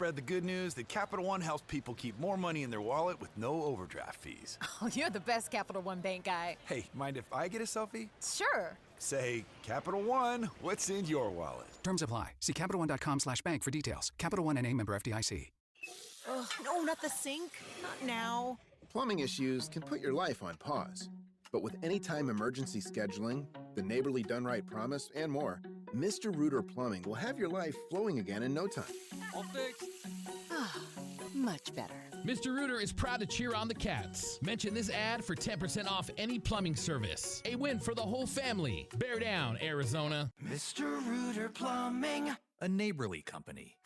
spread the good news that Capital One helps people keep more money in their wallet with no overdraft fees. Oh, you're the best Capital One bank guy. Hey, mind if I get a selfie? Sure. Say, Capital One, what's in your wallet? Terms apply. See CapitalOne.com/bank for details. Capital One NA, member FDIC. Ugh, no, not the sink. Not now. Plumbing issues can put your life on pause. But with anytime emergency scheduling, the Neighborly Done Right promise, and more, Mr. Rooter Plumbing will have your life flowing again in no time. All fixed. Much better. Mr. Rooter is proud to cheer on the Cats. Mention this ad for 10% off any plumbing service. A win for the whole family. Bear down, Arizona. Mr. Rooter Plumbing, A Neighborly company.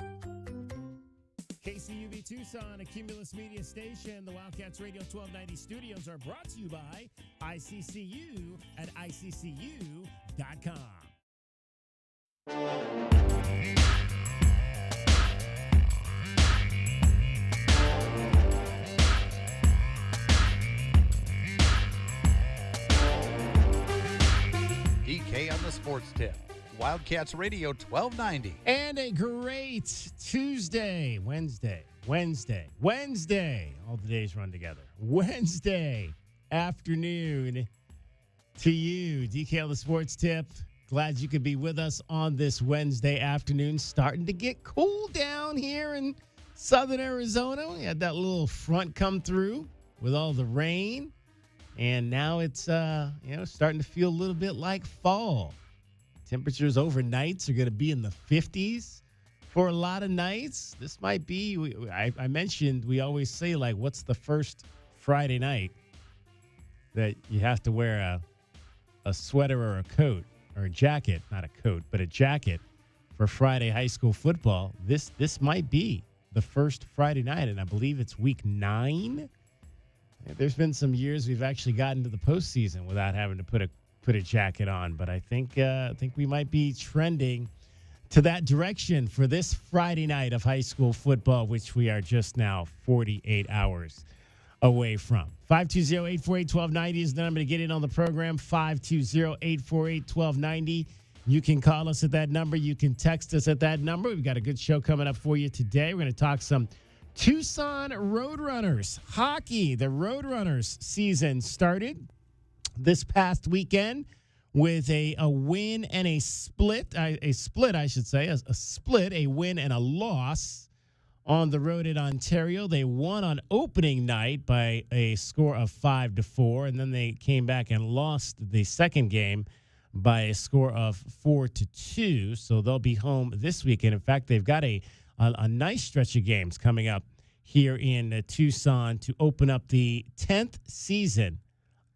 KCUV Tucson, a Cumulus Media station. The Wildcats Radio 1290 studios are brought to you by ICCU at ICCU.com. DK on the Sports Tip. Wildcats Radio 1290. And a great Tuesday, Wednesday. All the days run together. Wednesday afternoon to you, DK on the Sports Tip. Glad you could be with us on this Wednesday afternoon. Starting to get cool down here in southern Arizona. We had that little front come through with all the rain. And now it's, starting to feel a little bit like fall. Temperatures overnights are going to be in the 50s for a lot of nights. This might be, I mentioned, we always say, like, what's the first Friday night that you have to wear a sweater or a coat or a jacket, not a coat, but a jacket for Friday high school football. This might be the first Friday night, and I believe it's week 9. There's been some years we've actually gotten to the postseason without having to put a jacket on, but I think we might be trending to that direction for this Friday night of high school football, which we are just now 48 hours away from. 520-848-1290 is the number to get in on the program. 520-848-1290. You can call us at that number. You can text us at that number. We've got a good show coming up for you today. We're going to talk some Tucson Roadrunners hockey. The Roadrunners season started this past weekend with a win and a split, a win and a loss on the road at Ontario. They won on opening night by a score of 5-4, and then they came back and lost the second game by a score of 4-2. So they'll be home this weekend. In fact, they've got a nice stretch of games coming up here in Tucson to open up the 10th season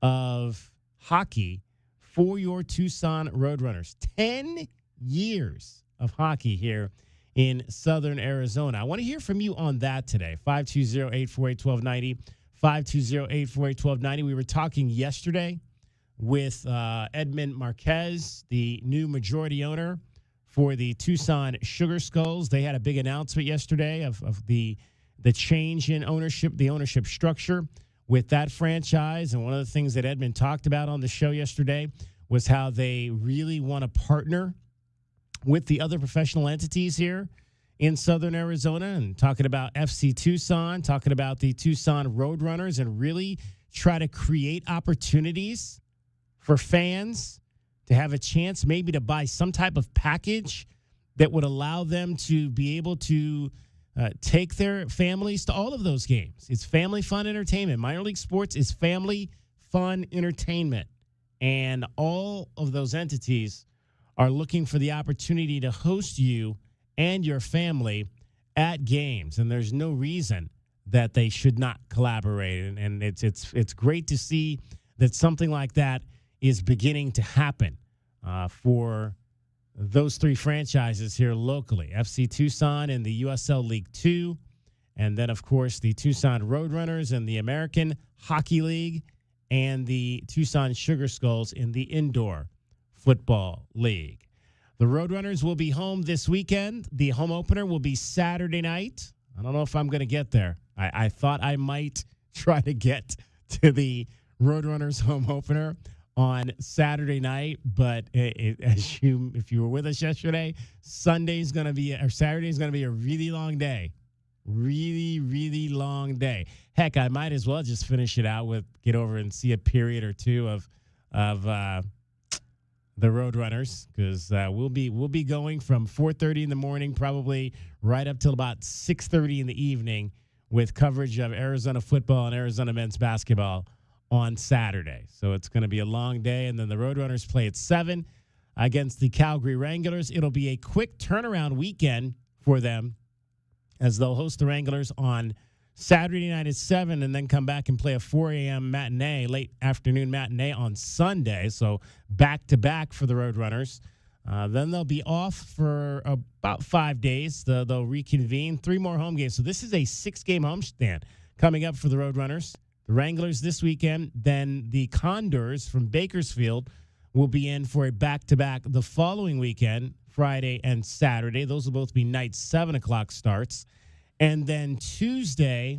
of hockey for your Tucson Roadrunners. 10 years of hockey here in southern Arizona. I want to hear from you on that today. 520-848-1290. 520-848-1290. We were talking yesterday with Edmund Marquez, the new majority owner for the Tucson Sugar Skulls. They had a big announcement yesterday of the change in ownership, the ownership structure with that franchise. And one of the things that Edmund talked about on the show yesterday was how they really want to partner with the other professional entities here in southern Arizona, and talking about FC Tucson, talking about the Tucson Roadrunners, and really try to create opportunities for fans to have a chance maybe to buy some type of package that would allow them to be able to take their families to all of those games. It's family fun entertainment. Minor league sports is family fun entertainment. And all of those entities are looking for the opportunity to host you and your family at games. And there's no reason that they should not collaborate. And it's great to see that something like that is beginning to happen for those three franchises here locally. FC Tucson in the USL League 2, and then, of course, the Tucson Roadrunners in the American Hockey League, and the Tucson Sugar Skulls in the Indoor Football League. The Roadrunners will be home this weekend. The home opener will be Saturday night. I don't know if I'm going to get there. I thought I might try to get to the Roadrunners home opener on Saturday night, but if you were with us yesterday, Saturday's going to be a really long day Really, really long day. Heck, I might as well just finish it out with get over and see a period or two of the Roadrunners, because we'll be going from 4:30 in the morning, probably right up till about 6:30 in the evening, with coverage of Arizona football and Arizona men's basketball on Saturday. So it's going to be a long day, and then the Roadrunners play at 7 against the Calgary Wranglers. It'll be a quick turnaround weekend for them, as they'll host the Wranglers on Saturday night at 7 and then come back and play a 4 a.m. matinee, late afternoon matinee on Sunday. So back-to-back for the Roadrunners. Then they'll be off for about 5 days. They'll reconvene. 3 more home games. So this is a 6-game homestand coming up for the Roadrunners. The Wranglers this weekend. Then the Condors from Bakersfield will be in for a back-to-back the following weekend, Friday and Saturday. Those will both be night 7 o'clock starts. And then Tuesday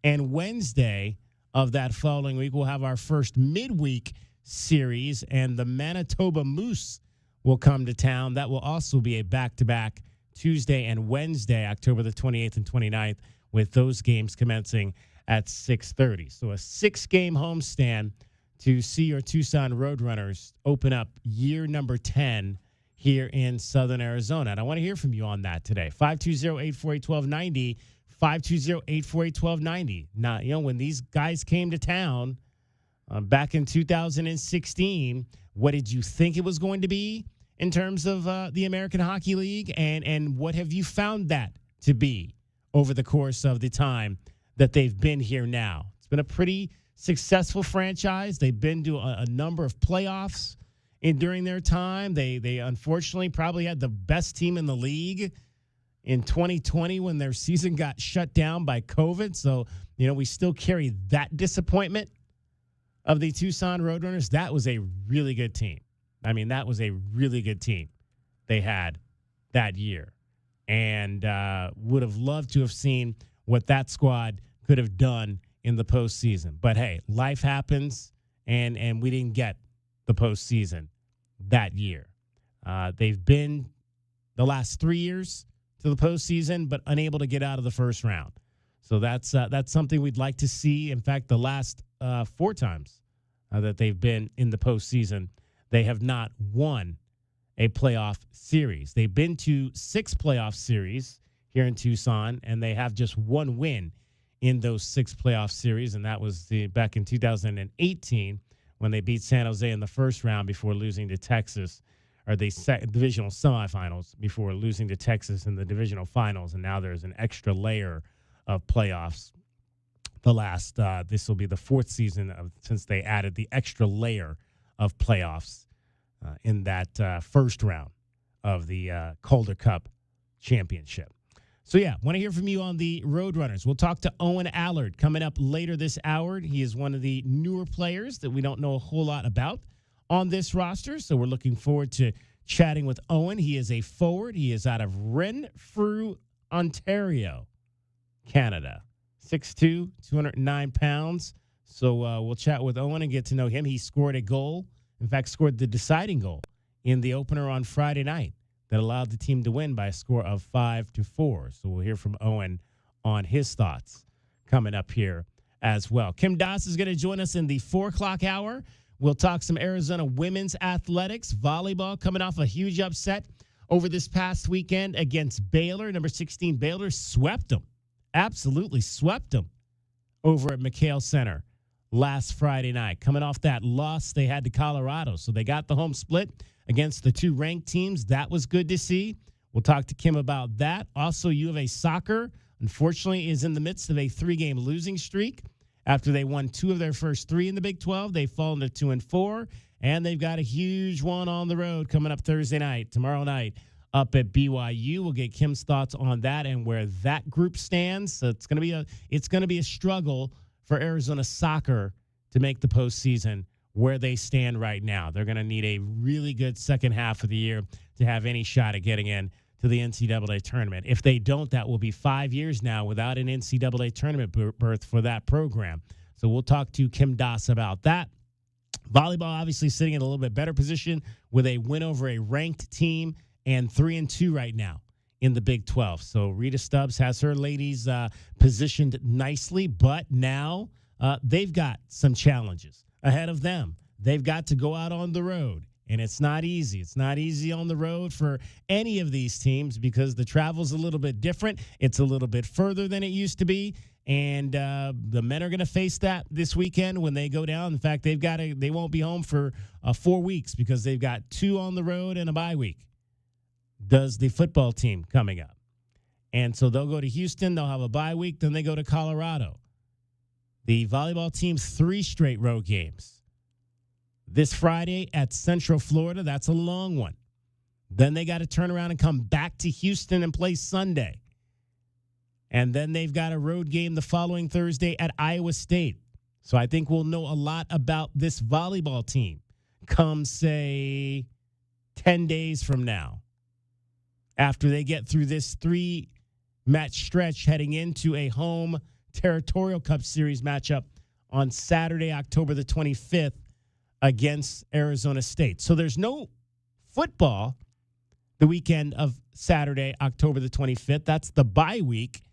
and Wednesday of that following week, we'll have our first midweek series, and the Manitoba Moose will come to town. That will also be a back-to-back Tuesday and Wednesday, October the 28th and 29th, with those games commencing at 6:30. So a 6-game homestand to see your Tucson Roadrunners open up year number 10 here in Southern Arizona. And I want to hear from you on that today. 520-848-1290, 520-848-1290. Now, when these guys came to town back in 2016, what did you think it was going to be in terms of the American Hockey League? And what have you found that to be over the course of the time that they've been here now? It's been a pretty successful franchise. They've been to a number of playoffs during their time. They unfortunately probably had the best team in the league in 2020 when their season got shut down by COVID. So, we still carry that disappointment of the Tucson Roadrunners. That was a really good team. I mean, that was a really good team they had that year. And would have loved to have seen what that squad could have done in the postseason. But, hey, life happens, and we didn't get the postseason that year. They've been the last 3 years to the postseason, but unable to get out of the first round. So that's something we'd like to see. In fact, the last 4 times that they've been in the postseason, they have not won a playoff series. They've been to 6 playoff series here in Tucson, and they have just 1 win in those 6 playoff series, and that was back in 2018 when they beat San Jose in the first round before losing to Texas, or the divisional semifinals before losing to Texas in the divisional finals, and now there's an extra layer of playoffs. This will be the 4th season since they added the extra layer of playoffs in that first round of the Calder Cup Championship. So, want to hear from you on the Roadrunners. We'll talk to Owen Allard coming up later this hour. He is one of the newer players that we don't know a whole lot about on this roster, so we're looking forward to chatting with Owen. He is a forward. He is out of Renfrew, Ontario, Canada. 6'2", 209 pounds. So we'll chat with Owen and get to know him. He scored a goal, in fact, scored the deciding goal in the opener on Friday night that allowed the team to win by a score of 5-4. So we'll hear from Owen on his thoughts coming up here as well. Kim Doss is going to join us in the 4 o'clock hour. We'll talk some Arizona women's athletics, volleyball coming off a huge upset over this past weekend against Baylor. Number 16 Baylor swept them, absolutely swept them over at McHale Center last Friday night. Coming off that loss they had to Colorado. So they got the home split against the 2 ranked teams. That was good to see. We'll talk to Kim about that. Also, U of A soccer, unfortunately, is in the midst of a 3-game losing streak. After they won 2 of their first 3 in the Big 12, they've fallen to 2-4, and they've got a huge one on the road coming up Thursday night, tomorrow night, up at BYU. We'll get Kim's thoughts on that and where that group stands. So it's going to be a struggle for Arizona soccer to make the postseason where they stand right now. They're going to need a really good second half of the year to have any shot at getting in to the NCAA tournament. If they don't, that will be 5 years now without an NCAA tournament berth for that program. So we'll talk to Kim Doss about that. Volleyball obviously sitting in a little bit better position with a win over a ranked team and 3-2 right now in the Big 12. So Rita Stubbs has her ladies positioned nicely, but now they've got some challenges ahead of them. They've got to go out on the road, and it's not easy. It's not easy on the road for any of these teams because the travel's a little bit different. It's a little bit further than it used to be, and the men are going to face that this weekend when they go down. In fact, they won't be home for 4 weeks because they've got 2 on the road and a bye week. Does the football team coming up. And so they'll go to Houston. They'll have a bye week. Then they go to Colorado. The volleyball team's 3 straight road games. This Friday at Central Florida, that's a long one. Then they got to turn around and come back to Houston and play Sunday. And then they've got a road game the following Thursday at Iowa State. So I think we'll know a lot about this volleyball team come, say, 10 days from now, after they get through this 3-match stretch heading into a home Territorial Cup Series matchup on Saturday, October the 25th against Arizona State. So there's no football the weekend of Saturday, October the 25th. That's the bye week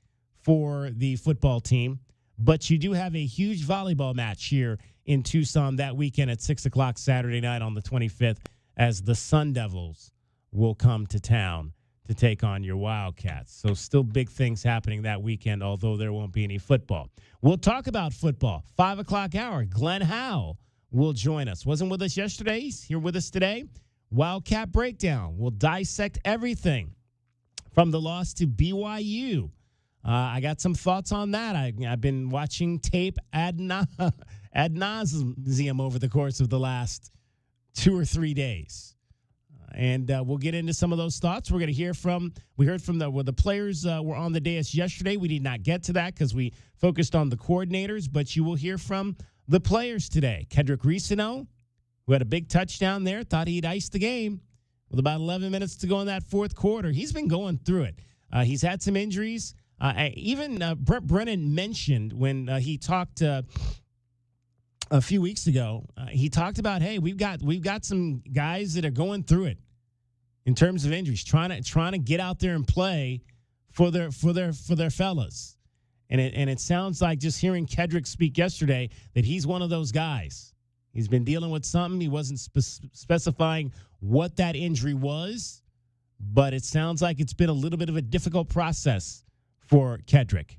for the football team. But you do have a huge volleyball match here in Tucson that weekend at 6 o'clock Saturday night on the 25th as the Sun Devils will come to town to take on your Wildcats. So still big things happening that weekend, although there won't be any football. We'll talk about football. 5 o'clock hour, Glenn Howe will join us. Wasn't with us yesterday. He's here with us today. Wildcat Breakdown. We'll dissect everything from the loss to BYU. I got some thoughts on that. I've been watching tape ad nauseum over the course of the last 2 or 3 days. And we'll get into some of those thoughts. We're going to hear from, we heard from the players were on the dais yesterday. We did not get to that because we focused on the coordinators, but you will hear from the players today. Kedrick Reesino, who had a big touchdown there, thought he'd iced the game with about 11 minutes to go in that fourth quarter. He's been going through it. He's had some injuries. Even Brent Brennan mentioned when he talked a few weeks ago, he talked about, hey, we've got some guys that are going through it in terms of injuries, trying to get out there and play for their fellas. And it sounds like just hearing Kedrick speak yesterday that he's one of those guys. He's been dealing with something. He wasn't specifying what that injury was, but it sounds like it's been a little bit of a difficult process for Kedrick.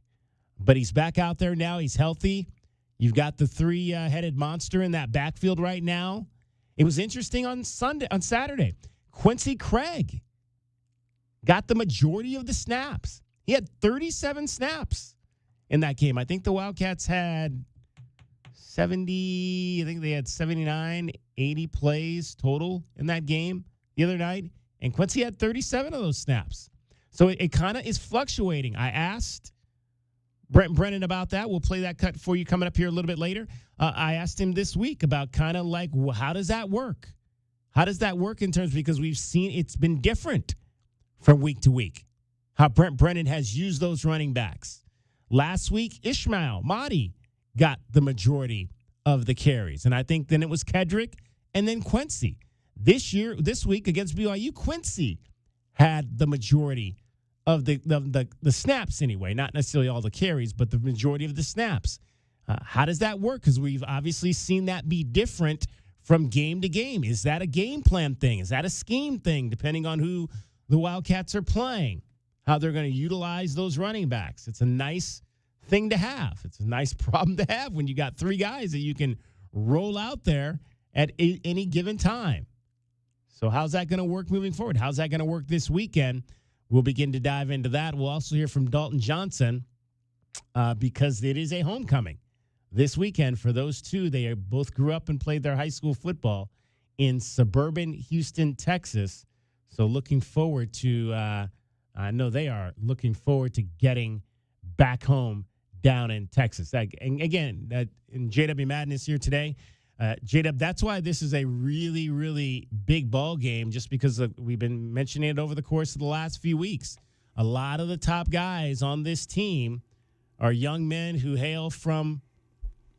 But he's back out there now. He's healthy. You've got the 3-headed monster in that backfield right now. It was interesting on Saturday. Quincy Craig got the majority of the snaps. He had 37 snaps in that game. I think the Wildcats had 70, I think they had 79, 80 plays total in that game the other night. And Quincy had 37 of those snaps. So it kind of is fluctuating. I asked Brent Brennan about that. We'll play that cut for you coming up here a little bit later. I asked him this week about kind of like, how does that work? How does that work in terms, because we've seen it's been different from week to week, how Brent Brennan has used those running backs. Last week, Ishmael Mahdi got the majority of the carries. And I think then it was Kedrick and then Quincy. This week against BYU, Quincy had the majority of the snaps anyway, not necessarily all the carries, but the majority of the snaps. How does that work? Because we've obviously seen that be different from game to game. Is that a game plan thing? Is that a scheme thing, depending on who the Wildcats are playing, how they're going to utilize those running backs? It's a nice thing to have. It's a nice problem to have when you got 3 guys that you can roll out there at any given time. So how's that going to work moving forward? How's that going to work this weekend? We'll begin to dive into that. We'll also hear from Dalton Johnson because it is a homecoming this weekend for those two. They both grew up and played their high school football in suburban Houston, Texas. So looking forward to, I know they are looking forward to getting back home down in Texas. And again, and JW Madden is here today. JW, that's why this is a really, really big ball game, just because we've been mentioning it over the course of the last few weeks. A lot of the top guys on this team are young men who hail from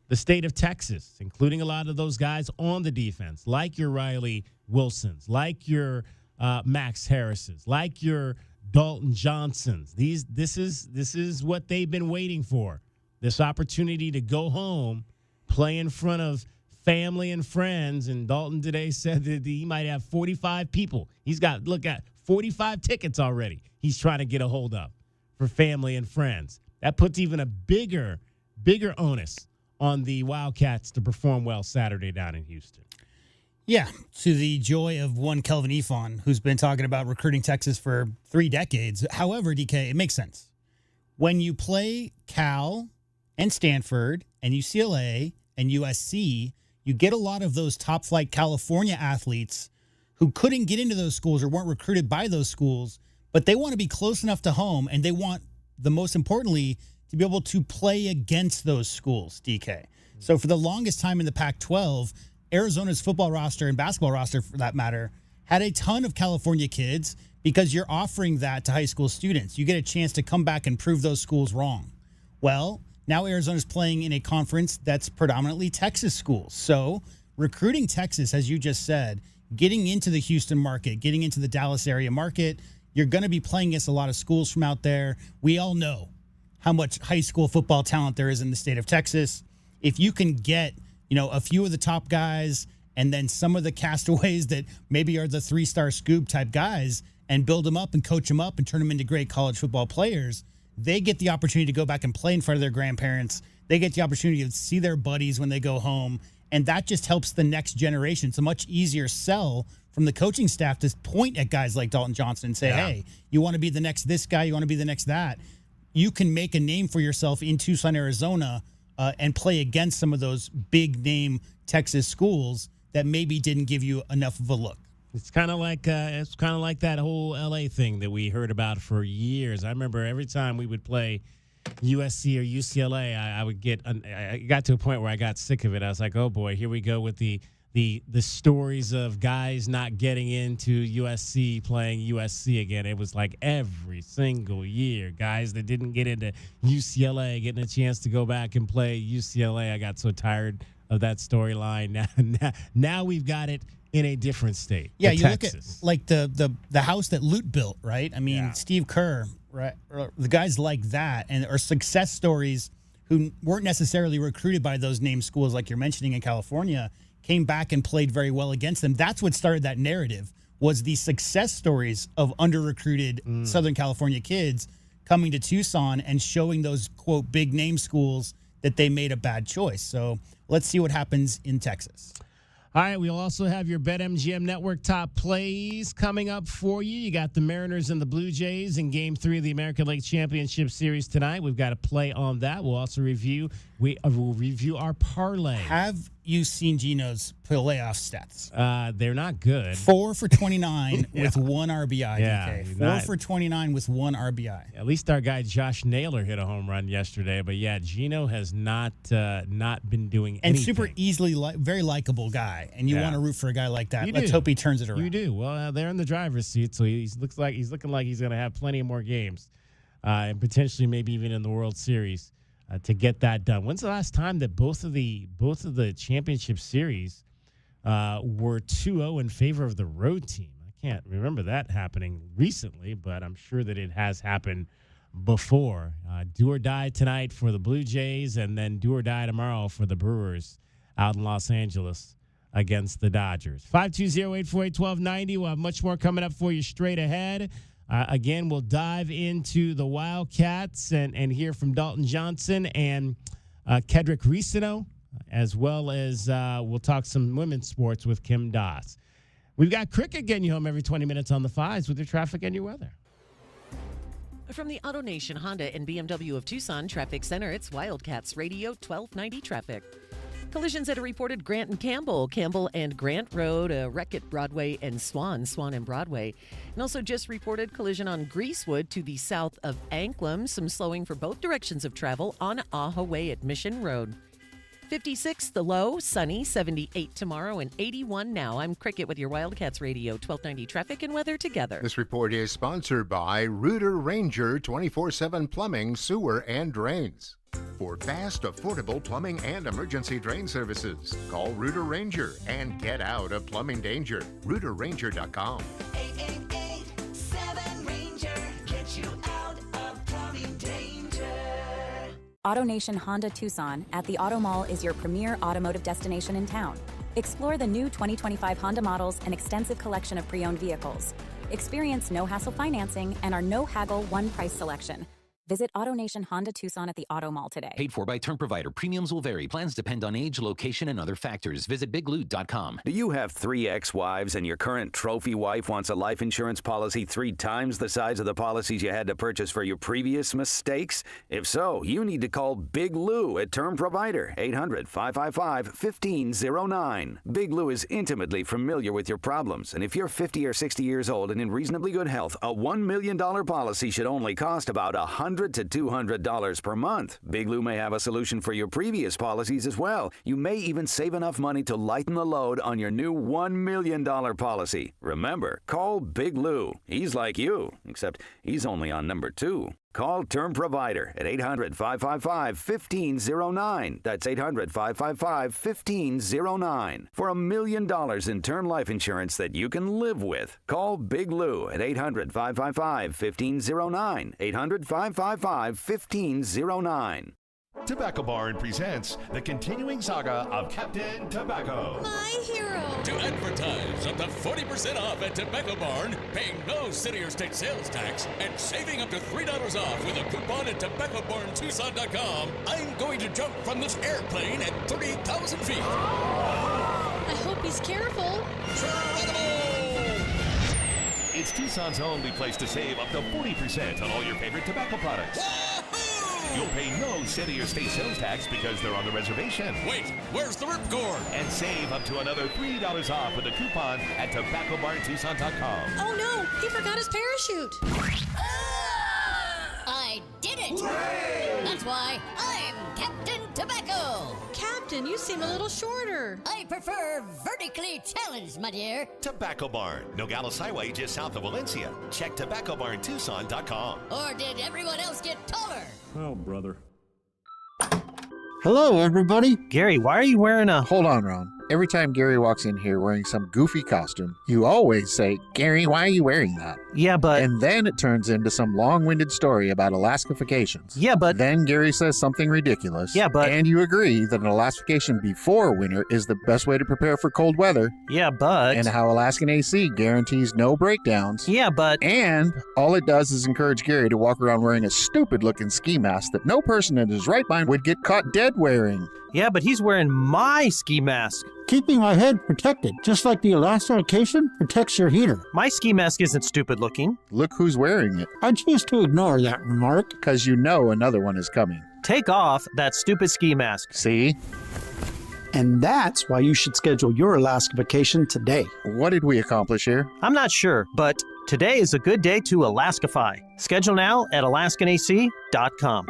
the state of Texas, including a lot of those guys on the defense, like your Riley Wilsons, like your Max Harrises, like your Dalton Johnsons. This is what they've been waiting for. This opportunity to go home, play in front of family and friends. And Dalton today said that he might have 45 people. He's got, 45 tickets already he's trying to get a hold of for family and friends. That puts even a bigger onus on the Wildcats to perform well Saturday down in Houston. Yeah, to the joy of one Kelvin Ifon, who's been talking about recruiting Texas for 3 decades. However, DK, it makes sense. When you play Cal and Stanford and UCLA and USC, you get a lot of those top-flight California athletes who couldn't get into those schools or weren't recruited by those schools, but they want to be close enough to home, and they want, the most importantly, to be able to play against those schools, DK. So for the longest time in the Pac-12, Arizona's football roster and basketball roster, for that matter, had a ton of California kids because you're offering that to high school students. You get a chance to come back and prove those schools wrong. Well, now Arizona's playing in a conference that's predominantly Texas schools. So recruiting Texas, as you just said, getting into the Houston market, getting into the Dallas area market, you're going to be playing against a lot of schools from out there. We all know how much high school football talent there is in the state of Texas. If you can get, a few of the top guys and then some of the castaways that maybe are the 3-star Scoob type guys and build them up and coach them up and turn them into great college football players, they get the opportunity to go back and play in front of their grandparents. They get the opportunity to see their buddies when they go home. And that just helps the next generation. It's a much easier sell from the coaching staff to point at guys like Dalton Johnson and say, hey, you want to be the next this guy, you want to be the next that. You can make a name for yourself in Tucson, Arizona, and play against some of those big-name Texas schools that maybe didn't give you enough of a look. It's kind of like that whole LA thing that we heard about for years. I remember every time we would play USC or UCLA, I got to a point where I got sick of it. I was like, oh boy, here we go with the stories of guys not getting into USC playing USC again. It was like every single year, guys that didn't get into UCLA getting a chance to go back and play UCLA. I got so tired of that storyline. Now we've got it in a different state. Yeah, you Texas. look at like the house that Lute built, right? I mean, Steve Kerr, right? Or the guys like that, and are success stories who weren't necessarily recruited by those name schools like you're mentioning in California, came back and played very well against them. That's what started that narrative, was the success stories of under-recruited Southern California kids coming to Tucson and showing those, quote, big name schools that they made a bad choice. So let's see what happens in Texas. All right, we'll also have your BetMGM Network top plays coming up for you. You got the Mariners and the Blue Jays in Game 3 of the American League Championship Series tonight. We've got a play on that. We'll also review our parlay. Have you seen Gino's playoff stats? They're not good. 4 for 29 with 1 RBI, Yeah, DK. 4 for 29 with 1 RBI. At least our guy Josh Naylor hit a home run yesterday. But, yeah, Gino has not been doing anything. And super easily, very likable guy. And you want to root for a guy like that. Let's hope he turns it around. You do. Well, they're in the driver's seat, so he's looking like he's going to have plenty more games and potentially maybe even in the World Series to get that done. When's the last time that both of the championship series were 2-0 in favor of the road team? I can't remember that happening recently, but I'm sure that it has happened before. Do or die tonight for the Blue Jays, and then do or die tomorrow for the Brewers out in Los Angeles against the Dodgers. 520-848-1290. We'll have much more coming up for you straight ahead. Again, we'll dive into the Wildcats and hear from Dalton Johnson and Kedrick Ricino, as well as we'll talk some women's sports with Kim Doss. We've got cricket getting you home every 20 minutes on the fives with your traffic and your weather. From the AutoNation Honda and BMW of Tucson Traffic Center, it's Wildcats Radio 1290 traffic. Collisions that are reported Grant and Campbell and Grant Road, a wreck at Broadway and Swan and Broadway. And also just reported collision on Greasewood to the south of Anklam. Some slowing for both directions of travel on Ahaway at Mission Road. 56 the low, sunny, 78 tomorrow, and 81 now. I'm Cricket with your Wildcats Radio 1290 traffic and weather together. This report is sponsored by Rooter Ranger 24/7 Plumbing, Sewer, and Drains. For fast, affordable plumbing and emergency drain services, call Rooter Ranger and get out of plumbing danger. RooterRanger.com. 888-7-RANGER. AutoNation Honda Tucson at the Auto Mall is your premier automotive destination in town. Explore the new 2025 Honda models and extensive collection of pre-owned vehicles. Experience no-hassle financing and our no-haggle one-price selection. Visit AutoNation Honda Tucson at the Auto Mall today. Paid for by term provider. Premiums will vary. Plans depend on age, location, and other factors. Visit bigloot.com. Do you have 3 ex-wives and your current trophy wife wants a life insurance policy 3 times the size of the policies you had to purchase for your previous mistakes? If so, you need to call Big Lou at Term Provider, 800-555-1509. Big Lou is intimately familiar with your problems, and if you're 50 or 60 years old and in reasonably good health, a $1 million policy should only cost about $100 to $200 per month. Big Lou may have a solution for your previous policies as well. You may even save enough money to lighten the load on your new $1 million policy. Remember, call Big Lou. He's like you, except he's only on number 2. Call Term Provider at 800-555-1509. That's 800-555-1509. For $1 million in term life insurance that you can live with. Call Big Lou at 800-555-1509. 800-555-1509. Tobacco Barn presents the continuing saga of Captain Tobacco. My hero! To advertise up to 40% off at Tobacco Barn, paying no city or state sales tax, and saving up to $3 off with a coupon at TobaccoBarnTucson.com, I'm going to jump from this airplane at 30,000 feet. I hope he's careful. It's Tucson's only place to save up to 40% on all your favorite tobacco products. You'll pay no city or state sales tax because they're on the reservation. Wait, where's the ripcord? And save up to another $3 off with a coupon at TobaccoBarnTucson.com. Oh no, he forgot his parachute. I did it! Hooray! That's why I'm Captain Tobacco. Captain, you seem a little shorter. I prefer vertically challenged, my dear. Tobacco Barn, Nogales Highway just south of Valencia. Check TobaccoBarnTucson.com. Or did everyone else get taller? Oh, brother. Hello, everybody. Gary, why are you wearing a... Hold on, Ron. Every time Gary walks in here wearing some goofy costume, you always say, Gary, why are you wearing that? Yeah, but... And then it turns into some long-winded story about Alaskifications. Yeah, but... Then Gary says something ridiculous. Yeah, but... And you agree that an Alaskification before winter is the best way to prepare for cold weather. Yeah, but... And how Alaskan AC guarantees no breakdowns. Yeah, but... And all it does is encourage Gary to walk around wearing a stupid-looking ski mask that no person in his right mind would get caught dead wearing. Yeah, but he's wearing my ski mask. Keeping my head protected, just like the Alaskification protects your heater. My ski mask isn't stupid looking. Look who's wearing it. I choose to ignore that remark. Because you know another one is coming. Take off that stupid ski mask. See? And that's why you should schedule your Alaskification today. What did we accomplish here? I'm not sure, but today is a good day to Alaskify. Schedule now at AlaskanAC.com.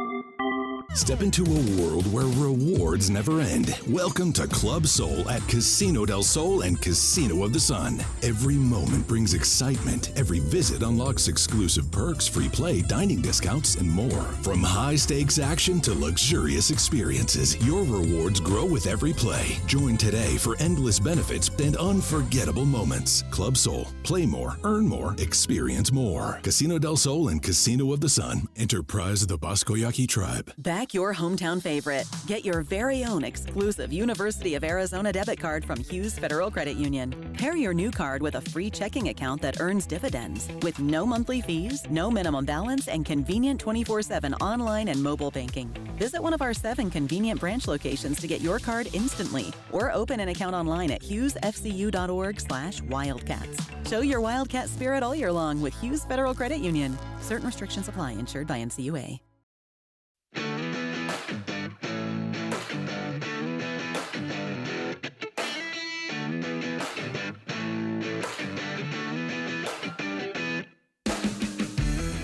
Step into a world where rewards never end. Welcome to Club Soul at Casino del Sol and Casino of the Sun. Every moment brings excitement. Every visit unlocks exclusive perks, free play, dining discounts, and more. From high-stakes action to luxurious experiences, your rewards grow with every play. Join today for endless benefits and unforgettable moments. Club Soul. Play more, earn more, experience more. Casino del Sol and Casino of the Sun. Enterprise of the Boscoyaki Tribe. Back your hometown favorite. Get your very own exclusive University of Arizona debit card from Hughes Federal Credit Union. Pair your new card with a free checking account that earns dividends with no monthly fees, no minimum balance, and convenient 24/7 online and mobile banking. Visit one of our 7 convenient branch locations to get your card instantly or open an account online at hughesfcu.org/wildcats. Show your Wildcat spirit all year long with Hughes Federal Credit Union. Certain restrictions apply. Insured by NCUA.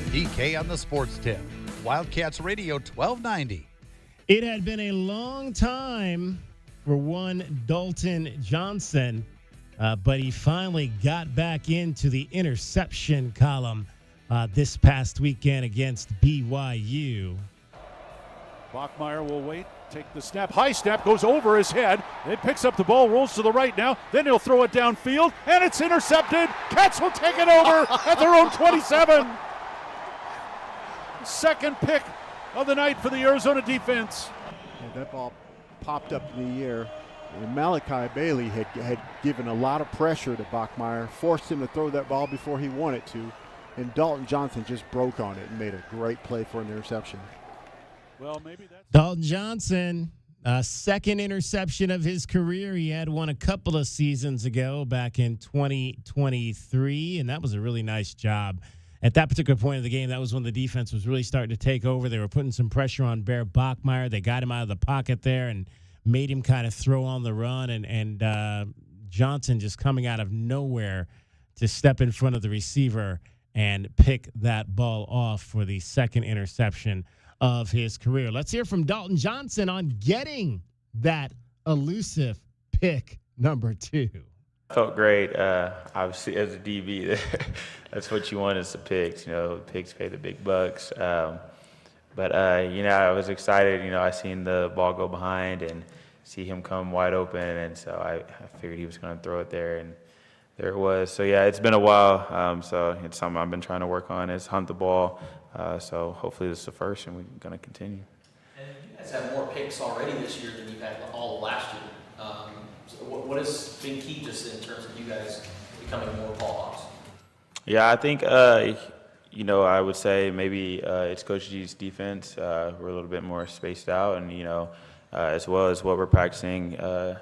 DK on the Sports Tip. Wildcats Radio 1290. It had been a long time for one Dalton Johnson, but he finally got back into the interception column this past weekend against BYU. Bachmeier will wait, take the snap. High snap goes over his head. Then picks up the ball, rolls to the right now. Then he'll throw it downfield, and it's intercepted. Cats will take it over at their own 27. Second pick of the night for the Arizona defense. And that ball popped up in the air. And Malachi Bailey had given a lot of pressure to Bachmeier, forced him to throw that ball before he wanted to, and Dalton Johnson just broke on it and made a great play for an interception. Well, maybe that's Dalton Johnson, second interception of his career. He had one a couple of seasons ago back in 2023, and that was a really nice job. At that particular point of the game, that was when the defense was really starting to take over. They were putting some pressure on Bear Bachmeier. They got him out of the pocket there and made him kind of throw on the run, and Johnson just coming out of nowhere to step in front of the receiver and pick that ball off for the second interception of his career. Let's hear from Dalton Johnson on getting that elusive pick number 2. Felt great. Obviously, as a DB, that's what you want is the picks. You know, picks pay the big bucks. But I was excited. I seen the ball go behind and see him come wide open, and so I figured he was going to throw it there, and there it was. So, yeah, it's been a while, so it's something I've been trying to work on is hunt the ball. So hopefully this is the first, and we're going to continue. And you guys have more picks already this year than you've had all of last year. So what has been key just in terms of you guys becoming more ball hawks? Yeah, I think, I would say maybe it's Coach G's defense. We're a little bit more spaced out, and, as well as what we're practicing, our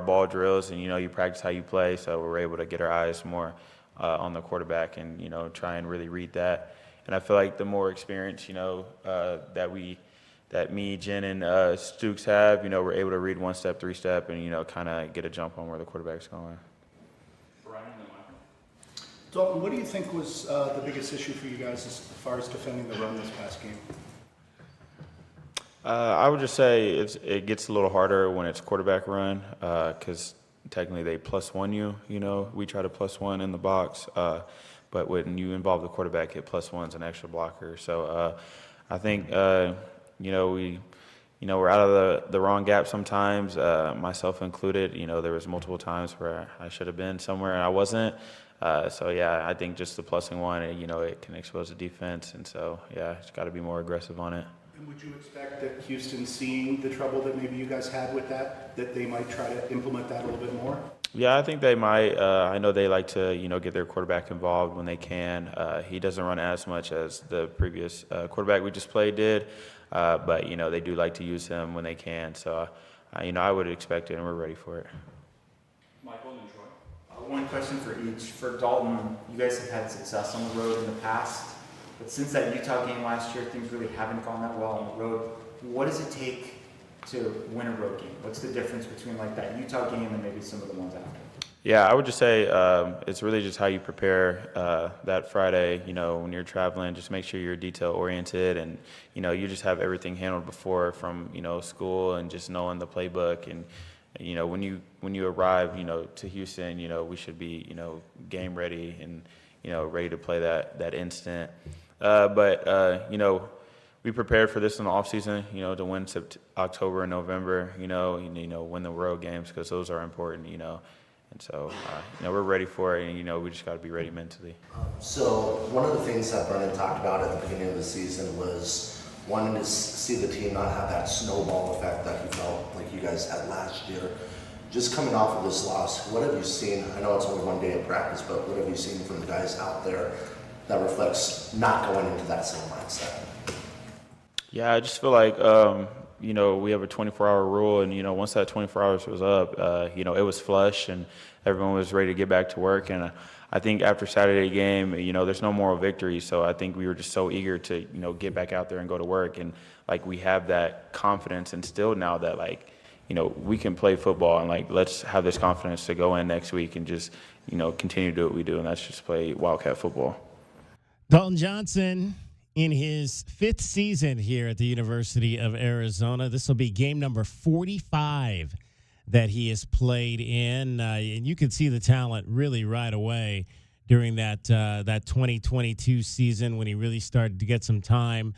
ball drills, and, you practice how you play, so we're able to get our eyes more on the quarterback and, try and really read that. And I feel like the more experience, that me, Jen, and Stooks have, we're able to read 1-step, 3-step, and, kind of get a jump on where the quarterback's going. Dalton, what do you think was the biggest issue for you guys as far as defending the run this past game? I would just say it gets a little harder when it's quarterback run because technically they +1 you. We try to +1 in the box, but when you involve the quarterback, hit +1's an extra blocker. So I think we're out of the wrong gap sometimes, myself included. There was multiple times where I should have been somewhere and I wasn't. So, yeah, I think just the +1, it can expose the defense. And so, yeah, it's got to be more aggressive on it. And would you expect that Houston, seeing the trouble that maybe you guys had with that they might try to implement that a little bit more? Yeah, I think they might. I know they like to, get their quarterback involved when they can. He doesn't run as much as the previous quarterback we just played did. But, they do like to use him when they can. So, I would expect it, and we're ready for it. Michael and Troy. One question for each. For Dalton, you guys have had success on the road in the past. But since that Utah game last year, things really haven't gone that well on the road. What does it take to win a road game? What's the difference between like that Utah game and maybe some of the ones after? Yeah, I would just say it's really just how you prepare that Friday, when you're traveling. Just make sure you're detail-oriented and, you just have everything handled before from, school and just knowing the playbook. And, when you arrive, to Houston, we should be, game ready and, ready to play that instant. But we prepared for this in the offseason, to win October and November, win the road games because those are important, And so, we're ready for it, and, we just got to be ready mentally. So one of the things that Brennan talked about at the beginning of the season was wanting to see the team not have that snowball effect that he felt like you guys had last year. Just coming off of this loss, what have you seen? I know it's only one day of practice, but what have you seen from the guys out there that reflects not going into that same mindset? Yeah, I just feel like, we have a 24-hour rule, and, once that 24 hours was up, it was flush, and everyone was ready to get back to work. And I think after Saturday game, there's no moral victory, so I think we were just so eager to, get back out there and go to work. And, we have that confidence instilled now that, we can play football, and, let's have this confidence to go in next week and just, continue to do what we do, and that's just play Wildcat football. Dalton Johnson in his 5th season here at the University of Arizona. This will be game number 45 that he has played in. And you can see the talent really right away during that 2022 season when he really started to get some time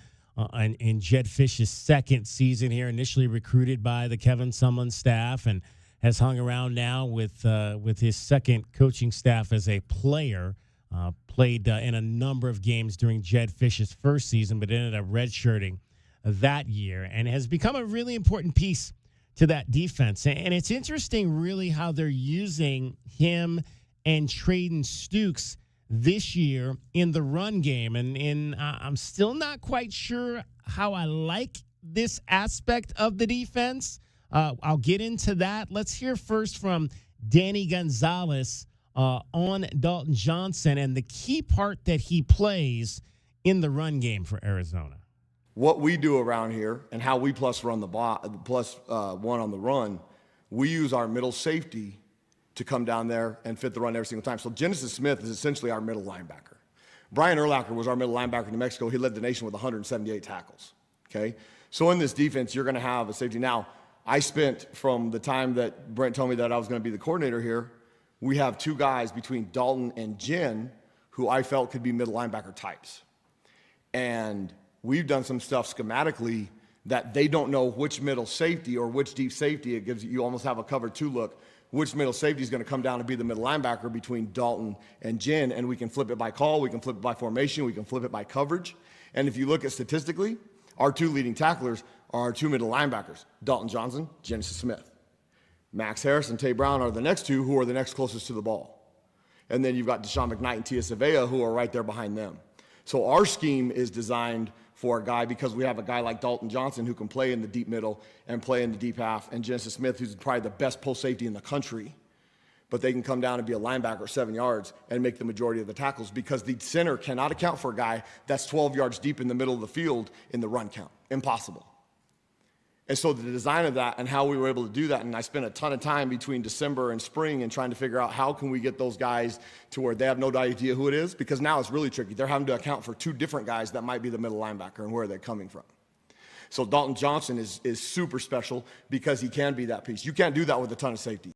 in Jedd Fisch's 2nd season here, initially recruited by the Kevin Sumlin staff and has hung around now with his 2nd coaching staff as a player played in a number of games during Jed Fish's first season, but ended up redshirting that year and has become a really important piece to that defense. And it's interesting, really, how they're using him and Traden Stukes this year in the run game. And I'm still not quite sure how I like this aspect of the defense. I'll get into that. Let's hear first from Danny Gonzalez on Dalton Johnson and the key part that he plays in the run game for Arizona. What we do around here and how we plus one on the run, we use our middle safety to come down there and fit the run every single time. So Genesis Smith is essentially our middle linebacker. Brian Urlacher was our middle linebacker in New Mexico. He led the nation with 178 tackles, okay? So in this defense, you're going to have a safety. Now, I spent, from the time that Brent told me that I was going to be the coordinator here, we have two guys between Dalton and Jen who I felt could be middle linebacker types. And we've done some stuff schematically that they don't know which middle safety or which deep safety. It gives you almost have a cover two look. Which middle safety is going to come down and be the middle linebacker between Dalton and Jen, and we can flip it by call, we can flip it by formation, we can flip it by coverage. And if you look at statistically, our two leading tacklers are our two middle linebackers, Dalton Johnson, Genesis Smith. Max Harris and Tay Brown are the next two who are the next closest to the ball. And then you've got Deshaun McKnight and Tia Savea who are right there behind them. So our scheme is designed for a guy, because we have a guy like Dalton Johnson who can play in the deep middle and play in the deep half, and Genesis Smith, who's probably the best post safety in the country, but they can come down and be a linebacker 7 yards and make the majority of the tackles, because the center cannot account for a guy that's 12 yards deep in the middle of the field in the run count. Impossible. And so the design of that and how we were able to do that, and I spent a ton of time between December and spring and trying to figure out how can we get those guys to where they have no idea who it is, because now it's really tricky. They're having to account for two different guys that might be the middle linebacker and where they're coming from. So Dalton Johnson is super special because he can be that piece. You can't do that with a ton of safety.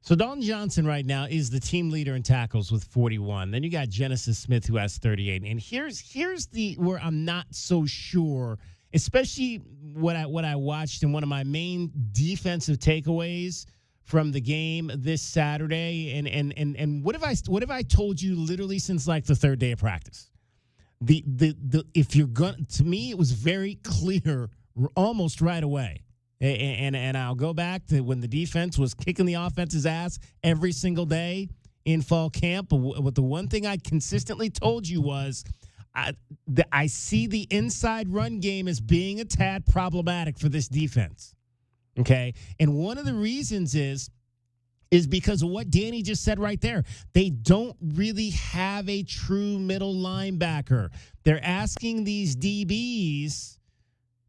So Dalton Johnson right now is the team leader in tackles with 41. Then you got Genesis Smith, who has 38. And here's the where I'm not so sure, especially what I watched, and one of my main defensive takeaways from the game this Saturday. And what have I told you literally since like the third day of practice? If you're going, to me it was very clear almost right away. And I'll go back to when the defense was kicking the offense's ass every single day in fall camp. But the one thing I consistently told you was I see the inside run game as being a tad problematic for this defense. Okay? And one of the reasons is because of what Danny just said right there. They don't really have a true middle linebacker. They're asking these DBs,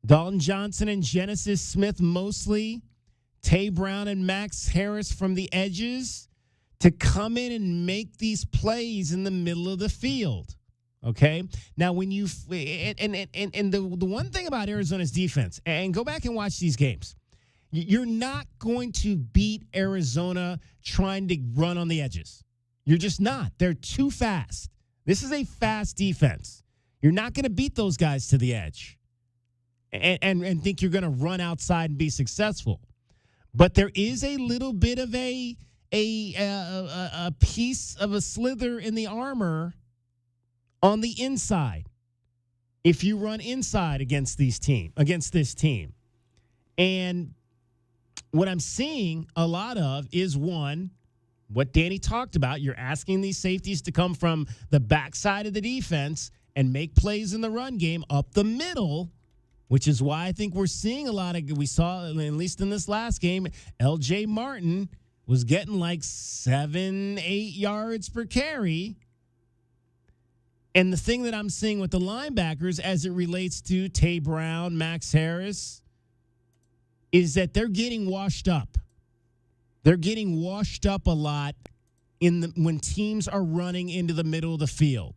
Dalton Johnson and Genesis Smith mostly, Tay Brown and Max Harris from the edges, to come in and make these plays in the middle of the field. Okay? Now, when you and the one thing about Arizona's defense, and go back and watch these games, you're not going to beat Arizona trying to run on the edges. You're just not. They're too fast. This is a fast defense. You're not going to beat those guys to the edge and think you're going to run outside and be successful. But there is a little bit of a piece of a slither in the armor on the inside if you run inside against this team. And what I'm seeing a lot of is, one, what Danny talked about. You're asking these safeties to come from the backside of the defense and make plays in the run game up the middle, which is why I think we're seeing a lot of, we saw, at least in this last game, L.J. Martin was getting like 7-8 yards per carry. And the thing that I'm seeing with the linebackers as it relates to Tay Brown, Max Harris, is that they're getting washed up. They're getting washed up a lot when teams are running into the middle of the field.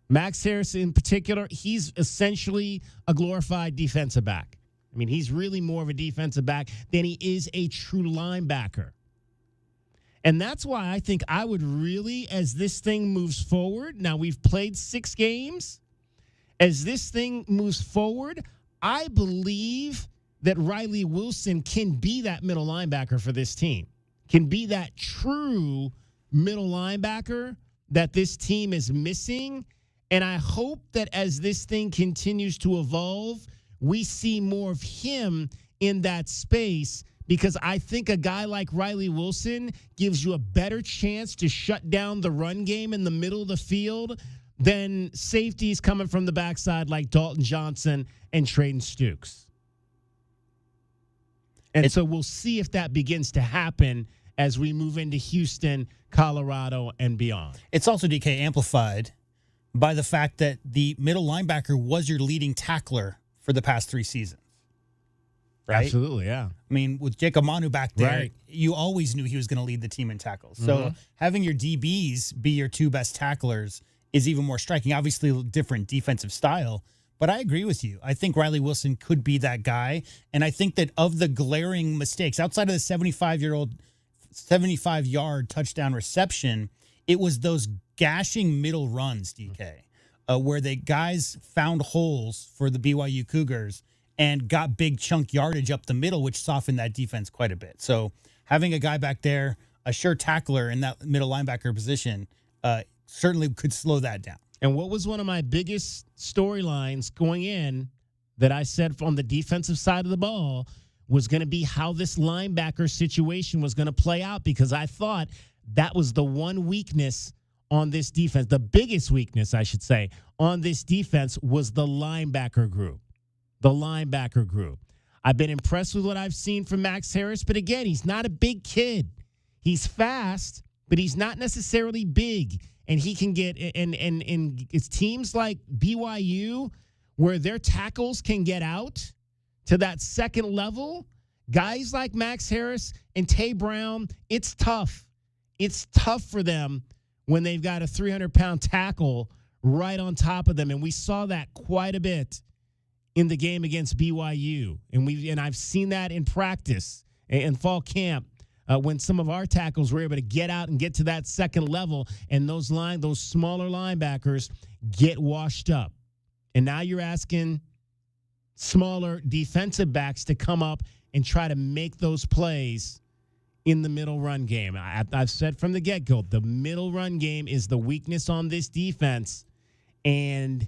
Max Harris in particular, he's essentially a glorified defensive back. I mean, he's really more of a defensive back than he is a true linebacker. And that's why I think I would really, as this thing moves forward, now we've played 6 games, as this thing moves forward, I believe that Riley Wilson can be that middle linebacker for this team, can be that true middle linebacker that this team is missing. And I hope that as this thing continues to evolve, we see more of him in that space, because I think a guy like Riley Wilson gives you a better chance to shut down the run game in the middle of the field than safeties coming from the backside like Dalton Johnson and Trayden Stukes. And so we'll see if that begins to happen as we move into Houston, Colorado, and beyond. It's also, DK, amplified by the fact that the middle linebacker was your leading tackler for the past 3 seasons. Right? Absolutely, yeah. I mean, with Jacob Manu back there, Right. you always knew he was going to lead the team in tackles. So having your DBs be your 2 best tacklers is even more striking. Obviously, a different defensive style, but I agree with you. I think Riley Wilson could be that guy, and I think that of the glaring mistakes, outside of the 75-yard touchdown reception, it was those gashing middle runs, DK, where the guys found holes for the BYU Cougars and got big chunk yardage up the middle, which softened that defense quite a bit. So having a guy back there, a sure tackler in that middle linebacker position, certainly could slow that down. And what was one of my biggest storylines going in that I said on the defensive side of the ball was going to be how this linebacker situation was going to play out, because I thought that was the one weakness on this defense. The biggest weakness, I should say, on this defense was the linebacker group. The linebacker group. I've been impressed with what I've seen from Max Harris, but again, he's not a big kid. He's fast, but he's not necessarily big. And he can get, and it's teams like BYU where their tackles can get out to that second level. Guys like Max Harris and Tay Brown, it's tough. It's tough for them when they've got a 300-pound tackle right on top of them. And we saw that quite a bit in the game against BYU. And I've seen that in practice in fall camp. When some of our tackles were able to get out and get to that second level, and those smaller linebackers get washed up. And now you're asking smaller defensive backs to come up and try to make those plays in the middle run game. I've said from the get-go, the middle run game is the weakness on this defense, and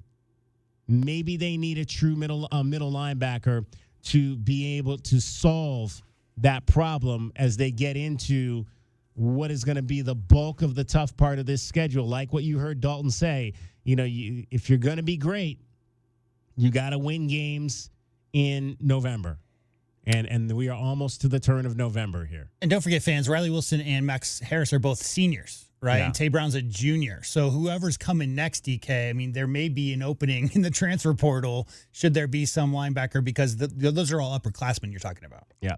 maybe they need a true middle linebacker to be able to solve that problem as they get into what is going to be the bulk of the tough part of this schedule. Like what you heard Dalton say, if you're going to be great, you got to win games in November. And we are almost to the turn of November here. And don't forget, fans, Riley Wilson and Max Harris are both seniors, right? Yeah. And Tay Brown's a junior. So whoever's coming next, DK, I mean, there may be an opening in the transfer portal should there be some linebacker, because those are all upperclassmen you're talking about. Yeah.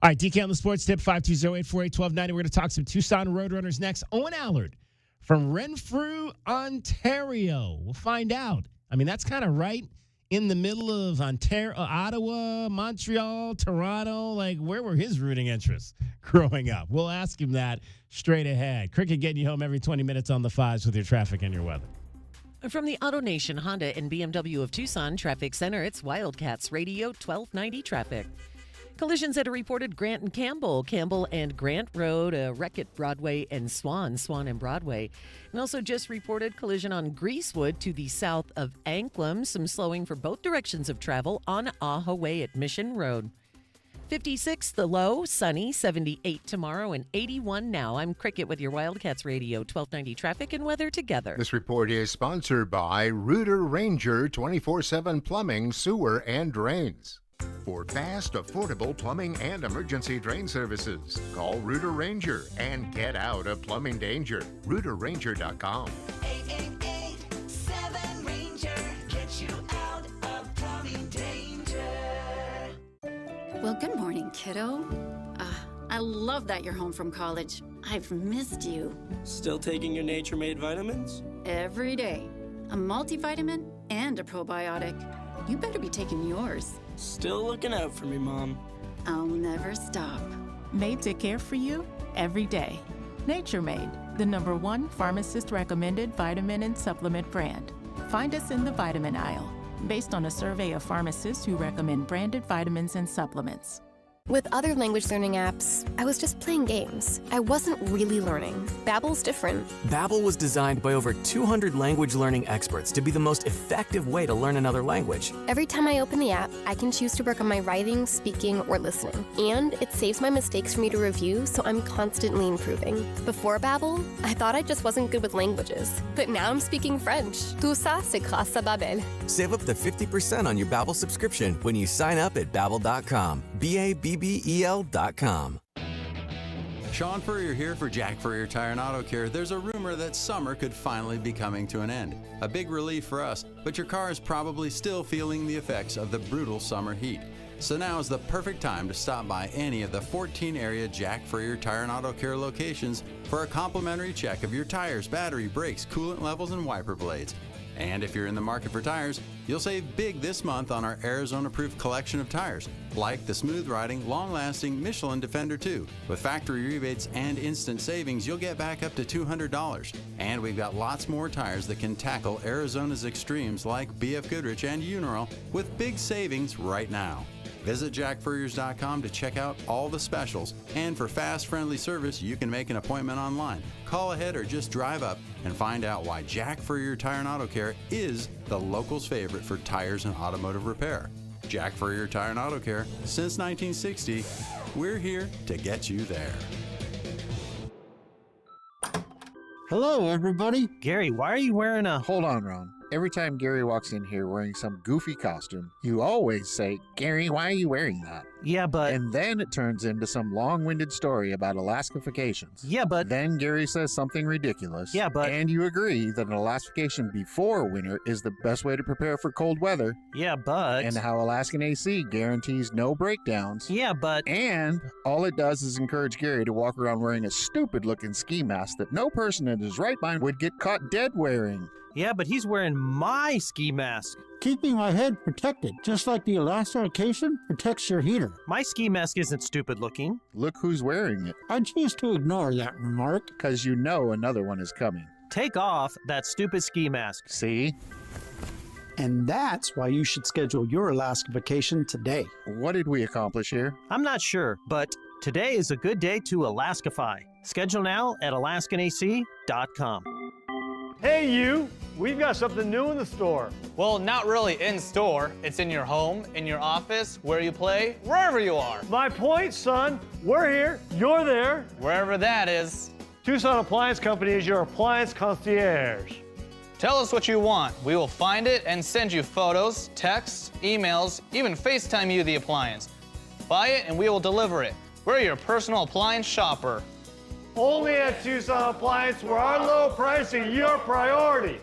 All right, DK on the Sports Tip, 520-848-1290. We're going to talk some Tucson Roadrunners next. Owen Allard from Renfrew, Ontario. We'll find out. I mean, that's kind of right in the middle of Ontario, Ottawa, Montreal, Toronto. Like, where were his rooting interests growing up? We'll ask him that straight ahead. Cricket getting you home every 20 minutes on the fives with your traffic and your weather. From the AutoNation Honda and BMW of Tucson Traffic Center, it's Wildcats Radio 1290 traffic. Collisions that are reported Grant and Campbell and Grant Road, wreck at Broadway and Swan and Broadway. And also just reported collision on Greasewood to the south of Anklam. Some slowing for both directions of travel on Aja Way at Mission Road. 56 the low, sunny, 78 tomorrow, and 81 now. I'm Cricket with your Wildcats Radio 1290 traffic and weather together. This report is sponsored by Rooter Ranger 24/7 Plumbing, Sewer, and Drains. For fast, affordable plumbing and emergency drain services, call Rooter Ranger and get out of plumbing danger. RooterRanger.com. 888-7-RANGER gets you out of plumbing danger. Well, good morning, kiddo. I love that you're home from college. I've missed you. Still taking your Nature Made vitamins? Every day. A multivitamin and a probiotic. You better be taking yours. Still looking out for me, Mom. I'll never stop. Made to care for you every day. Nature Made, the #1 pharmacist-recommended vitamin and supplement brand. Find us in the vitamin aisle, based on a survey of pharmacists who recommend branded vitamins and supplements. With other language learning apps, I was just playing games. I wasn't really learning. Babbel's different. Babbel was designed by over 200 language learning experts to be the most effective way to learn another language. Every time I open the app, I can choose to work on my writing, speaking, or listening. And it saves my mistakes for me to review, so I'm constantly improving. Before Babbel, I thought I just wasn't good with languages. But now I'm speaking French. Tout ça, c'est grâce à Babbel. Save up to 50% on your Babbel subscription when you sign up at Babbel.com. BABBEL.com. Sean Furrier here for Jack Furrier Tire and Auto Care. There's a rumor that summer could finally be coming to an end. A big relief for us, but your car is probably still feeling the effects of the brutal summer heat. So now is the perfect time to stop by any of the 14 area Jack Furrier Tire and Auto Care locations for a complimentary check of your tires, battery, brakes, coolant levels, and wiper blades. And if you're in the market for tires, you'll save big this month on our Arizona-approved collection of tires, like the smooth-riding, long-lasting Michelin Defender 2. With factory rebates and instant savings, you'll get back up to $200. And we've got lots more tires that can tackle Arizona's extremes like BF Goodrich and Uniroyal with big savings right now. Visit jackfurriers.com to check out all the specials, and for fast, friendly service, you can make an appointment online. Call ahead or just drive up and find out why Jack Furrier Tire and Auto Care is the locals' favorite for tires and automotive repair. Jack Furrier Tire and Auto Care, since 1960, we're here to get you there. Hello, everybody. Gary, why are you wearing a... Hold on, Ron. Every time Gary walks in here wearing some goofy costume, you always say, Gary, why are you wearing that? Yeah, but... And then it turns into some long-winded story about Alaskifications. Yeah, but... Then Gary says something ridiculous. Yeah, but... And you agree that an Alaskification before winter is the best way to prepare for cold weather. Yeah, but... And how Alaskan AC guarantees no breakdowns. Yeah, but... And all it does is encourage Gary to walk around wearing a stupid-looking ski mask that no person in his right mind would get caught dead wearing. Yeah, but he's wearing my ski mask. Keeping my head protected, just like the Alaskification protects your heater. My ski mask isn't stupid looking. Look who's wearing it. I choose to ignore that remark. Because you know another one is coming. Take off that stupid ski mask. See? And that's why you should schedule your Alaska vacation today. What did we accomplish here? I'm not sure, but today is a good day to Alaskify. Schedule now at AlaskanAC.com. Hey you, we've got something new in the store. Well, not really in store. It's in your home, in your office, where you play, wherever you are. My point, son, we're here, you're there. Wherever that is. Tucson Appliance Company is your appliance concierge. Tell us what you want. We will find it and send you photos, texts, emails, even FaceTime you the appliance. Buy it and we will deliver it. We're your personal appliance shopper. Only at Tucson Appliance, where our low pricing is your priority.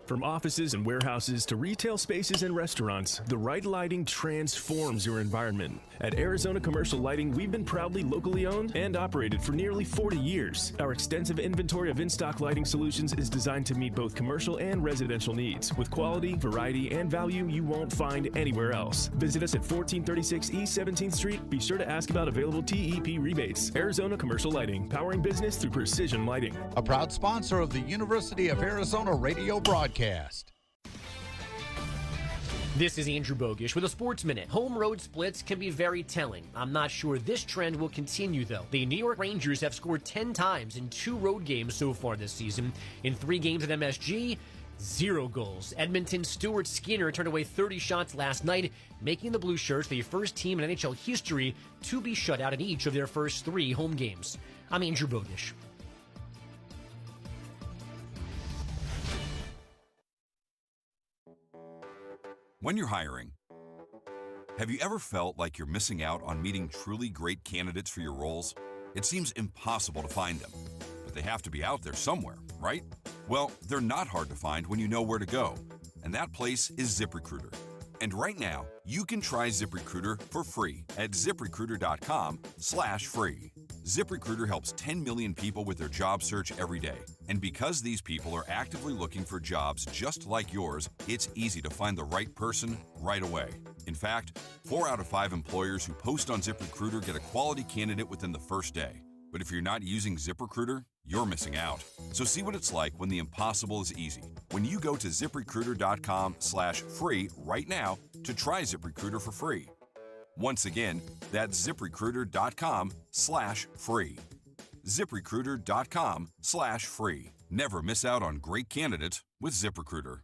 From offices and warehouses to retail spaces and restaurants, the right lighting transforms your environment. At Arizona Commercial Lighting, we've been proudly locally owned and operated for nearly 40 years. Our extensive inventory of in-stock lighting solutions is designed to meet both commercial and residential needs, with quality, variety, and value you won't find anywhere else. Visit us at 1436 East 17th Street. Be sure to ask about available TEP rebates. Arizona Commercial Lighting, powering business through precision lighting. A proud sponsor of the University of Arizona radio broadcast. This is Andrew Bogish with a Sports Minute. Home road splits can be very telling. I'm not sure this trend will continue, though. The New York Rangers have scored 10 times in 2 road games so far this season. In 3 games at MSG, 0 goals. Edmonton's Stuart Skinner turned away 30 shots last night, making the Blue Shirts the first team in NHL history to be shut out in each of their first 3 home games. I'm Andrew Bogish. When you're hiring, have you ever felt like you're missing out on meeting truly great candidates for your roles? It seems impossible to find them, but they have to be out there somewhere, right? Well, they're not hard to find when you know where to go, and that place is ZipRecruiter. And right now, you can try ZipRecruiter for free at ZipRecruiter.com/free. ZipRecruiter helps 10 million people with their job search every day. And because these people are actively looking for jobs just like yours, it's easy to find the right person right away. In fact, 4 out of 5 employers who post on ZipRecruiter get a quality candidate within the first day. But if you're not using ZipRecruiter, you're missing out. So see what it's like when the impossible is easy. When you go to ZipRecruiter.com/free right now to try ZipRecruiter for free. Once again, that's ZipRecruiter.com/free. ZipRecruiter.com/free. Never miss out on great candidates with ZipRecruiter.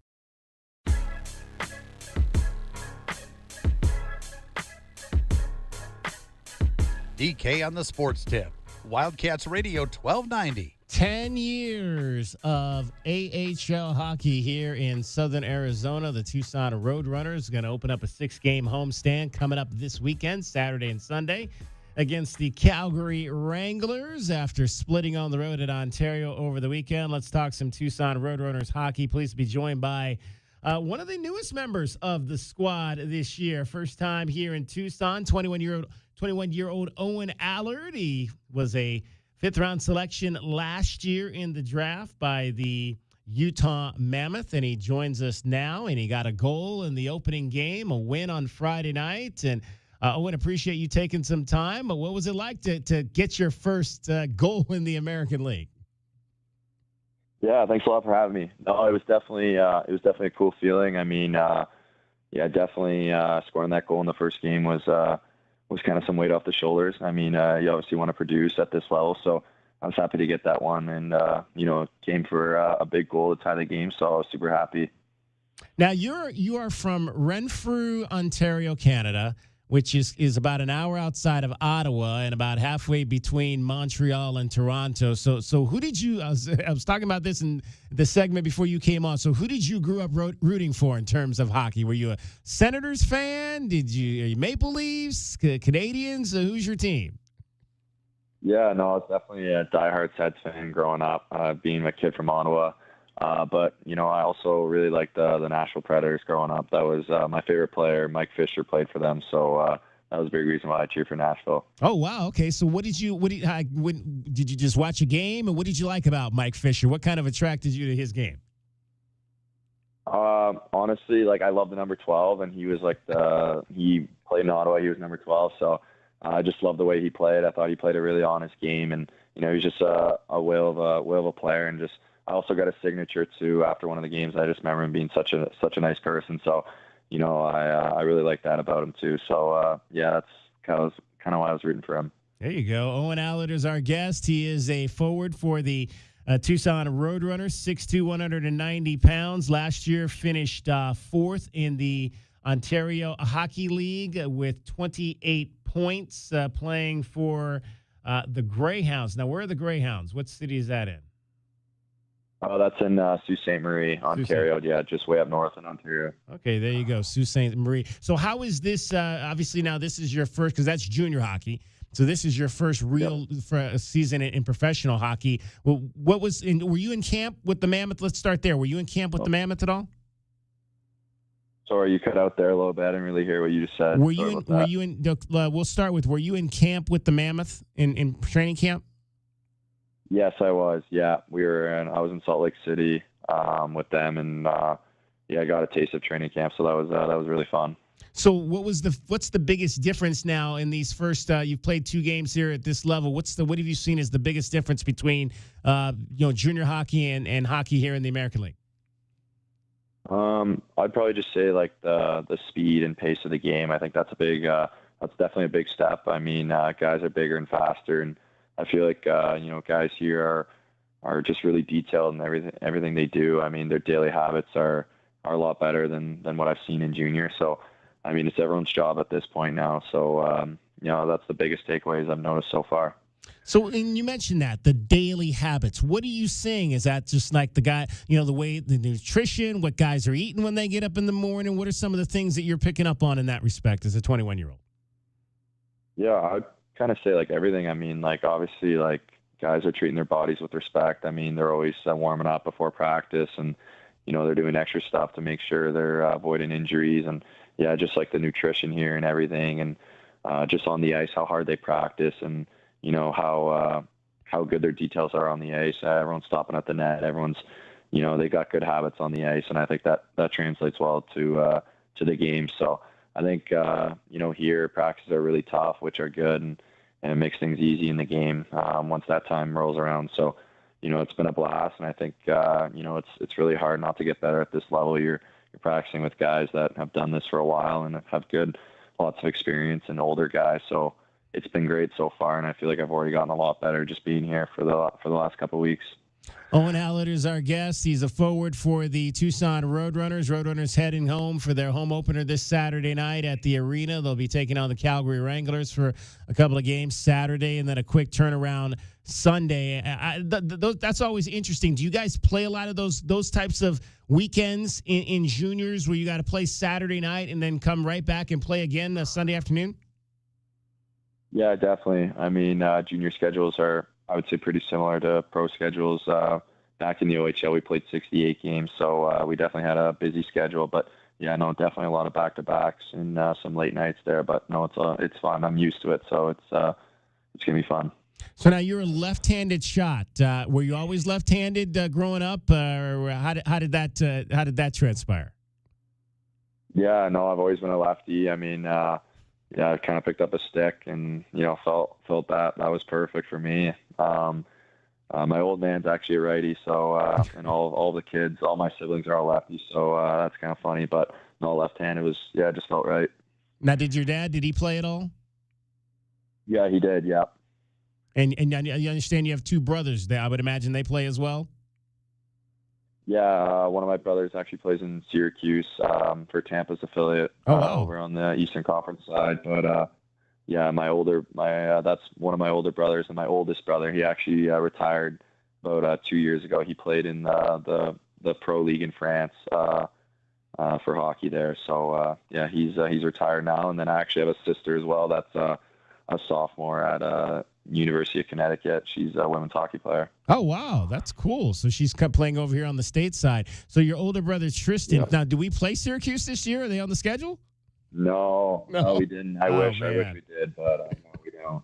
DK on the sports tip. Wildcats Radio 1290. 10 years of AHL hockey here in Southern Arizona. The Tucson Roadrunners going to open up a 6-game homestand coming up this weekend, Saturday and Sunday, against the Calgary Wranglers after splitting on the road at Ontario over the weekend. Let's talk some Tucson Roadrunners hockey. Pleased to be joined by one of the newest members of the squad this year. First time here in Tucson, 21-year-old Owen Allard. He was a fifth-round selection last year in the draft by the Utah Mammoth, and he joins us now, and he got a goal in the opening game, a win on Friday night. And Owen, appreciate you taking some time. But what was it like to get your first goal in the American League? Yeah, thanks a lot for having me. No, it was definitely a cool feeling. I mean, definitely scoring that goal in the first game was kind of some weight off the shoulders. I mean, you obviously want to produce at this level, so I was happy to get that one, and came for a big goal to tie the game, so I was super happy. Now you are from Renfrew, Ontario, Canada, which is about an hour outside of Ottawa and about halfway between Montreal and Toronto. So who did you? I was talking about this in the segment before you came on. So who did you grew up rooting for in terms of hockey? Were you a Senators fan? Are you Maple Leafs, Canadians? Who's your team? Yeah, no, I was definitely a diehard Seds fan growing up, being a kid from Ottawa. But, I also really liked the Nashville Predators growing up. That was my favorite player. Mike Fisher played for them. So that was a big reason why I cheered for Nashville. Oh, wow. Okay. So did you just watch a game, and what did you like about Mike Fisher? What kind of attracted you to his game? Honestly, I love the number 12, and he was he played in Ottawa. He was number 12. So I just loved the way he played. I thought he played a really honest game, and, he was just a whale of a player, and just, I also got a signature too after one of the games. I just remember him being such a nice person. So, I really like that about him too. So, that's kind of why I was rooting for him. There you go. Owen Allard is our guest. He is a forward for the Tucson Roadrunners, 6'2", 190 pounds. Last year finished fourth in the Ontario Hockey League with 28 points, playing for the Greyhounds. Now, where are the Greyhounds? What city is that in? Oh, that's in Sault Ste. Marie, Ontario. Yeah, just way up north in Ontario. Okay, there you go, Sault Ste. Marie. So how is this, obviously now this is your first, because that's junior hockey, so this is your first real season in professional hockey. Well, were you in camp with the Mammoth? Let's start there. Were you in camp with the Mammoth at all? Sorry, you cut out there a little bit. I didn't really hear what you just said. Were you in, we'll start with, were you in camp with the Mammoth in training camp? Yes, I was. Yeah, I was in Salt Lake City with them, and I got a taste of training camp, so that was really fun. So, what's the biggest difference now in these first? You've played 2 games here at this level. What have you seen as the biggest difference between junior hockey and hockey here in the American League? I'd probably just say the speed and pace of the game. I think that's that's definitely a big step. I mean, guys are bigger and faster, and I feel like guys here are just really detailed in everything they do. I mean, their daily habits are a lot better than what I've seen in junior. So, I mean, it's everyone's job at this point now. So, that's the biggest takeaways I've noticed so far. So, and you mentioned that, the daily habits. What are you seeing? Is that just like the guy, the way, the nutrition, what guys are eating when they get up in the morning? What are some of the things that you're picking up on in that respect as a 21-year-old? Yeah, I'd kind of say everything. I mean, obviously, guys are treating their bodies with respect. I mean, they're always warming up before practice, and, they're doing extra stuff to make sure they're avoiding injuries. And, yeah, just the nutrition here and everything, and just on the ice, how hard they practice, and, how good their details are on the ice. Everyone's stopping at the net. Everyone's, they got good habits on the ice, and I think that translates well to the game. So I think, here practices are really tough, which are good, and it makes things easy in the game once that time rolls around. So, it's been a blast, and I think, it's really hard not to get better at this level. You're practicing with guys that have done this for a while and have good lots of experience and older guys. So it's been great so far, and I feel like I've already gotten a lot better just being here for the last couple of weeks. Owen Hallett is our guest. He's a forward for the Tucson Roadrunners. Roadrunners heading home for their home opener this Saturday night at the arena. They'll be taking on the Calgary Wranglers for a couple of games Saturday and then a quick turnaround Sunday. That's always interesting. Do you guys play a lot of those types of weekends in juniors where you got to play Saturday night and then come right back and play again Sunday afternoon? Yeah, definitely. I mean, junior schedules are, I would say, pretty similar to pro schedules. Back in the OHL, we played 68 games, so we definitely had a busy schedule. But yeah, no, definitely a lot of back-to-backs and some late nights there. But no, it's fun. I'm used to it, so it's gonna be fun. So now you're a left-handed shot. Were you always left-handed growing up, or how did that transpire? Yeah, no, I've always been a lefty. I mean, yeah, I kind of picked up a stick and, felt that was perfect for me. My old man's actually a righty, so, and all the kids, all my siblings are all lefties, so that's kind of funny, but no, left-handed was, it just felt right. Now, did he play at all? Yeah, he did, yeah. And you understand you have two brothers there. I would imagine they play as well? Yeah, one of my brothers actually plays in Syracuse for Tampa's affiliate over on the Eastern Conference side. But yeah, that's one of my older brothers, and my oldest brother, he actually retired about 2 years ago. He played in the pro league in France for hockey there. So yeah, he's retired now. And then I actually have a sister as well that's a sophomore at University of Connecticut. She's a women's hockey player. Oh, wow. That's cool. So she's playing over here on the state side. So your older brother, Tristan. Yeah. Now, do we play Syracuse this year? Are they on the schedule? No, we didn't. I wish we did, but no, we don't.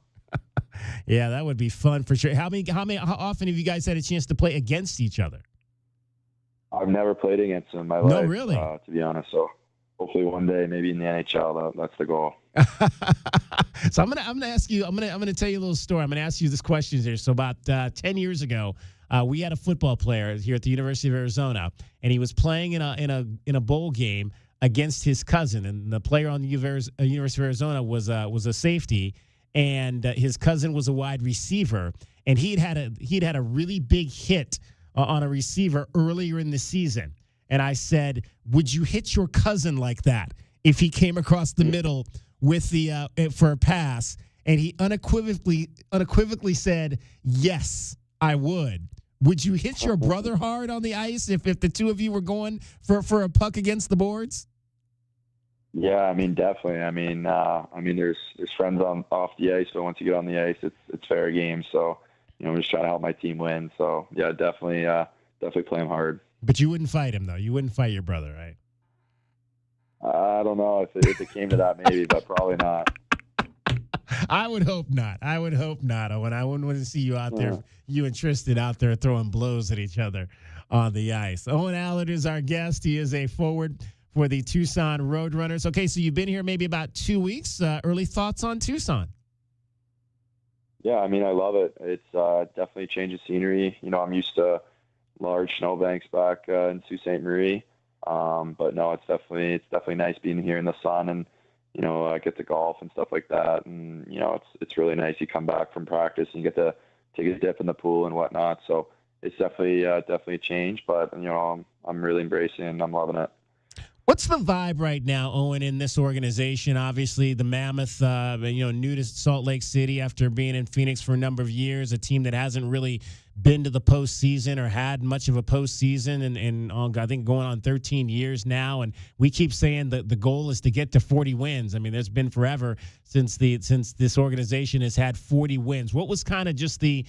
Yeah, that would be fun for sure. How often have you guys had a chance to play against each other? I've never played against them in my life. No, really? To be honest. So hopefully one day, maybe in the NHL, that's the goal. So I'm gonna ask you. I'm gonna tell you a little story. I'm gonna ask you this question here. So about 10 years ago, we had a football player here at the University of Arizona, and he was playing in a bowl game against his cousin, and the player on the University of Arizona was a safety, and his cousin was a wide receiver, and he'd had a really big hit on a receiver earlier in the season. And I said, would you hit your cousin like that if he came across the middle with the for a pass? And he unequivocally said, yes, I would. Would you hit your brother hard on the ice if the two of you were going for a puck against the boards? Yeah, I mean, definitely. I mean, there's friends off the ice, but once you get on the ice, it's fair game. So, I'm just trying to help my team win. So, yeah, definitely play him hard. But you wouldn't fight him, though. You wouldn't fight your brother, right? I don't know if it came to that, maybe, but probably not. I would hope not. Owen. I wouldn't want to see you out there, you and Tristan out there throwing blows at each other on the ice. Owen Hallett is our guest. He is a forward for the Tucson Roadrunners. Okay, so you've been here maybe about 2 weeks. Early thoughts on Tucson? Yeah, I mean, I love it. It's definitely a change of scenery. I'm used to large snowbanks back in Sault Ste. Marie. But no, it's definitely nice being here in the sun and, get to golf and stuff like that. And, it's really nice. You come back from practice and you get to take a dip in the pool and whatnot. So it's definitely a change, but, I'm really embracing it and I'm loving it. What's the vibe right now, Owen, in this organization? Obviously, the Mammoth, new to Salt Lake City after being in Phoenix for a number of years, a team that hasn't really been to the postseason or had much of a postseason and I think going on 13 years now. And we keep saying that the goal is to get to 40 wins. I mean, there's been forever since this organization has had 40 wins. What was kind of just the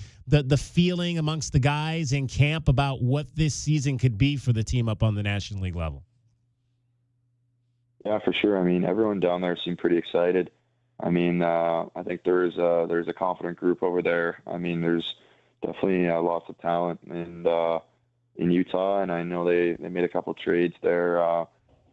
feeling amongst the guys in camp about what this season could be for the team up on the National League level? Yeah, for sure. I mean, everyone down there seemed pretty excited. I mean, I think there's a confident group over there. I mean, there's definitely lots of talent in Utah, and I know they made a couple trades there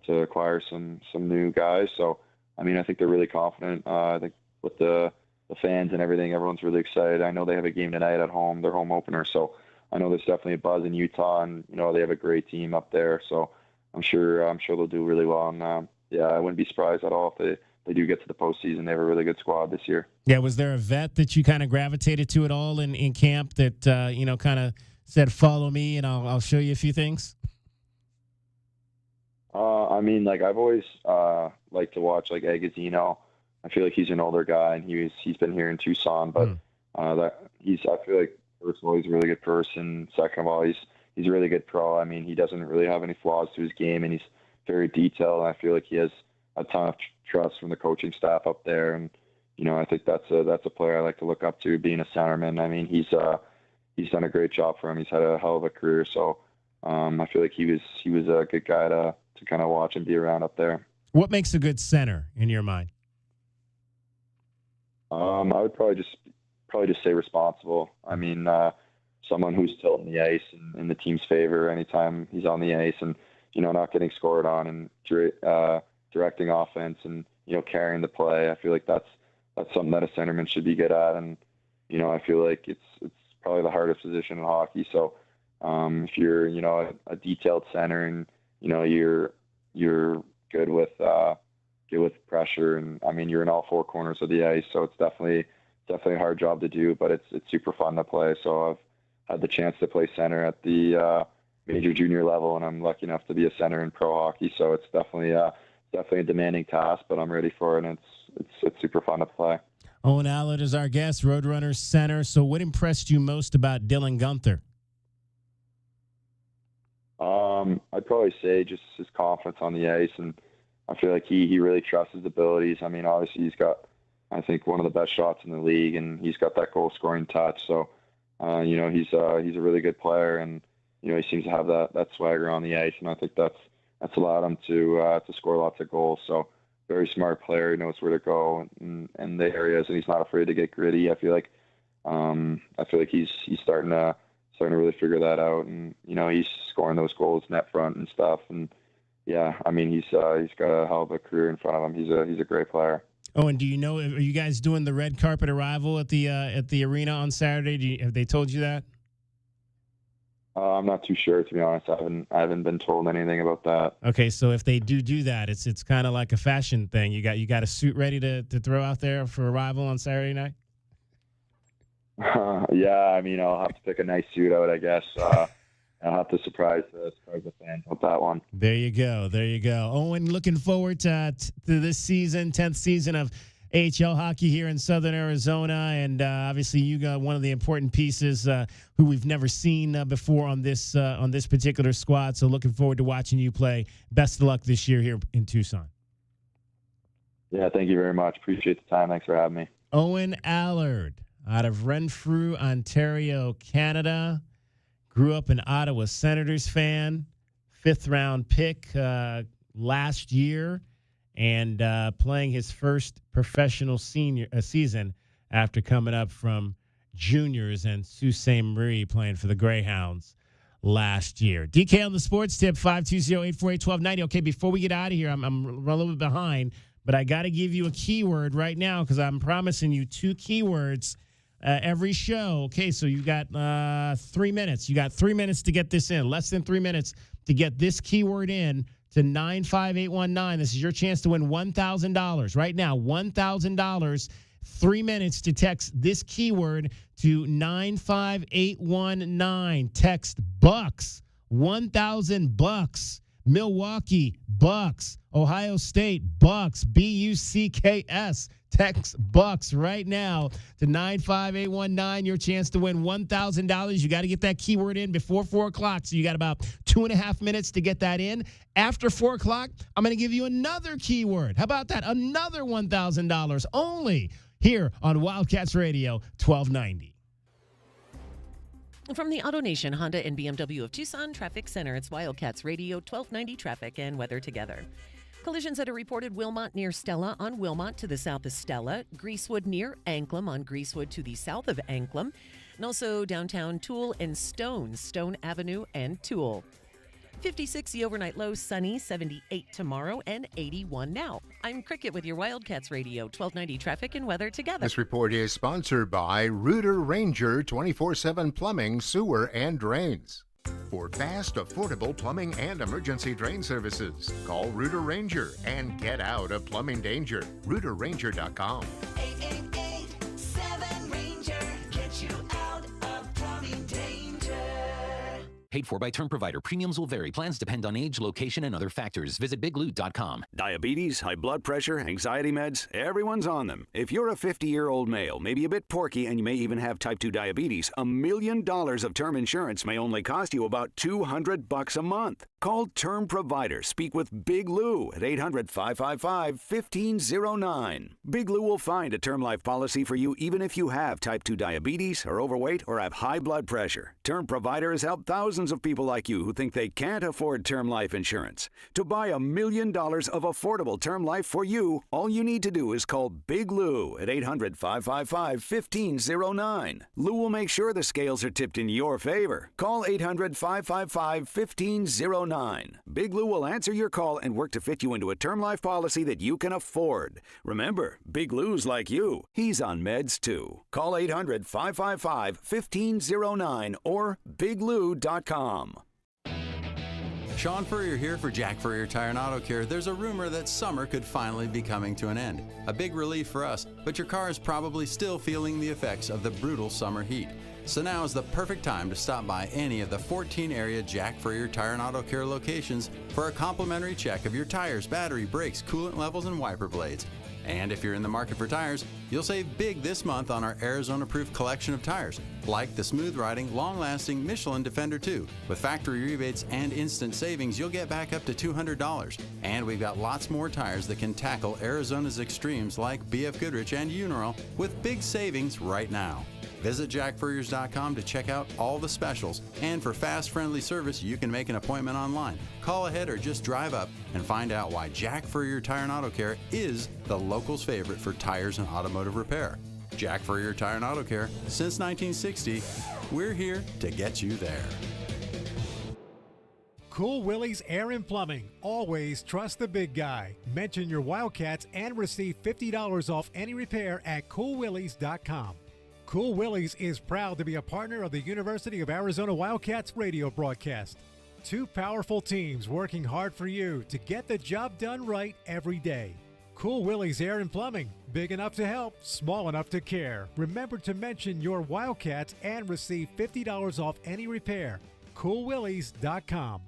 to acquire some new guys. So, I mean, I think they're really confident. I think with the fans and everything, everyone's really excited. I know they have a game tonight at home, their home opener. So, I know there's definitely a buzz in Utah, and they have a great team up there. So, I'm sure they'll do really well. And yeah, I wouldn't be surprised at all if they do get to the postseason, they have a really good squad this year. Yeah, was there a vet that you kind of gravitated to at all in camp that kind of said, "Follow me, and I'll show you a few things"? I mean, like I've always liked to watch like Agazino. I feel like he's an older guy, and he's been here in Tucson, but I feel like first of all he's a really good person. Second of all, he's a really good pro. I mean, he doesn't really have any flaws to his game, and he's very detailed. And I feel like he has a ton of trust from the coaching staff up there, and I think that's a player I like to look up to, being a centerman. I mean, he's done a great job for him. He's had a hell of a career, so I feel like he was a good guy to kind of watch and be around up there. What makes a good center in your mind? I would probably just say responsible. I mean, someone who's tilting the ice in the team's favor anytime he's on the ice, and not getting scored on, and directing offense, and carrying the play. I feel like that's something that a centerman should be good at, and I feel like it's probably the hardest position in hockey. So if you're a detailed center, and you're good with pressure, and I mean you're in all four corners of the ice, so it's definitely a hard job to do, but it's super fun to play. So I've had the chance to play center at the major junior level, and I'm lucky enough to be a center in pro hockey. So it's definitely a demanding task, but I'm ready for it, and it's super fun to play. Owen Allard is our guest, Roadrunners center. So what impressed you most about Dylan Guenther? I'd probably say just his confidence on the ice, and I feel like he really trusts his abilities. I mean, obviously he's got, I think, one of the best shots in the league, and he's got that goal scoring touch. So, he's a really good player, and he seems to have that swagger on the ice, and I think that's allowed him to score lots of goals. So, very smart player. He knows where to go in the areas, and he's not afraid to get gritty. I feel like he's starting to really figure that out, and he's scoring those goals net front and stuff. And yeah, I mean he's got a hell of a career in front of him. He's a great player. Oh, and do you know, are you guys doing the red carpet arrival at the arena on Saturday? Have they told you that? I'm not too sure, to be honest. I haven't been told anything about that. Okay, so if they do that, it's kind of like a fashion thing. You got a suit ready to throw out there for arrival on Saturday night? Yeah, I mean, I'll have to pick a nice suit out, I guess. I'll have to surprise the fans with that one. There you go. Owen, looking forward to this season, 10th season of AHL hockey here in Southern Arizona, and obviously you got one of the important pieces who we've never seen before on this particular squad. So looking forward to watching you play. Best of luck this year here in Tucson. Yeah, thank you very much. Appreciate the time. Thanks for having me. Owen Allard out of Renfrew, Ontario, Canada. Grew up an Ottawa Senators fan, 5th-round pick last year, and playing his first professional season after coming up from juniors and Sault Ste. Marie, playing for the Greyhounds last year. DK on the Sports Tip, 520-848-1290. Okay, before we get out of here, I'm a little bit behind, but I got to give you a keyword right now because I'm promising you 2 keywords every show. Okay, so you got 3 minutes. You got 3 minutes to get this in. Less than 3 minutes to get this keyword in to 95819. This is your chance to win $1,000. Right now, $1,000. 3 minutes to text this keyword to 95819. Text Bucks. $1,000. Milwaukee Bucks. Ohio State Bucks. BUCKS. Text Bucks right now to 95819. Your chance to win $1,000. You got to get that keyword in before 4 o'clock. So you got about 2.5 minutes to get that in. After 4 o'clock, I'm going to give you another keyword. How about that? Another $1,000 only here on Wildcats Radio 1290. From the AutoNation Honda and BMW of Tucson Traffic Center, it's Wildcats Radio 1290 traffic and weather together. Collisions that are reported: Wilmot near Stella on Wilmot to the south of Stella, Greasewood near Anklam on Greasewood to the south of Anklam, and also downtown Toole and Stone Avenue and Toole. 56 the overnight low, sunny, 78 tomorrow, and 81 now. I'm Cricket with your Wildcats Radio 1290 traffic and weather together. This report is sponsored by Rooter Ranger 24/7 Plumbing, Sewer, and Drains. For fast, affordable plumbing and emergency drain services, call Rooter Ranger and get out of plumbing danger. RooterRanger.com. 888-7-RANGER. Get you out of plumbing danger. Paid for by term provider. Premiums will vary. Plans depend on age, location, and other factors. Visit BigLou.com. Diabetes, high blood pressure, anxiety meds, everyone's on them. If you're a 50-year-old male, maybe a bit porky, and you may even have type 2 diabetes, $1 million of term insurance may only cost you about $200 a month. Call Term Provider. Speak with Big Lou at 800-555-1509. Big Lou will find a term life policy for you even if you have type 2 diabetes, are overweight, or have high blood pressure. Term Provider has helped thousands of people like you who think they can't afford term life insurance. To buy $1 million of affordable term life for you, all you need to do is call Big Lou at 800-555-1509. Lou will make sure the scales are tipped in your favor. Call 800-555-1509. Big Lou will answer your call and work to fit you into a term life policy that you can afford. Remember, Big Lou's like you. He's on meds too. Call 800-555-1509 or biglou.com. Sean Furrier here for Jack Furrier Tire and Auto Care. There's a rumor that summer could finally be coming to an end. A big relief for us, but your car is probably still feeling the effects of the brutal summer heat. So now is the perfect time to stop by any of the 14 area Jack Furrier Tire and Auto Care locations for a complimentary check of your tires, battery, brakes, coolant levels, and wiper blades. And if you're in the market for tires, you'll save big this month on our Arizona-approved collection of tires, like the smooth-riding, long-lasting Michelin Defender 2. With factory rebates and instant savings, you'll get back up to $200. And we've got lots more tires that can tackle Arizona's extremes like BF Goodrich and Uniroyal with big savings right now. Visit jackfurriers.com to check out all the specials. And for fast, friendly service, you can make an appointment online. Call ahead or just drive up and find out why Jack Furrier Tire and Auto Care is the locals' favorite for tires and automotive repair. Jack Furrier Tire and Auto Care, since 1960, we're here to get you there. Cool Willie's Air and Plumbing. Always trust the big guy. Mention your Wildcats and receive $50 off any repair at coolwillies.com. Cool Willie's is proud to be a partner of the University of Arizona Wildcats radio broadcast. Two powerful teams working hard for you to get the job done right every day. Cool Willie's Air and Plumbing. Big enough to help, small enough to care. Remember to mention your Wildcats and receive $50 off any repair. coolwillies.com.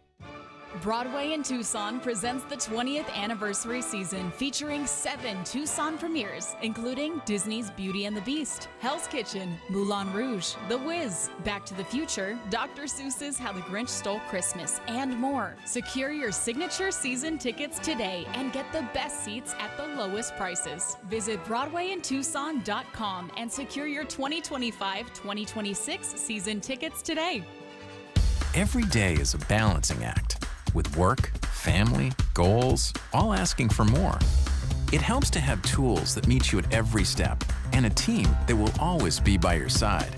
Broadway in Tucson presents the 20th anniversary season featuring 7 Tucson premieres, including Disney's Beauty and the Beast, Hell's Kitchen, Moulin Rouge, The Wiz, Back to the Future, Dr. Seuss's How the Grinch Stole Christmas, and more. Secure your signature season tickets today and get the best seats at the lowest prices. Visit BroadwayInTucson.com and secure your 2025-2026 season tickets today. Every day is a balancing act. With work, family, goals, all asking for more. It helps to have tools that meet you at every step and a team that will always be by your side.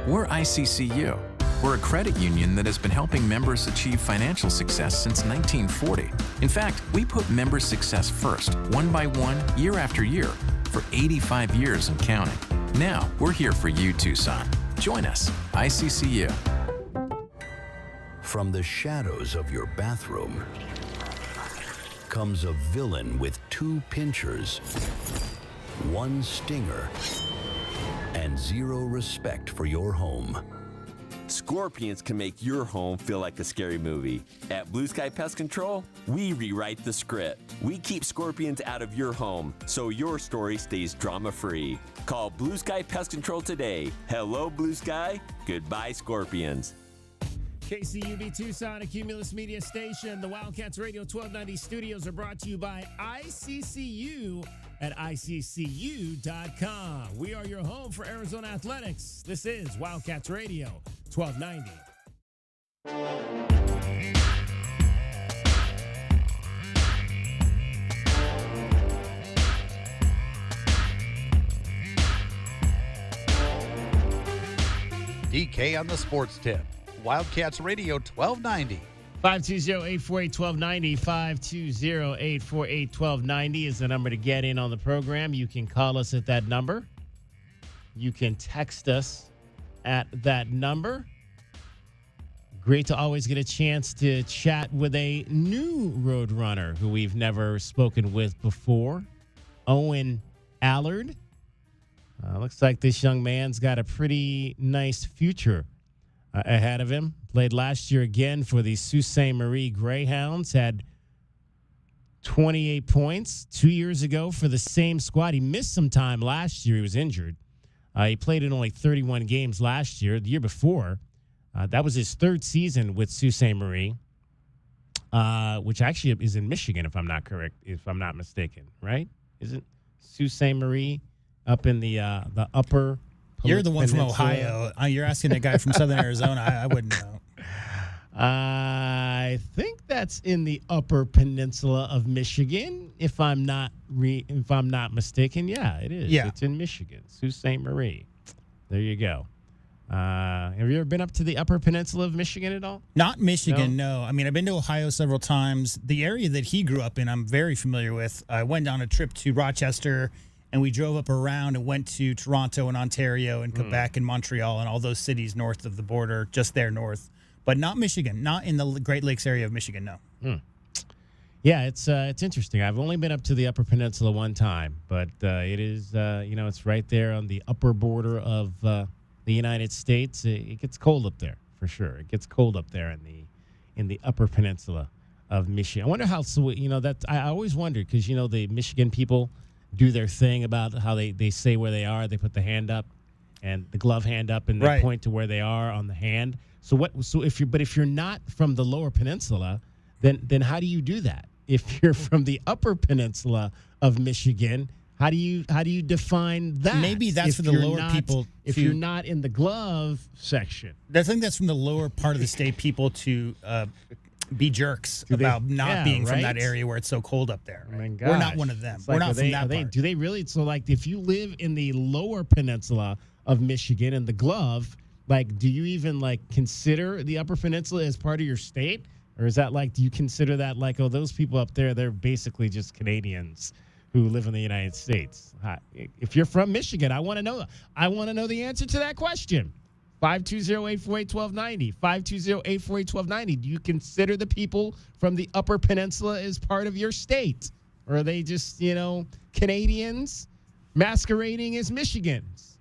We're ICCU. We're a credit union that has been helping members achieve financial success since 1940. In fact, we put member success first, one by one, year after year, for 85 years and counting. Now, we're here for you, Tucson. Join us, ICCU. From the shadows of your bathroom comes a villain with 2 pinchers, 1 stinger, and 0 respect for your home. Scorpions can make your home feel like a scary movie. At Blue Sky Pest Control, we rewrite the script. We keep scorpions out of your home so your story stays drama-free. Call Blue Sky Pest Control today. Hello, Blue Sky. Goodbye, scorpions. KCUB Tucson, a Cumulus Media station. The Wildcats Radio 1290 studios are brought to you by ICCU at ICCU.com. We are your home for Arizona athletics. This is Wildcats Radio 1290. DK on the sports tip. Wildcats Radio 1290. 520-848-1290. 520-848-1290 is the number to get in on the program. You can call us at that number. You can text us at that number. Great to always get a chance to chat with a new road runner who we've never spoken with before, Owen Allard. Looks like this young man's got a pretty nice future ahead of him. Played last year again for the Sault Ste. Marie Greyhounds. Had 28 points 2 years ago for the same squad. He missed some time last year. He was injured. He played in only 31 games last year. The year before, that was his third season with Sault Ste. Marie, which actually is in Michigan, if I'm not mistaken, right? Isn't Sault Ste. Marie up in the upper You're the one from peninsula? Ohio. You're asking a guy from Southern Arizona. I wouldn't know. I think that's in the upper peninsula of Michigan, if I'm not mistaken. Yeah, it is. Yeah. It's in Michigan, Sault Ste. Marie. There you go. Have you ever been up to the upper peninsula of Michigan at all? Not Michigan, no. I mean, I've been to Ohio several times. The area that he grew up in, I'm very familiar with. I went on a trip to Rochester, and we drove up around and went to Toronto and Ontario and Quebec and Montreal and all those cities north of the border, just there north. But not Michigan, not in the Great Lakes area of Michigan, no. Yeah, it's interesting. I've only been up to the Upper Peninsula one time, but it is it's right there on the upper border of the United States. It gets cold up there for sure. It gets cold up there in the Upper Peninsula of Michigan. I wonder how that I always wondered because the Michigan people do their thing about how they say where they are. They put the hand up and the glove hand up and they point to where they are on the hand. So if you're not from the Lower Peninsula, then how do you do that? If you're from the Upper Peninsula of Michigan, how do you define that? Maybe that's for the lower people. If you're not in the glove section, I think that's from the lower part of the state people to be jerks about not being from that area where it's so cold up there. Right? We're not one of them. We're not from that part. Do they really? So, like, if you live in the Lower Peninsula of Michigan in the glove, like, do you even consider the Upper Peninsula as part of your state? Or is that do you consider that those people up there, they're basically just Canadians who live in the United States? If you're from Michigan, I want to know. I want to know the answer to that question. 520-848-1290. 520-848-1290. Do you consider the people from the Upper Peninsula as part of your state? Or are they just, Canadians masquerading as Michigonians,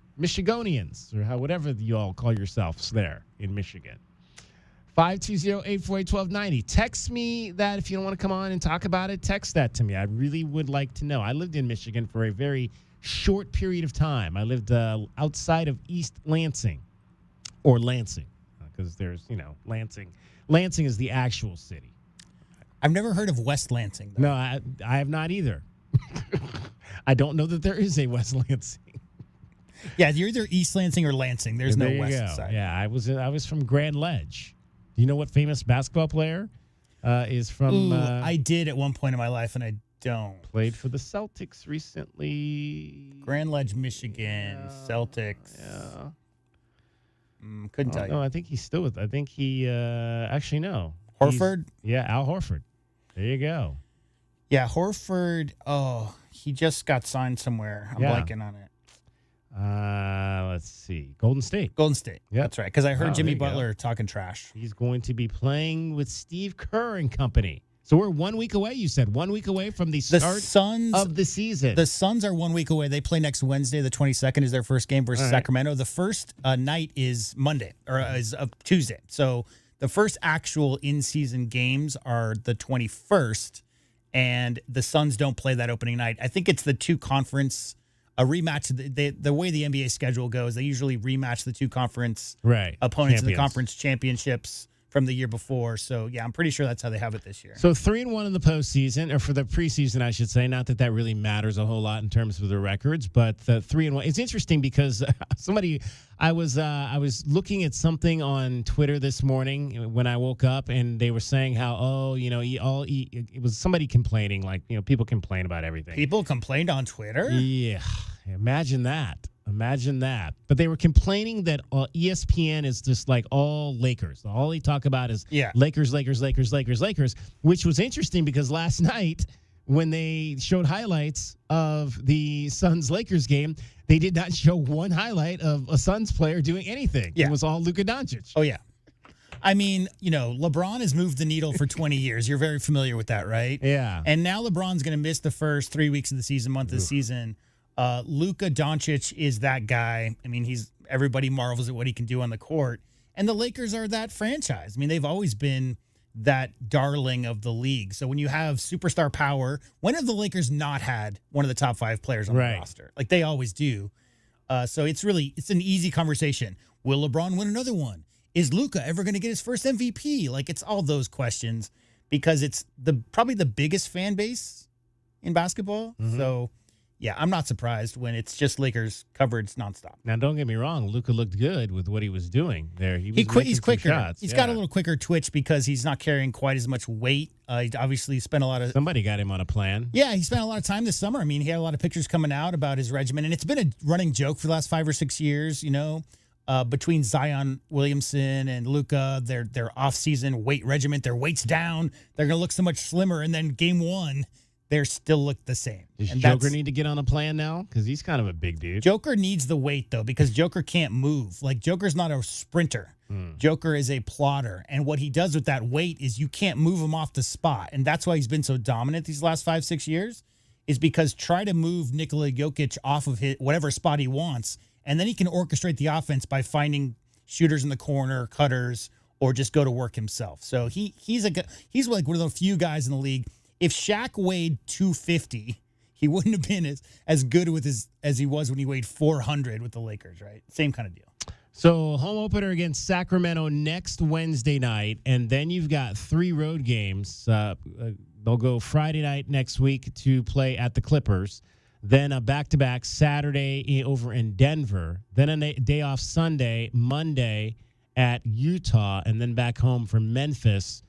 or whatever you all call yourselves there in Michigan? 520-848-1290. Text me that if you don't want to come on and talk about it. Text that to me. I really would like to know. I lived in Michigan for a very short period of time. I lived outside of East Lansing, or Lansing, because there's, Lansing. Lansing is the actual city. I've never heard of West Lansing, though. No, I have not either. I don't know that there is a West Lansing. Yeah, you're either East Lansing or Lansing. There's no west side. Yeah, I was from Grand Ledge. Do you know what famous basketball player is from? I did at one point in my life, and I don't. Played for the Celtics recently. Grand Ledge, Michigan, Celtics. Yeah. Couldn't tell you. No, I think he's still with. I think he actually no. Horford. Al Horford. There you go. Yeah, Horford. Oh, he just got signed somewhere. I'm blanking on it. Let's see. Golden State. Yeah, that's right. Because I heard Jimmy Butler talking trash. He's going to be playing with Steve Kerr and company. So we're 1 week away, you said. 1 week away from the start of the season. The Suns are 1 week away. They play next Wednesday. The 22nd is their first game versus Sacramento. The first night is Monday, or is Tuesday. So the first actual in-season games are the 21st, and the Suns don't play that opening night. I think it's the two conference a rematch. The way the NBA schedule goes, they usually rematch the two conference opponents in the conference championships from the year before. So, yeah, I'm pretty sure that's how they have it this year. So 3-1 in the postseason, or for the preseason, I should say. Not that that really matters a whole lot in terms of the records, but 3-1. It's interesting because I was looking at something on Twitter this morning when I woke up, and they were saying how, it was somebody complaining, people complain about everything. People complained on Twitter? Yeah. Imagine that. But they were complaining that ESPN is just all Lakers. All they talk about is Lakers, which was interesting because last night when they showed highlights of the Suns-Lakers game, they did not show one highlight of a Suns player doing anything. Yeah. It was all Luka Doncic. Oh, yeah. I mean, LeBron has moved the needle for 20 years. You're very familiar with that, right? Yeah. And now LeBron's going to miss the first 3 weeks of the season, month of the season. Luka Doncic is that guy. I mean, everybody marvels at what he can do on the court. And the Lakers are that franchise. I mean, they've always been that darling of the league. So when you have superstar power, when have the Lakers not had one of the top 5 players on the roster? Like they always do. So it's an easy conversation. Will LeBron win another one? Is Luka ever going to get his first MVP? Like it's all those questions because it's probably the biggest fan base in basketball. Mm-hmm. So yeah, I'm not surprised when it's just Lakers coverage nonstop. Now, don't get me wrong. Luka looked good with what he was doing there. He's quicker. Shots. He's got a little quicker twitch because he's not carrying quite as much weight. He obviously spent a lot of... Somebody got him on a plan. Yeah, he spent a lot of time this summer. I mean, he had a lot of pictures coming out about his regimen, and it's been a running joke for the last 5 or 6 years, between Zion Williamson and Luka, their off-season weight regimen, their weight's down. They're going to look so much slimmer, and then game 1... they still look the same. Does Joker need to get on a plan now? Because he's kind of a big dude. Joker needs the weight, though, because Joker can't move. Like, Joker's not a sprinter. Joker is a plotter. And what he does with that weight is you can't move him off the spot. And that's why he's been so dominant these last 5-6 years, is because try to move Nikola Jokic off of whatever spot he wants, and then he can orchestrate the offense by finding shooters in the corner, cutters, or just go to work himself. So he's like one of the few guys in the league. If Shaq weighed 250, he wouldn't have been as good as he was when he weighed 400 with the Lakers, right? Same kind of deal. So home opener against Sacramento next Wednesday night, and then you've got 3 road games. They'll go Friday night next week to play at the Clippers, then a back-to-back Saturday over in Denver, then a day off Sunday, Monday at Utah, and then back home for Memphis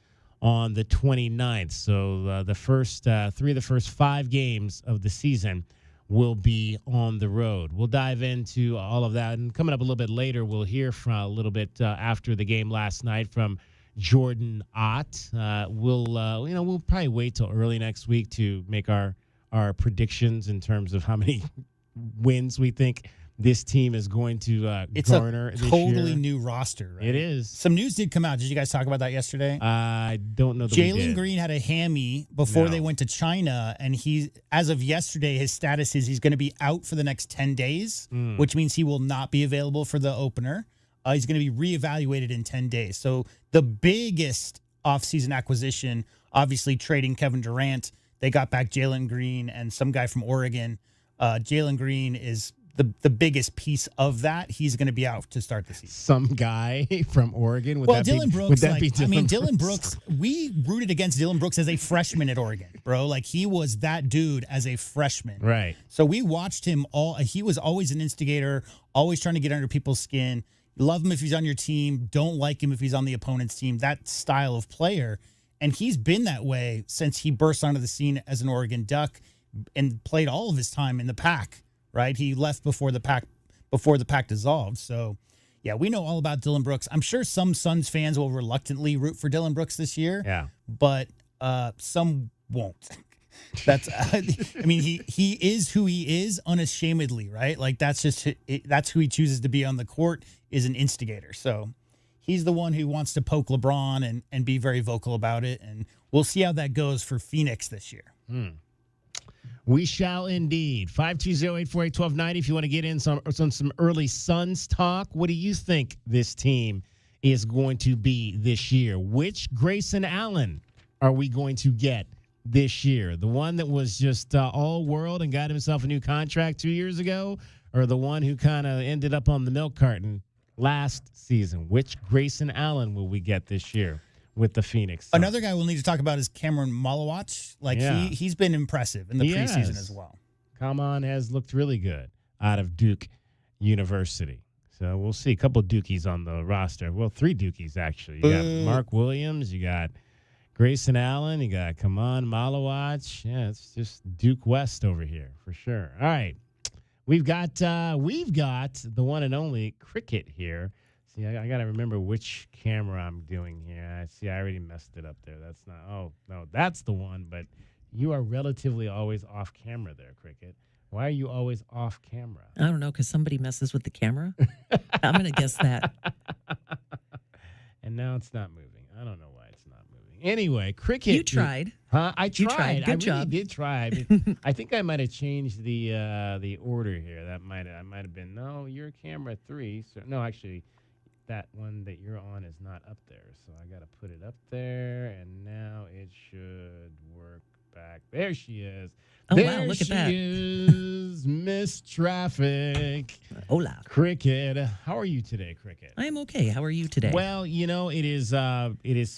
on the 29th. So the first 3 of the first 5 games of the season will be on the road. We'll dive into all of that. And coming up a little bit later, we'll hear from a little bit after the game last night from Jordan Ott. We'll probably wait till early next week to make our predictions in terms of how many wins we think this team is going to garner this year. It's a totally new roster, right? It is. Some news did come out. Did you guys talk about that yesterday? I don't know that Jalen Green had a hammy before they went to China, and as of yesterday, his status is he's going to be out for the next 10 days, which means he will not be available for the opener. He's going to be reevaluated in 10 days. So the biggest offseason acquisition, obviously trading Kevin Durant. They got back Jalen Green and some guy from Oregon. Jalen Green is the biggest piece of that. He's going to be out to start the season. Some guy from Oregon? Dylan Brooks. Dylan Brooks, we rooted against Dylan Brooks as a freshman at Oregon, bro. Like, he was that dude as a freshman. Right. So we watched him he was always an instigator, always trying to get under people's skin. Love him if he's on your team. Don't like him if he's on the opponent's team. That style of player. And he's been that way since he burst onto the scene as an Oregon Duck and played all of his time in the Pac. Right, he left before the Pac dissolved. So, yeah, we know all about Dylan Brooks. I'm sure some Suns fans will reluctantly root for Dylan Brooks this year. Yeah, but some won't. That's, he is who he is unashamedly, right? Like that's who he chooses to be on the court, is an instigator. So he's the one who wants to poke LeBron and be very vocal about it. And we'll see how that goes for Phoenix this year. We shall indeed. 520-848-1290 if you want to get in some early Suns talk. What do you think this team is going to be this year? Which Grayson Allen are we going to get this year? The one that was just all world and got himself a new contract 2 years ago, or the one who kind of ended up on the milk carton last season? Which Grayson Allen will we get this year with the Phoenix Suns? Another guy we'll need to talk about is Cameron Malawach. He's been impressive in the preseason as well. Kamon has looked really good out of Duke University. So we'll see. A couple Dukies on the roster. Well, 3 Dukies, actually. You got Mark Williams. You got Grayson Allen. You got Kamon Malawach. Yeah, it's just Duke West over here for sure. All right. We've got the one and only Cricket here. See, I got to remember which camera I'm doing here. I already messed it up there. That's not. Oh, no, that's the one. But you are relatively always off camera there, Cricket. Why are you always off camera? I don't know, because somebody messes with the camera. I'm going to guess that. And now it's not moving. I don't know why it's not moving. Anyway, Cricket. You tried. Huh? I tried. You tried. Good I really job. did try. I think I might have changed the order here. I might have been. No, you're camera 3. So no, actually, that one that you're on is not up there. So I got to put it up there, and now it should work back. There she is. Oh, there wow, look at she that. is, Miss Traffic. Hola. Cricket. How are you today, Cricket? I am okay. How are you today? Well, it is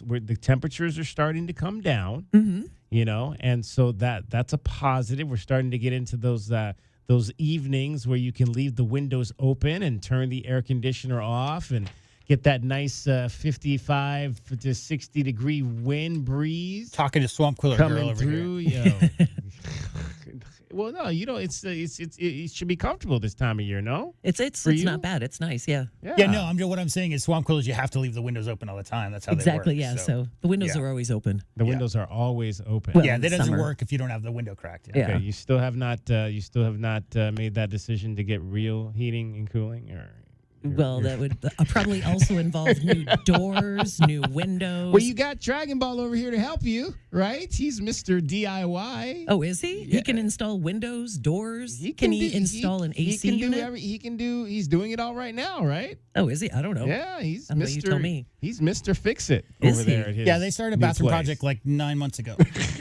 where the temperatures are starting to come down, and so that's a positive. We're starting to get into those evenings where you can leave the windows open and turn the air conditioner off and get that nice 55 to 60 degree wind breeze. Talking to Swamp Cooler coming Girl over through. here. Well, no, it should be comfortable this time of year, no? It's you? not bad. It's nice, yeah. Yeah, no, what I'm saying is Swamp Coolers, you have to leave the windows open all the time. That's how Exactly, they work. yeah. So the windows yeah. are always open. The windows are always open. Well, yeah, that doesn't summer. work if you don't have the window cracked. Okay, you still have not made that decision to get real heating and cooling, or Well, that would probably also involve new doors, new windows. Well, you got Dragon Ball over here to help you, right? He's Mr. DIY. Oh, is he? Yeah. He can install windows, doors. Can he install an AC unit? He's doing it all right now, right? Oh, is he? I don't know. Yeah, he's I don't know, Mr. you tell me. He's Mr. Fix It Is over he? there at his Yeah, they started a new bathroom place. project like 9 months ago.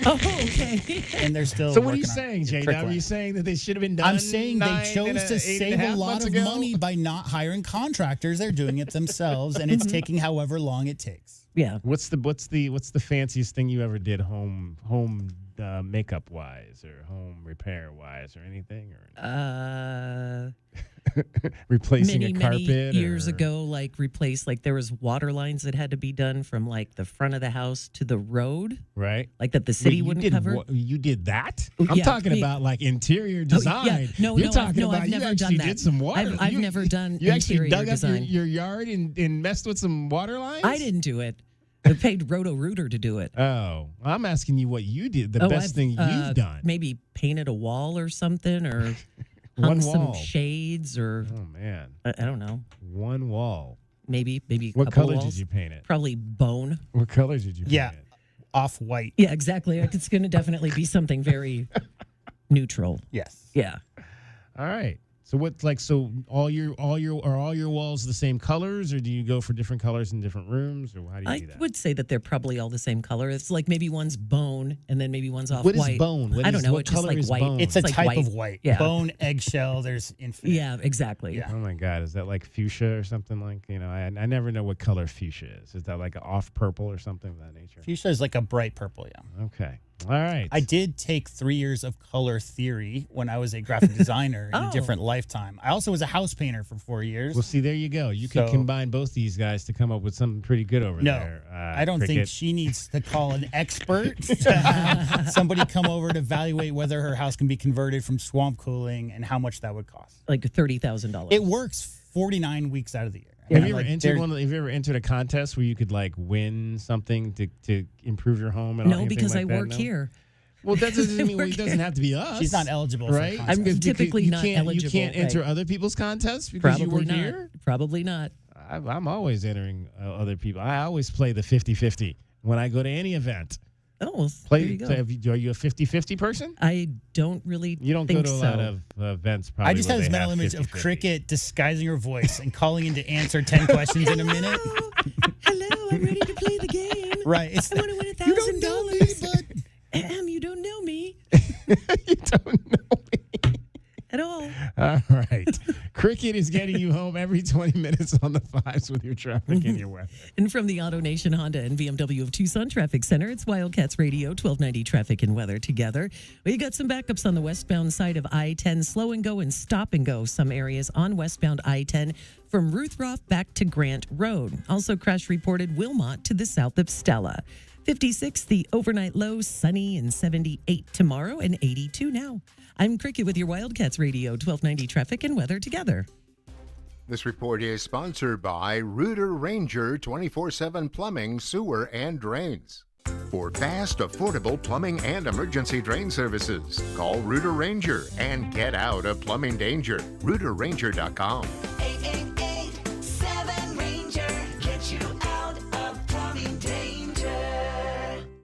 Oh, okay. And they're still So what are you working on saying, it. Jay? Trickling. Are you saying that they should have been done? I'm saying they 9 chose and to eight save and a half lot months of ago? money by not hiring contractors. They're doing it themselves, and it's taking however long it takes. Yeah. What's the fanciest thing you ever did home makeup wise or home repair wise or anything? Or replacing many a carpet years or- ago, there was water lines that had to be done from like the front of the house to the road, right? Like that the city Wait, you wouldn't did cover. You did that? Oh, I'm yeah, talking me- about like interior design. yeah. No, You're no, talking no, about I've you never actually done that. did some water. I've never done You actually interior dug design. up your yard and messed with some water lines? I didn't do it. I paid Roto-Rooter to do it. Oh, I'm asking you what you did. The best thing you've done. Maybe painted a wall or something, or One hung some wall. shades, or Oh man, I don't know. one wall. Maybe. A What couple color walls. did you paint it? Probably bone. What color did you paint Yeah, it? off-white. Yeah, exactly. It's going to definitely be something very neutral. Yes. Yeah. All right. So all your walls the same colors, or do you go for different colors in different rooms, or how do you I do that? would say that they're probably all the same color. It's like maybe one's bone and then maybe one's off What is white. bone? I don't know. What It's just color like is white. bone? It's a like type of white. Yeah. Bone, eggshell, there's infinite. Yeah, exactly. Yeah. Oh my God, is that like fuchsia or something like? I never know what color fuchsia is. Is that like an off purple or something of that nature? Fuchsia is like a bright purple, yeah. Okay. All right. I did take 3 years of color theory when I was a graphic designer in a different lifetime. I also was a house painter for 4 years. Well, see, there you go. You could So- combine both these guys to come up with something pretty good over No, there. I don't think Cricket. she needs to call an expert to have somebody come over to evaluate whether her house can be converted from swamp cooling and how much that would cost. Like $30,000. It works 49 weeks out of the year. Have you ever entered a contest where you could like win something to improve your home? And No, anything because like I that? work No? here. Well, that doesn't mean Work it doesn't have to be us. She's not eligible for a right? contest. I'm typically you not can't, eligible, You can't enter right. other people's contests because you Probably work not. here? Probably not. I'm always entering other people. I always play the 50-50 when I go to any event. Oh, there you go. Are you a 50-50 person? I don't really You don't think go to a so. lot of events, probably. I just where had this they mental have image of 50-50. Cricket disguising her voice and calling in to answer 10 questions in a minute. Hello, I'm ready to play the game. Right. It's I want to win $1,000. You don't know me, but You don't know me You don't know me. at all. All right. Cricket is getting you home every 20 minutes on the fives with your traffic and your weather. And from the Auto Nation Honda and BMW of Tucson Traffic Center, it's Wildcats Radio, 1290 Traffic and Weather together. We got some backups on the westbound side of I-10, slow and go and stop and go some areas on westbound I-10 from Ruthroff back to Grant Road. Also crash reported Wilmot to the south of Stella. 56, the overnight low, sunny and 78 tomorrow and 82 now. I'm Cricket with your Wildcats Radio, 1290 Traffic and Weather together. This report is sponsored by Rooter Ranger 24/7 Plumbing, Sewer, and Drains. For fast, affordable plumbing and emergency drain services, call Rooter Ranger and get out of plumbing danger. RooterRanger.com. 888-7 Ranger. Get you out of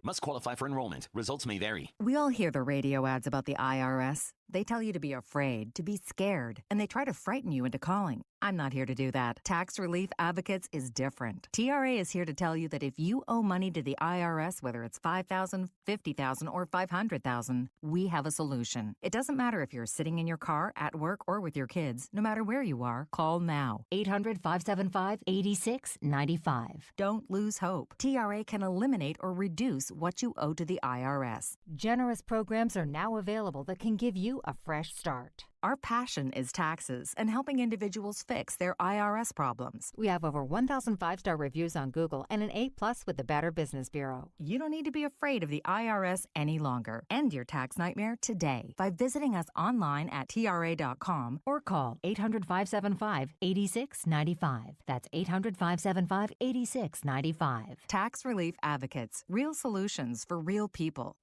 Must qualify for enrollment. Results may vary. We all hear the radio ads about the IRS. They tell you to be afraid, to be scared, and they try to frighten you into calling. I'm not here to do that. Tax Relief Advocates is different. TRA is here to tell you that if you owe money to the IRS, whether it's $5,000, $50,000, or $500,000, we have a solution. It doesn't matter if you're sitting in your car, at work, or with your kids. No matter where you are, call now. 800-575-8695. Don't lose hope. TRA can eliminate or reduce what you owe to the IRS. Generous programs are now available that can give you a fresh start. Our passion is taxes and helping individuals fix their IRS problems. We have over 1,000 5-star reviews on Google and an A+ with the Better Business Bureau. You don't need to be afraid of the IRS any longer. End your tax nightmare today by visiting us online at TRA.com or call 800-575-8695. That's 800-575-8695. Tax Relief Advocates. Real solutions for real people.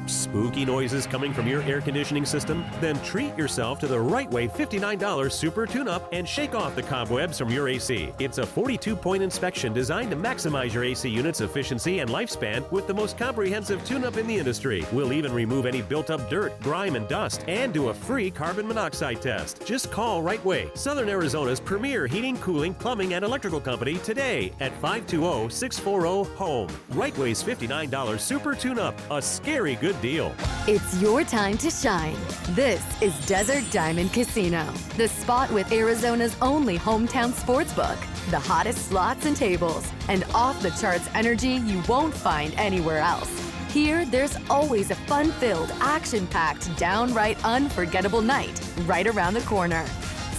Spooky noises coming from your air conditioning system? Then treat yourself to the Right Way $59 Super Tune-Up and shake off the cobwebs from your AC. It's a 42-point inspection designed to maximize your AC unit's efficiency and lifespan with the most comprehensive tune-up in the industry. We'll even remove any built-up dirt, grime, and dust and do a free carbon monoxide test. Just call Right Way, Southern Arizona's premier heating, cooling, plumbing, and electrical company today at 520-640-HOME. Right Way's $59 Super Tune-Up, a scary good deal. It's your time to shine. This is Desert Diamond Casino, the spot with Arizona's only hometown sportsbook, the hottest slots and tables, and off-the-charts energy you won't find anywhere else. Here, there's always a fun-filled, action-packed, downright unforgettable night right around the corner.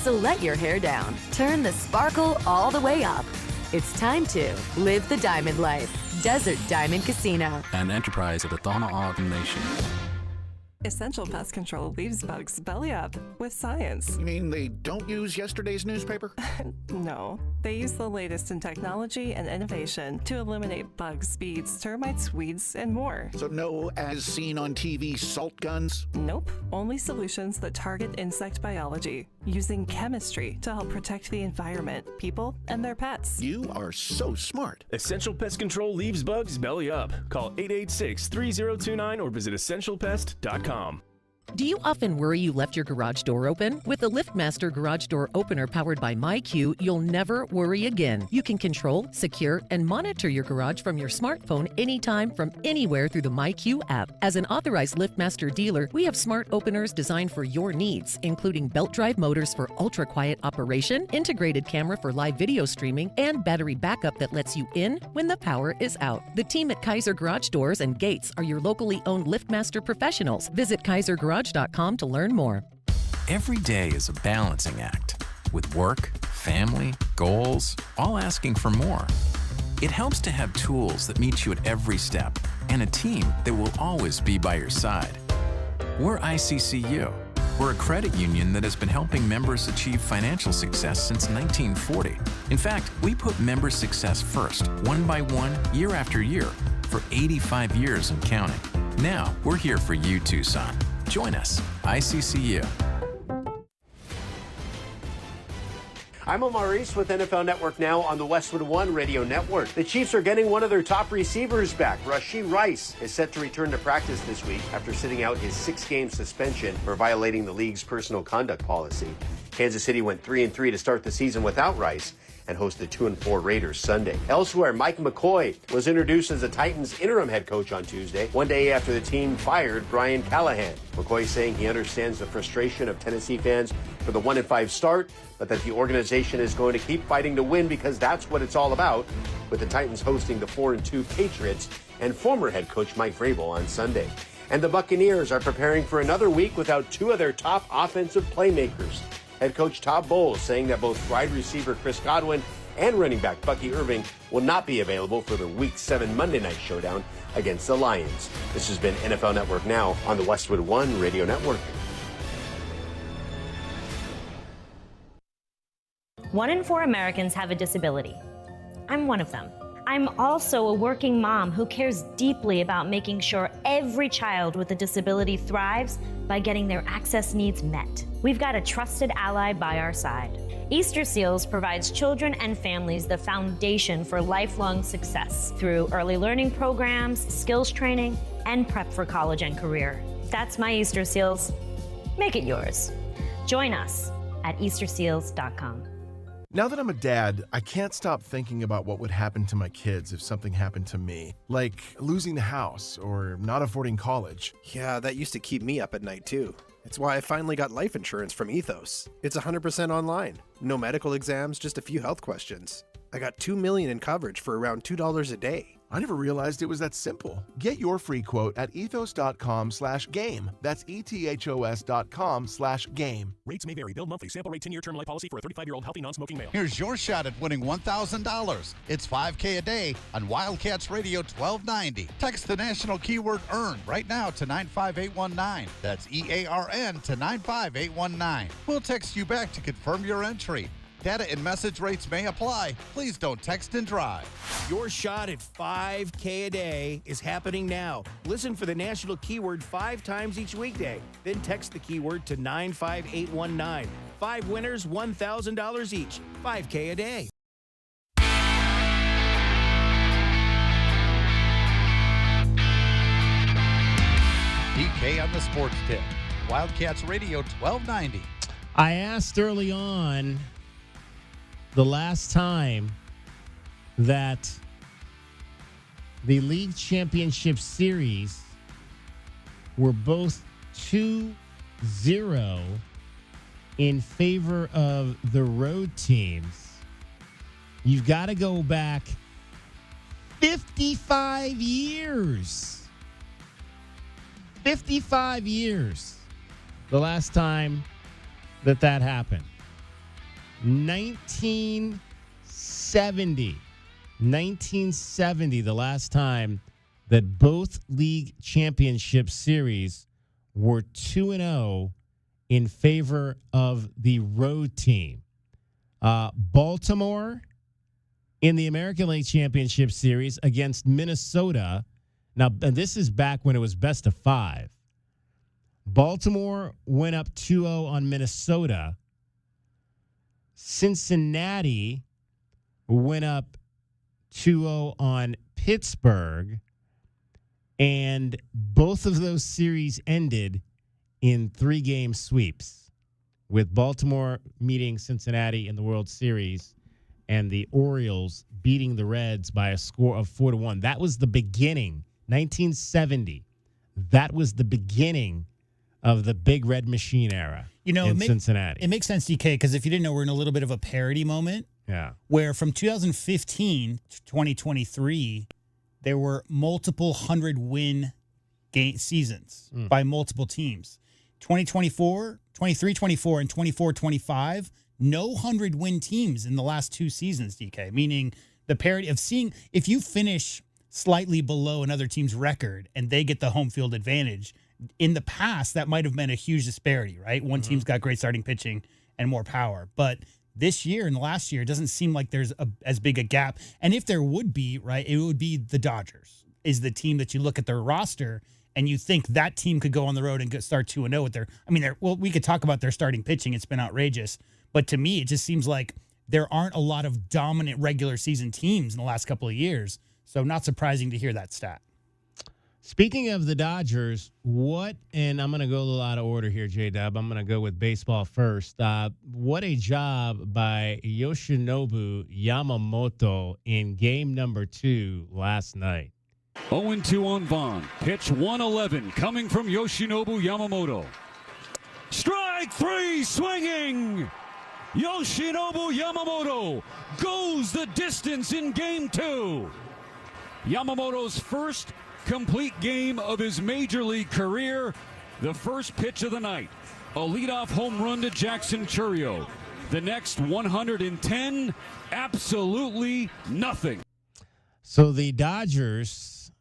So let your hair down, turn the sparkle all the way up. It's time to live the diamond life. Desert Diamond Casino. An enterprise of the Thona Ogden Nation. Essential Pest Control leaves bugs belly up with science. You mean they don't use yesterday's newspaper? No, they use the latest in technology and innovation to eliminate bugs, bees, termites, weeds, and more. So no as seen on TV salt guns? Nope, only solutions that target insect biology, using chemistry to help protect the environment, people, and their pets. You are so smart. Essential Pest Control leaves bugs belly up. Call 886-3029 or visit essentialpest.com. Do you often worry you left your garage door open? With the LiftMaster Garage Door Opener powered by MyQ, you'll never worry again. You can control, secure, and monitor your garage from your smartphone anytime from anywhere through the MyQ app. As an authorized LiftMaster dealer, we have smart openers designed for your needs, including belt drive motors for ultra-quiet operation, integrated camera for live video streaming, and battery backup that lets you in when the power is out. The team at Kaiser Garage Doors and Gates are your locally owned LiftMaster professionals. Visit KaiserGarage.com to learn more. Every day is a balancing act with work, family, goals, all asking for more. It helps to have tools that meet you at every step and a team that will always be by your side. We're ICCU. We're a credit union that has been helping members achieve financial success since 1940. In fact, we put member success first, one by one, year after year, for 85 years and counting. Now, we're here for you, Tucson. Join us, ICCU. I'm Omar Reese with NFL Network Now on the Westwood One Radio Network. The Chiefs are getting one of their top receivers back. Rashee Rice is set to return to practice this week after sitting out his 6-game suspension for violating the league's personal conduct policy. Kansas City went 3-3 to start the season without Rice and host the 2-4 Raiders Sunday. Elsewhere, Mike McCoy was introduced as the Titans' interim head coach on Tuesday, one day after the team fired Brian Callahan. McCoy saying he understands the frustration of Tennessee fans for the 1-5 start, but that the organization is going to keep fighting to win because that's what it's all about, with the Titans hosting the 4-2 Patriots and former head coach Mike Vrabel on Sunday. And the Buccaneers are preparing for another week without two of their top offensive playmakers. Head coach Todd Bowles saying that both wide receiver Chris Godwin and running back Bucky Irving will not be available for the Week 7 Monday night showdown against the Lions. This has been NFL Network Now on the Westwood One Radio Network. 1 in 4 Americans have a disability. I'm one of them. I'm also a working mom who cares deeply about making sure every child with a disability thrives by getting their access needs met. We've got a trusted ally by our side. Easter Seals provides children and families the foundation for lifelong success through early learning programs, skills training, and prep for college and career. That's my Easter Seals. Make it yours. Join us at easterseals.com. Now that I'm a dad, I can't stop thinking about what would happen to my kids if something happened to me, like losing the house or not affording college. Yeah, that used to keep me up at night too. It's why I finally got life insurance from Ethos. It's 100% online. No medical exams, just a few health questions. I got $2 million in coverage for around $2 a day. I never realized it was that simple. Get your free quote at ethos.com/game. That's ethos.com/game. Rates may vary. Bill monthly. Sample rate 10-year term life policy for a 35-year-old healthy non-smoking male. Here's your shot at winning $1,000. It's $5K a day on Wildcats Radio 1290. Text the national keyword EARN right now to 95819. That's EARN to 95819. We'll text you back to confirm your entry. Data and message rates may apply. Please don't text and drive. Your shot at $5K a day is happening now. Listen for the national keyword 5 times each weekday. Then text the keyword to 95819. 5 winners, $1,000 each. $5K a day. DK on the Sports Tip. Wildcats Radio 1290. I asked early on the last time that the league championship series were both 2-0 in favor of the road teams. You've got to go back 55 years. 55 years. The last time that happened. 1970, the last time that both league championship series were 2-0 in favor of the road team. Baltimore in the American League Championship Series against Minnesota. Now, and this is back when it was best of 5. Baltimore went up 2-0 on Minnesota. Cincinnati went up 2-0 on Pittsburgh, and both of those series ended in 3-game sweeps, with Baltimore meeting Cincinnati in the World Series and the Orioles beating the Reds by a score of 4-1. That was the beginning, 1970. That was the beginning of the Big Red Machine era in Cincinnati. It makes sense, DK, because if you didn't know, we're in a little bit of a parody moment. Yeah. Where from 2015 to 2023, there were multiple 100-win seasons by multiple teams. 2024, 23-24, and 24-25, no 100-win teams in the last 2 seasons, DK, meaning the parity of seeing if you finish slightly below another team's record and they get the home field advantage, in the past, that might have meant a huge disparity, right? One team's got great starting pitching and more power. But this year and last year, it doesn't seem like there's as big a gap. And if there would be, right, it would be the Dodgers is the team that you look at their roster and you think that team could go on the road and start 2-0 with their, we could talk about their starting pitching. It's been outrageous. But to me, it just seems like there aren't a lot of dominant regular season teams in the last couple of years. So not surprising to hear that stat. Speaking of the Dodgers, and I'm going to go a little out of order here, J-Dub. I'm going to go with baseball first. What a job by Yoshinobu Yamamoto in game number 2 last night. 0-2 on Vaughn. Pitch 111 coming from Yoshinobu Yamamoto. Strike 3 swinging. Yoshinobu Yamamoto goes the distance in game 2. Yamamoto's first complete game of his major league career. The first pitch of the night, a leadoff home run to Jackson Chourio. The next 110, absolutely nothing. So the Dodgers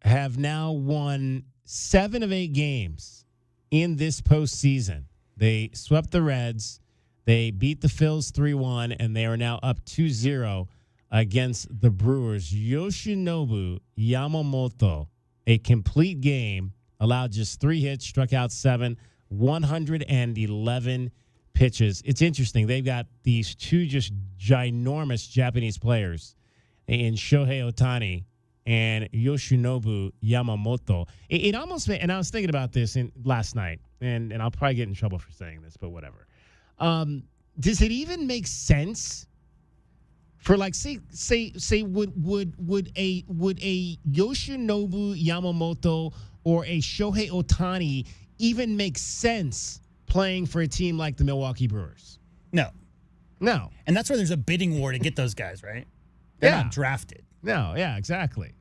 have now won 7 of 8 games in this postseason. They swept the Reds. They beat the Phils 3-1, and they are now up 2-0 against the Brewers. Yoshinobu Yamamoto, a complete game, allowed just 3 hits, struck out 7, 111 pitches. It's interesting. They've got these two just ginormous Japanese players in Shohei Ohtani and Yoshinobu Yamamoto. It almost made, and I was thinking about this last night, and I'll probably get in trouble for saying this, but whatever. Does it even make sense for like say would a Yoshinobu Yamamoto or a Shohei Ohtani even make sense playing for a team like the Milwaukee Brewers? No. And that's where there's a bidding war to get those guys, right? They're not drafted. No, yeah, exactly.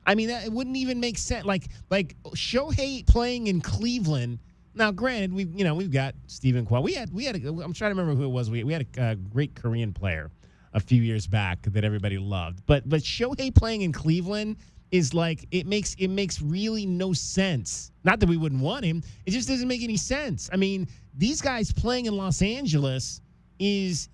I mean, it wouldn't even make sense. Like Shohei playing in Cleveland. Now, granted, we've got Stephen Kwan. I'm trying to remember who it was. We had a great Korean player a few years back that everybody loved. But Shohei playing in Cleveland is like it makes really no sense. Not that we wouldn't want him. It just doesn't make any sense. I mean, these guys playing in Los Angeles is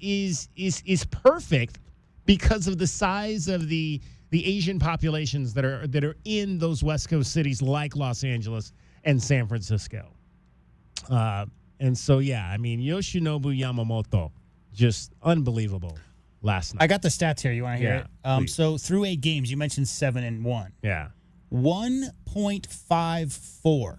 perfect because of the size of the Asian populations that are in those West Coast cities like Los Angeles and San Francisco. And so, yeah, I mean, Yoshinobu Yamamoto, just unbelievable last night. I got the stats here. You want to hear it? So through 8 games, you mentioned 7-1. Yeah. 1.54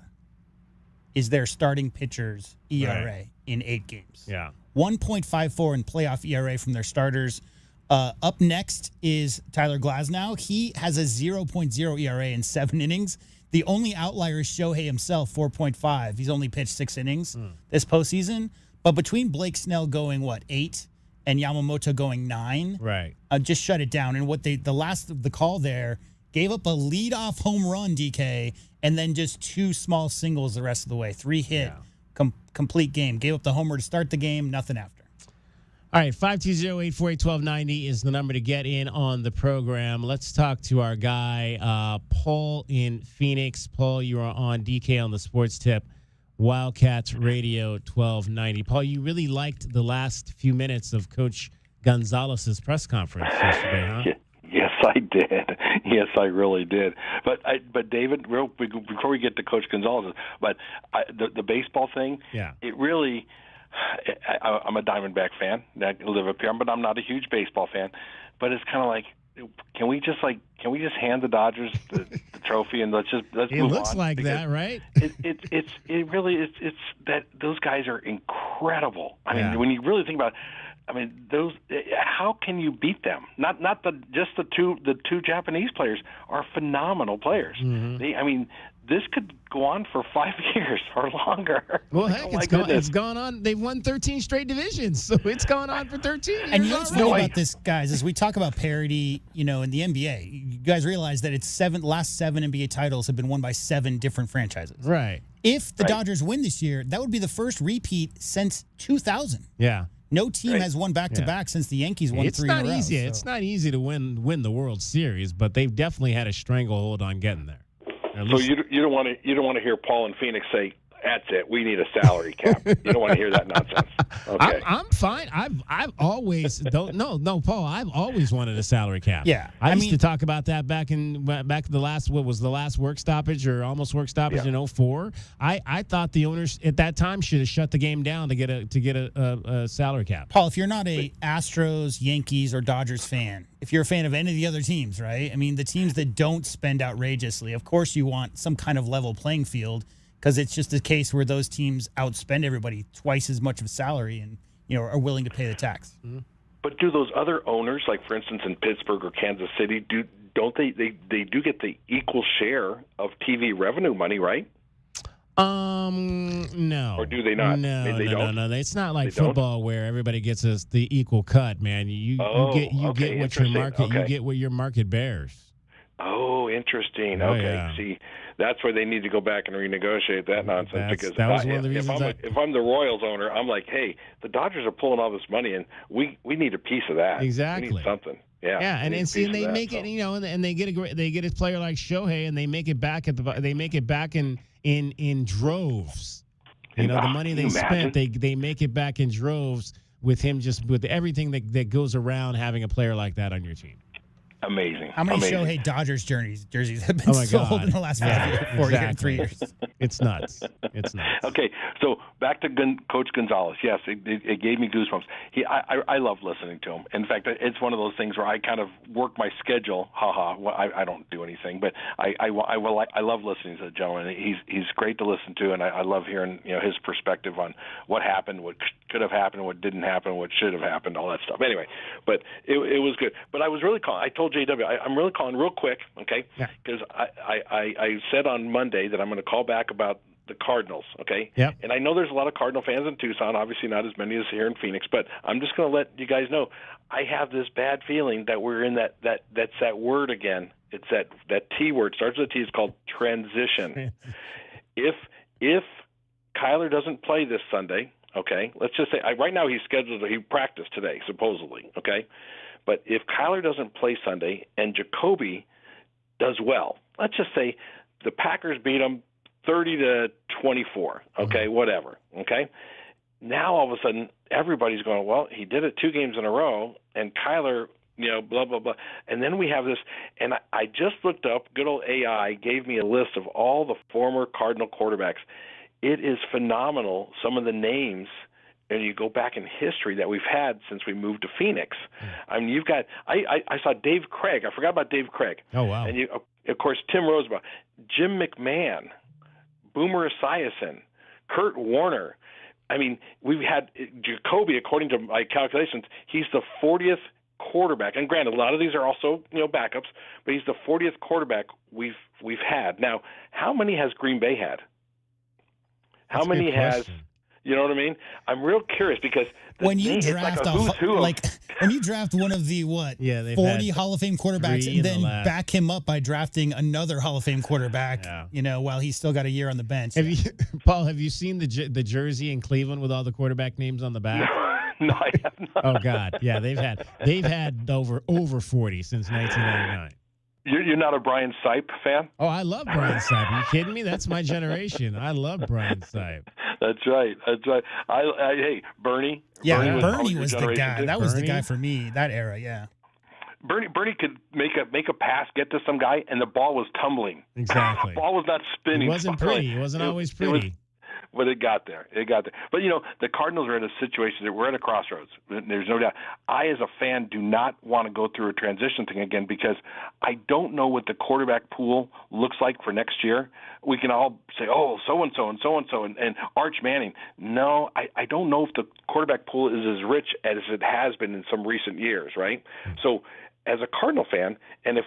is their starting pitcher's ERA in 8 games. Yeah. 1.54 in playoff ERA from their starters. Up next is Tyler Glasnow. He has a 0.0 ERA in 7 innings. The only outlier is Shohei himself, 4.5. He's only pitched 6 innings this postseason. But between Blake Snell going, 8, and Yamamoto going 9, right? Just shut it down. And what the last of the call there gave up a leadoff home run, DK, and then just 2 small singles the rest of the way. 3 hit, complete game. Gave up the homer to start the game, nothing after. All right, 520-848-1290 is the number to get in on the program. Let's talk to our guy, Paul in Phoenix. Paul, you are on DK on the Sports Tip, Wildcats Radio 1290. Paul, you really liked the last few minutes of Coach Gonzalez's press conference yesterday, huh? Yes, I did. Yes, I really did. But David, before we get to Coach Gonzalez, the baseball thing, it really. I'm a Diamondback fan. I live up here, but I'm not a huge baseball fan. But it's kind of like, can we just hand the Dodgers the trophy and let's move on? It looks like that, right? It really is. It's that those guys are incredible. I mean, when you really think about it, I mean, those. How can you beat them? Not just the two Japanese players are phenomenal players. Mm-hmm. This could go on for 5 years or longer. Well, heck, it's gone on. They've won 13 straight divisions, so it's gone on for 13 years. And you know what's funny about this, guys, is we talk about parity, in the NBA. You guys realize that its last 7 NBA titles have been won by 7 different franchises. Right. If the Dodgers win this year, that would be the first repeat since 2000. Yeah. No team has won back-to-back since the Yankees won 3 in a row. Easy. So. It's not easy to win the World Series, but they've definitely had a stranglehold on getting there. So you don't want to hear Paul in Phoenix say, "That's it. We need a salary cap." You don't want to hear that nonsense. Okay. I'm fine. I've always no, Paul. I've always wanted a salary cap. Yeah, I used to talk about that back the last work stoppage or almost work stoppage in 2004. I thought the owners at that time should have shut the game down to get a salary cap. Paul, if you're not a Astros, Yankees, or Dodgers fan, if you're a fan of any of the other teams, right? I mean, the teams that don't spend outrageously, of course you want some kind of level playing field. Because it's just a case where those teams outspend everybody twice as much of salary and are willing to pay the tax. Mm-hmm. But do those other owners, like for instance in Pittsburgh or Kansas City, don't they do get the equal share of TV revenue money, right? No. Or do they not? No, don't? No. It's not like football where everybody gets the equal cut, man. You get what your market you get what your market bears. Oh, interesting. Oh, okay. yeah. See, that's where they need to go back and renegotiate that nonsense. Because that was one of the reasons if I'm the Royals owner, I'm like, hey, the Dodgers are pulling all this money, and we need a piece of that. Exactly. We need something. Yeah. Yeah, and they make it, and they get a player like Shohei, and they make it back in droves. The money they spent, they make it back in droves with him, just with everything that goes around having a player like that on your team. amazing. How many amazing. Shohei Dodgers jerseys have been sold in the last 3 years? It's nuts. It's nuts. Okay, so back to Coach Gonzalez. Yes, it gave me goosebumps. I love listening to him. In fact, it's one of those things where I kind of work my schedule. Well, I don't do anything, but I love listening to the gentleman. He's great to listen to, and I love hearing his perspective on what happened, what could have happened, what didn't happen, what should have happened, all that stuff. Anyway, but it was good. But I was really calling. I told JW I'm really calling real quick, okay? Because I said on Monday that I'm going to call back about the Cardinals, okay? Yep. And I know there's a lot of Cardinal fans in Tucson, obviously not as many as here in Phoenix, but I'm just going to let you guys know I have this bad feeling that we're in that's that word again. It's that T word, starts with a T, it's called transition. If Kyler doesn't play this Sunday, okay, let's just say right now he practiced today, supposedly, okay? But if Kyler doesn't play Sunday and Jacoby does well, let's just say the Packers beat him 30-24, okay, whatever, okay? Now all of a sudden everybody's going, well, he did it 2 games in a row, and Kyler, blah, blah, blah. And then we have this, and I just looked up, good old AI gave me a list of all the former Cardinal quarterbacks. It is phenomenal, some of the names, and you go back in history that we've had since we moved to Phoenix. I mean, you've got I saw Dave Craig. I forgot about Dave Craig. Oh, wow. And of course, Tim Rosebaugh, Jim McMahon, Boomer Esiason, Kurt Warner. I mean, we've had Jacoby, according to my calculations, he's the 40th quarterback. And granted, a lot of these are also backups, but he's the 40th quarterback we've had. Now, how many has Green Bay had? How many has? You know what I mean? I'm real curious because when you draft when you draft one of the 40 Hall of Fame quarterbacks and then back him up by drafting another Hall of Fame quarterback, while he's still got a year on the bench. Paul, have you seen the jersey in Cleveland with all the quarterback names on the back? No, I have not. Oh God, yeah, they've had over 40 since 1999. You're not a Brian Sipe fan? Oh, I love Brian Sipe. Are you kidding me? That's my generation. I love Brian Sipe. That's right. Hey, Bernie. Yeah, Bernie was the guy. That was the guy for me, that era, yeah. Bernie could make a pass, get to some guy, and the ball was tumbling. Exactly. The ball was not spinning. It wasn't pretty. It wasn't always pretty. But it got there. But, the Cardinals are in a situation that we're at a crossroads. There's no doubt. I, as a fan, do not want to go through a transition thing again because I don't know what the quarterback pool looks like for next year. We can all say, oh, so-and-so and so-and-so and Arch Manning. No, I don't know if the quarterback pool is as rich as it has been in some recent years, right? So as a Cardinal fan, and if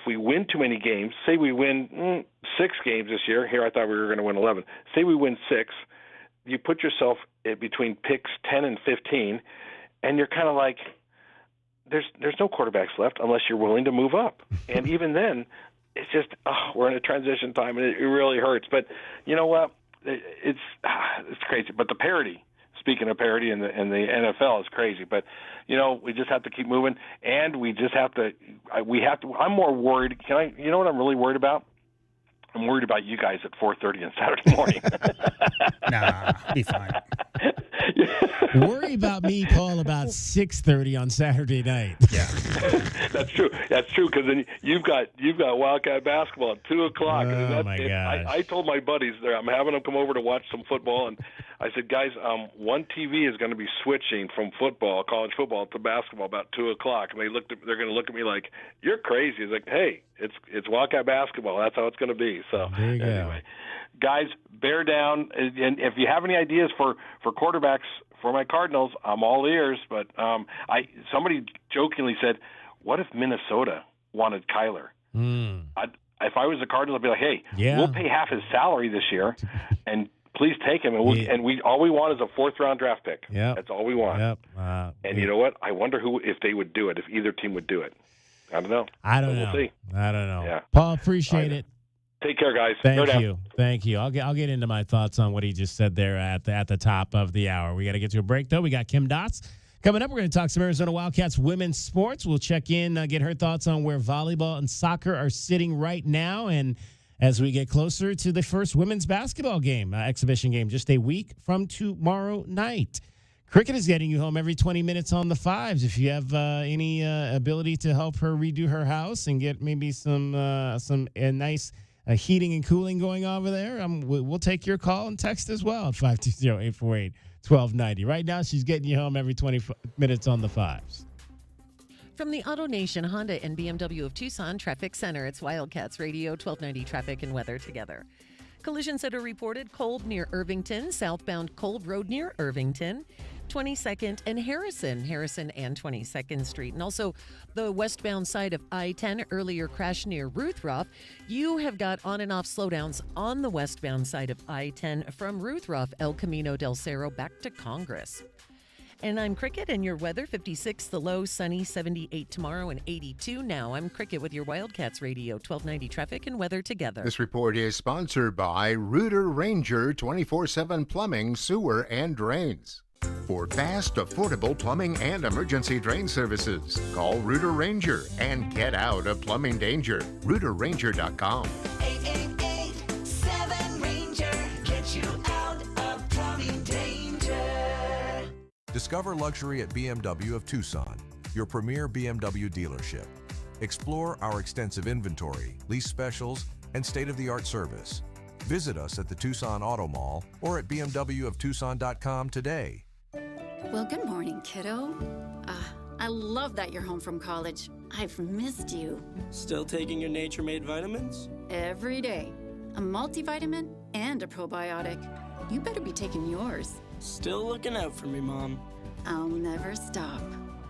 we win too many games, say we win 6 games this year. Here I thought we were going to win 11. Say we win 6, you put yourself between picks 10 and 15, and you're kind of like, there's no quarterbacks left unless you're willing to move up. And even then, it's just we're in a transition time, and it really hurts. But you know what? It's crazy. But the parity. Speaking of parity in the NFL is crazy, but we just have to keep moving, and we just have to. I'm more worried. You know what I'm really worried about? I'm worried about you guys at 4:30 on Saturday morning. Nah, be fine. Worry about me, Paul, about 6:30 on Saturday night. Yeah, that's true. That's true because then you've got Wildcat basketball at 2:00. Oh my gosh! I told my buddies there, I'm having them come over to watch some football, and I said, guys, one TV is going to be switching from college football, to basketball about 2:00, and they're going to look at me like you're crazy. It's like, hey, it's Wildcat basketball. That's how it's going to be. So anyway. Guys, bear down. And if you have any ideas for quarterbacks for my Cardinals, I'm all ears. But somebody jokingly said, what if Minnesota wanted Kyler? If I was the Cardinals, I'd be like, hey, we'll pay half his salary this year, and please take him. And all we want is a 4th-round draft pick. Yep. That's all we want. Yep. And you know what? I wonder if they would do it, if either team would do it. I don't know. We'll see. I don't know. Yeah. Paul, appreciate it. Take care, guys. Thank you. I'll get into my thoughts on what he just said there at the top of the hour. We got to get to a break, though. We got Kim Dotz coming up. We're going to talk some Arizona Wildcats women's sports. We'll check in, get her thoughts on where volleyball and soccer are sitting right now, and as we get closer to the first women's basketball game, exhibition game, just a week from tomorrow night. Cricket is getting you home every 20 minutes on the fives. If you have any ability to help her redo her house and get maybe some nice heating and cooling going over there, we'll take your call and text as well at 520-848-1290. Right now, she's getting you home every 20 minutes on the fives. From the Auto Nation Honda and BMW of Tucson Traffic Center, it's Wildcats Radio 1290 Traffic and Weather together. Collisions that are reported: Kolb near Irvington, southbound Kolb Road near Irvington, 22nd and Harrison and 22nd Street. And also the westbound side of I-10, earlier crash near Ruthroff. You have got on and off slowdowns on the westbound side of I-10 from Ruthroff, El Camino del Cerro back to Congress. And I'm Cricket, and your weather: 56 the low, sunny, 78 tomorrow, and 82 now. I'm Cricket with your Wildcats Radio 1290 Traffic and Weather together. This report is sponsored by Rooter Ranger 24/7 Plumbing, Sewer, and Drains. For fast, affordable plumbing and emergency drain services, call Rooter Ranger and get out of plumbing danger. RooterRanger.com. 888-7-RANGER. Get you out of plumbing danger. Discover luxury at BMW of Tucson, your premier BMW dealership. Explore our extensive inventory, lease specials, and state-of-the-art service. Visit us at the Tucson Auto Mall or at bmwoftucson.com today. Well, good morning, kiddo. I love that you're home from college. I've missed you. Still taking your Nature Made vitamins? Every day. A multivitamin and a probiotic. You better be taking yours. Still looking out for me, Mom. I'll never stop.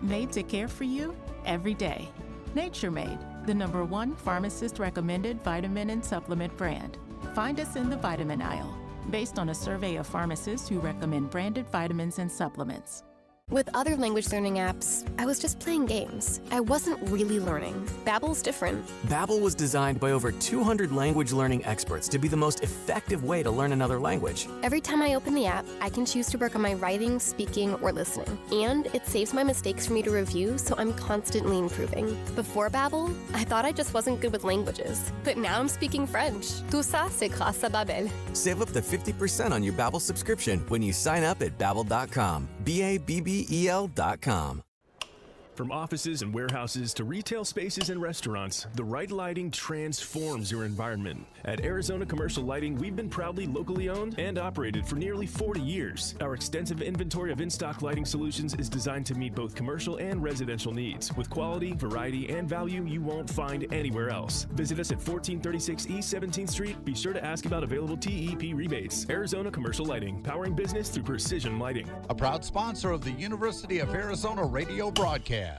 Made to care for you every day. Nature Made, the #1 pharmacist-recommended vitamin and supplement brand. Find us in the vitamin aisle, based on a survey of pharmacists who recommend branded vitamins and supplements. With other language learning apps, I was just playing games. I wasn't really learning. Babbel's different. Babbel was designed by over 200 language learning experts to be the most effective way to learn another language. Every time I open the app, I can choose to work on my writing, speaking, or listening. And it saves my mistakes for me to review, so I'm constantly improving. Before Babbel, I thought I just wasn't good with languages. But now I'm speaking French. Tout ça, c'est grâce à Babbel. Save up to 50% on your Babbel subscription when you sign up at Babbel.com. BABBEL.com. From offices and warehouses to retail spaces and restaurants, the right lighting transforms your environment. At Arizona Commercial Lighting, we've been proudly locally owned and operated for nearly 40 years. Our extensive inventory of in-stock lighting solutions is designed to meet both commercial and residential needs, with quality, variety, and value you won't find anywhere else. Visit us at 1436 East 17th Street. Be sure to ask about available TEP rebates. Arizona Commercial Lighting, powering business through precision lighting. A proud sponsor of the University of Arizona radio broadcast.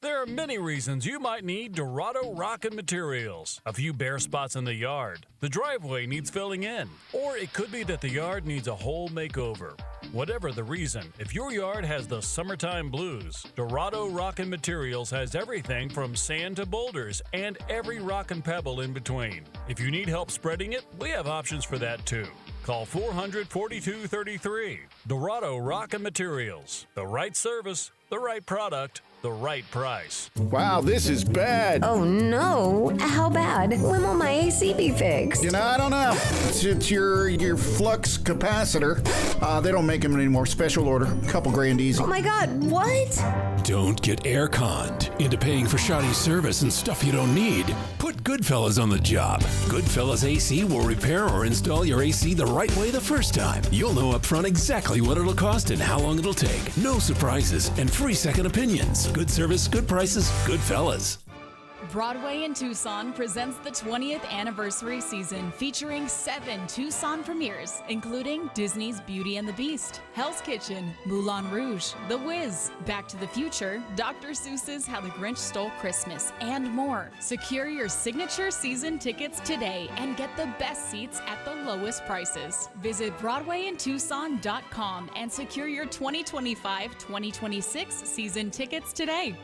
There are many reasons you might need Dorado Rockin' Materials. A few bare spots in the yard. The driveway needs filling in. Or it could be that the yard needs a whole makeover. Whatever the reason, if your yard has the summertime blues, Dorado Rockin' Materials has everything from sand to boulders and every rock and pebble in between. If you need help spreading it, we have options for that too. Call 400-4233. Dorado Rockin' Materials. The right service, the right product, the right price. Wow, this is bad. Oh no, how bad? When will my AC be fixed? You know, I don't know. It's your flux capacitor. They don't make them anymore. Special order. Couple grand easy. Oh my God, what? Don't get air-conned into paying for shoddy service and stuff you don't need. Put Goodfellas on the job. Goodfellas AC will repair or install your AC the right way the first time. You'll know up front exactly what it'll cost and how long it'll take. No surprises and free second opinions. Good service, good prices, Goodfellas. Broadway in Tucson presents the 20th anniversary season featuring 7 Tucson premieres, including Disney's Beauty and the Beast, Hell's Kitchen, Moulin Rouge, The Wiz, Back to the Future, Dr. Seuss's How the Grinch Stole Christmas, and more. Secure your signature season tickets today and get the best seats at the lowest prices. Visit BroadwayInTucson.com and secure your 2025-2026 season tickets today.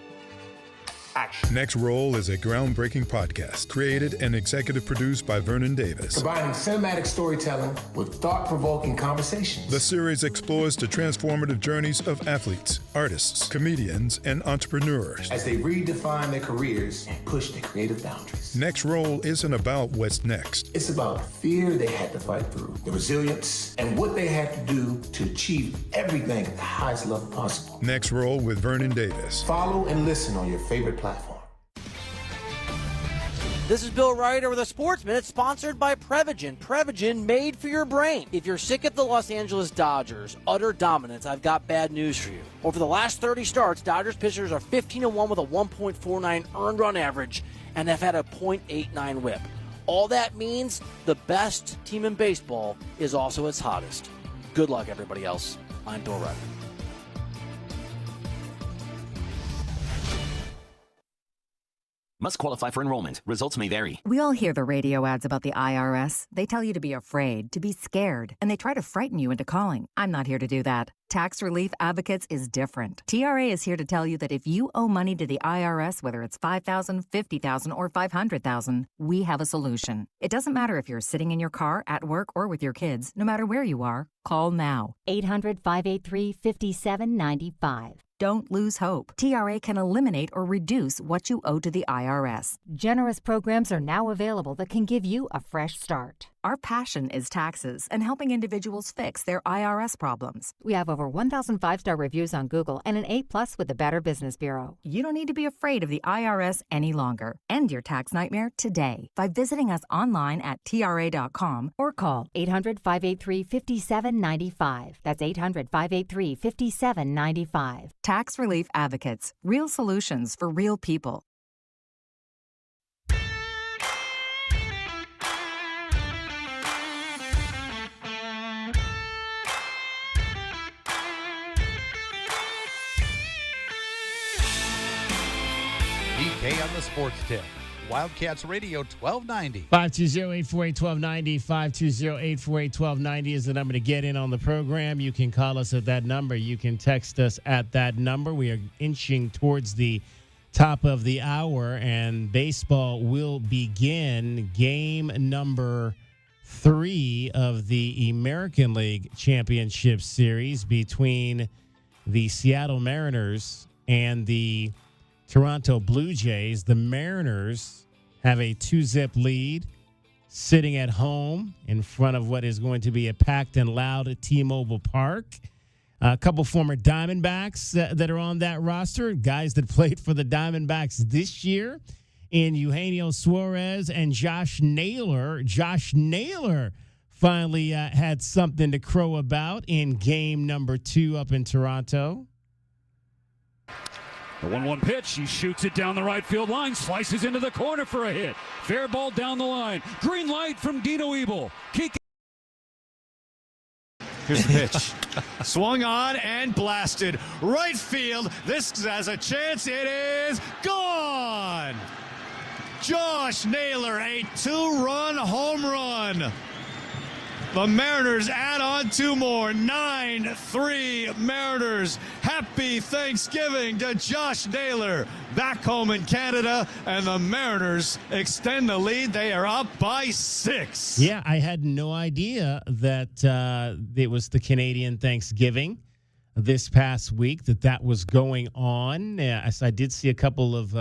action. Next Roll is a groundbreaking podcast created and executive produced by Vernon Davis. Combining cinematic storytelling with thought-provoking conversations. The series explores the transformative journeys of athletes, artists, comedians, and entrepreneurs as they redefine their careers and push their creative boundaries. Next Roll isn't about what's next. It's about the fear they had to fight through, the resilience, and what they had to do to achieve everything at the highest level possible. Next Roll with Vernon Davis. Follow and listen on your favorite platform. This is Bill Ryder with a Sports Minute sponsored by Prevagen. Prevagen made for your brain. If you're sick of the Los Angeles Dodgers' utter dominance, I've got bad news for you. Over the last 30 starts, Dodgers pitchers are 15-1 with a 1.49 earned run average and have had a .89 whip. All that means the best team in baseball is also its hottest. Good luck, everybody else. I'm Bill Ryder. Must qualify for enrollment. Results may vary. We all hear the radio ads about the IRS. They tell you to be afraid, to be scared, and they try to frighten you into calling. I'm not here to do that. Tax Relief Advocates is different. TRA is here to tell you that if you owe money to the IRS, whether it's $5,000, $50,000, or $500,000, we have a solution. It doesn't matter if you're sitting in your car, at work, or with your kids. No matter where you are, call now. 800-583-5795. Don't lose hope. TRA can eliminate or reduce what you owe to the IRS. Generous programs are now available that can give you a fresh start. Our passion is taxes and helping individuals fix their IRS problems. We have over 1,000 5-star reviews on Google and an A+ with the Better Business Bureau. You don't need to be afraid of the IRS any longer. End your tax nightmare today by visiting us online at TRA.com or call 800-583-5795. That's 800-583-5795. Tax Relief Advocates. Real solutions for real people. DK on the Sports Tip. Wildcats Radio 1290. 520-848-1290. 520-848-1290 is the number to get in on the program. You can call us at that number. You can text us at that number. We are inching towards the top of the hour, and baseball will begin game number 3 of the American League Championship Series between the Seattle Mariners and the Toronto Blue Jays. The Mariners have a 2-zip lead sitting at home in front of what is going to be a packed and loud T-Mobile Park. A couple former Diamondbacks that are on that roster, guys that played for the Diamondbacks this year, in Eugenio Suarez and Josh Naylor. Josh Naylor finally had something to crow about in game number 2 up in Toronto. The 1-1 pitch, he shoots it down the right field line, slices into the corner for a hit. Fair ball down the line. Green light from Dino Ebel. Here's the pitch. Swung on and blasted. Right field. This has a chance. It is gone. Josh Naylor, a 2-run home run. The Mariners add on 2 more. 9-3 Mariners. Happy Thanksgiving to Josh Naylor back home in Canada. And the Mariners extend the lead. They are up by 6. Yeah, I had no idea that it was the Canadian Thanksgiving this past week, that was going on. I did see a couple of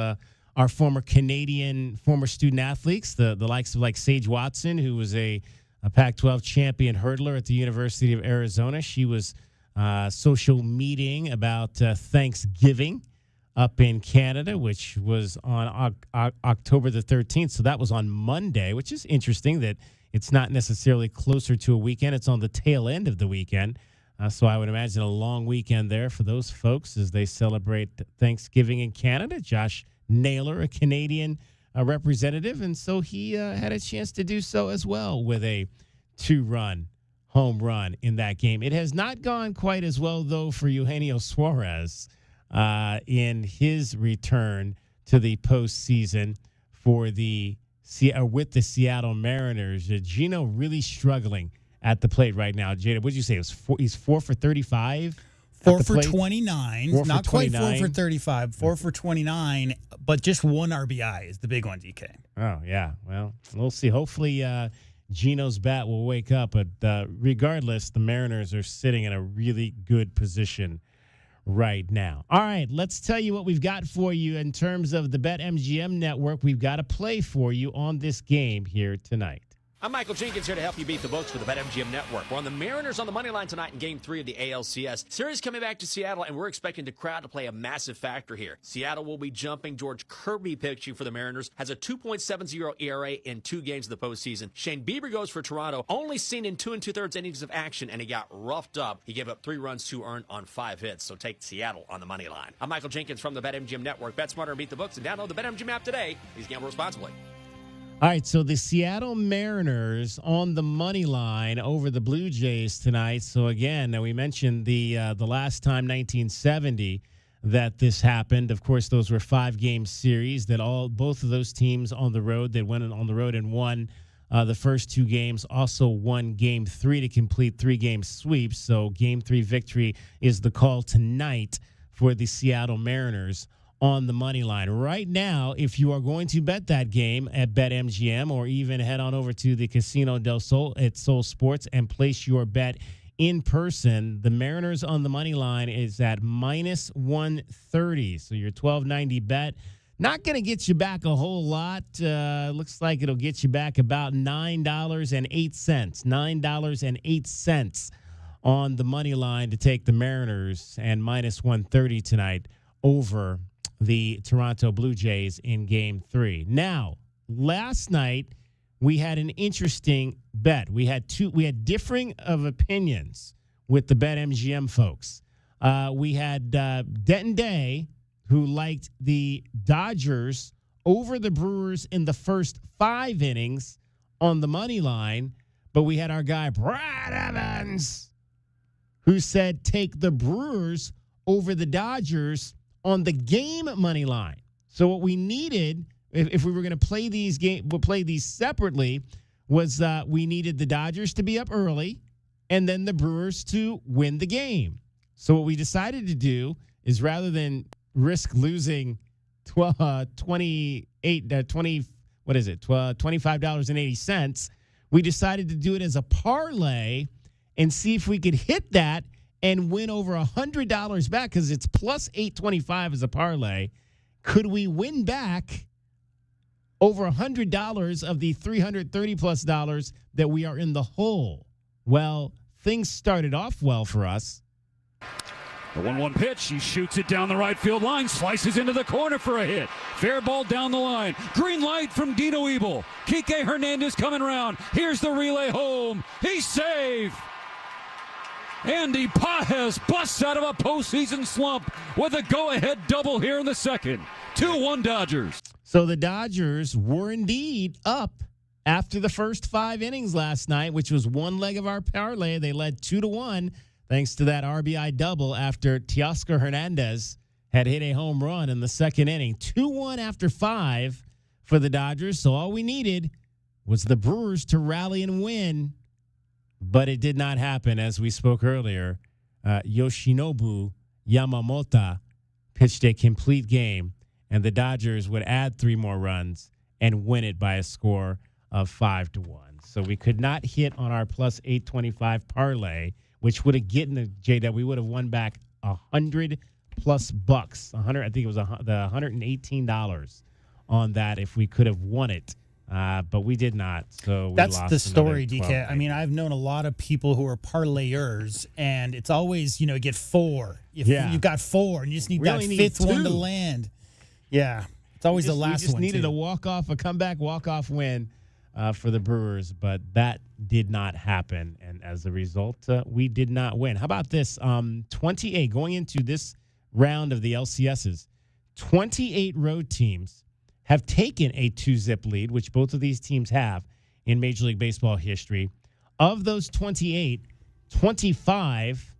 our former student athletes, the likes of like Sage Watson, who was a Pac-12 champion hurdler at the University of Arizona. She was social meeting about Thanksgiving up in Canada, which was on October the 13th. So that was on Monday, which is interesting that it's not necessarily closer to a weekend. It's on the tail end of the weekend. So I would imagine a long weekend there for those folks as they celebrate Thanksgiving in Canada. Josh Naylor, a Canadian representative, and so he had a chance to do so as well with a 2-run home run in that game. It has not gone quite as well, though, for Eugenio Suarez in his return to the postseason with the Seattle Mariners. Gino really struggling at the plate right now. Jada, what did you say? He's 4 for 35? 4 for 29. 4 for Not quite 4 29. for 35. 4 for 29, but just one RBI is the big one, DK. Oh, yeah. Well, we'll see. Hopefully Gino's bat will wake up. But regardless, the Mariners are sitting in a really good position right now. All right, let's tell you what we've got for you in terms of the BetMGM network. We've got a play for you on this game here tonight. I'm Michael Jenkins here to help you beat the books for the BetMGM Network. We're on the Mariners on the money line tonight in Game 3 of the ALCS. Series coming back to Seattle, and we're expecting the crowd to play a massive factor here. Seattle will be jumping. George Kirby pitching for the Mariners. Has a 2.70 ERA in 2 games of the postseason. Shane Bieber goes for Toronto. Only seen in 2 2/3 innings of action, and he got roughed up. He gave up 3 runs, 2 earned on 5 hits. So take Seattle on the money line. I'm Michael Jenkins from the BetMGM Network. Bet smarter and beat the books, and download the BetMGM app today. Please gamble responsibly. All right, so the Seattle Mariners on the money line over the Blue Jays tonight. So again, we mentioned the last time, 1970, that this happened. Of course, those were 5-game series that both of those teams on the road, they went on the road and won the first 2 games. Also won Game 3 to complete 3-game sweeps. So Game 3 victory is the call tonight for the Seattle Mariners on the money line. Right now, if you are going to bet that game at BetMGM or even head on over to the Casino del Sol at Sol Sports and place your bet in person, the Mariners on the money line is at minus 130. So your $12.90 bet, not going to get you back a whole lot. Looks like it'll get you back about $9.08. $9.08 on the money line to take the Mariners and minus 130 tonight over the Toronto Blue Jays in Game 3. Now, last night we had an interesting bet. We had differing of opinions with the BetMGM folks. We had Denton Day, who liked the Dodgers over the Brewers in the first 5 innings on the money line, but we had our guy Brad Evans, who said take the Brewers over the Dodgers on the game money line. So what we needed, if we were going to play these separately, was we needed the Dodgers to be up early and then the Brewers to win the game. So what we decided to do is, rather than risk losing $25.80, we decided to do it as a parlay and see if we could hit that and win over $100 back, because it's plus 825 as a parlay. Could we win back over $100 of the $330+ dollars that we are in the hole? Well, things started off well for us. The 1-1 pitch, he shoots it down the right field line, slices into the corner for a hit. Fair ball down the line. Green light from Dino Ebel. Kike Hernandez coming around. Here's the relay home. He's safe. Andy Pages busts out of a postseason slump with a go-ahead double here in the second. 2-1 Dodgers. So the Dodgers were indeed up after the first 5 innings last night, which was one leg of our parlay. They led 2-1 thanks to that RBI double after Teoscar Hernandez had hit a home run in the second inning. 2-1 after 5 for the Dodgers. So all we needed was the Brewers to rally and win. But it did not happen. As we spoke earlier, Yoshinobu Yamamoto pitched a complete game, and the Dodgers would add 3 more runs and win it by a score of 5-1. So we could not hit on our plus 825 parlay, which would have gotten the J-Dub. We would have won back $100+ bucks. I think it was the $118 on that if we could have won it. But we did not, so we That's lost the story, another DK. I mean, I've known a lot of people who are parlayers, and it's always, get 4. You've got 4, and you just need that 5th one to land. Yeah, it's always the last one. We just needed a comeback walk-off win for the Brewers, but that did not happen, and as a result, we did not win. How about this? 28, going into this round of the LCSs, 28 road teams have taken a 2-zip lead, which both of these teams have in Major League Baseball history. Of those 28, 25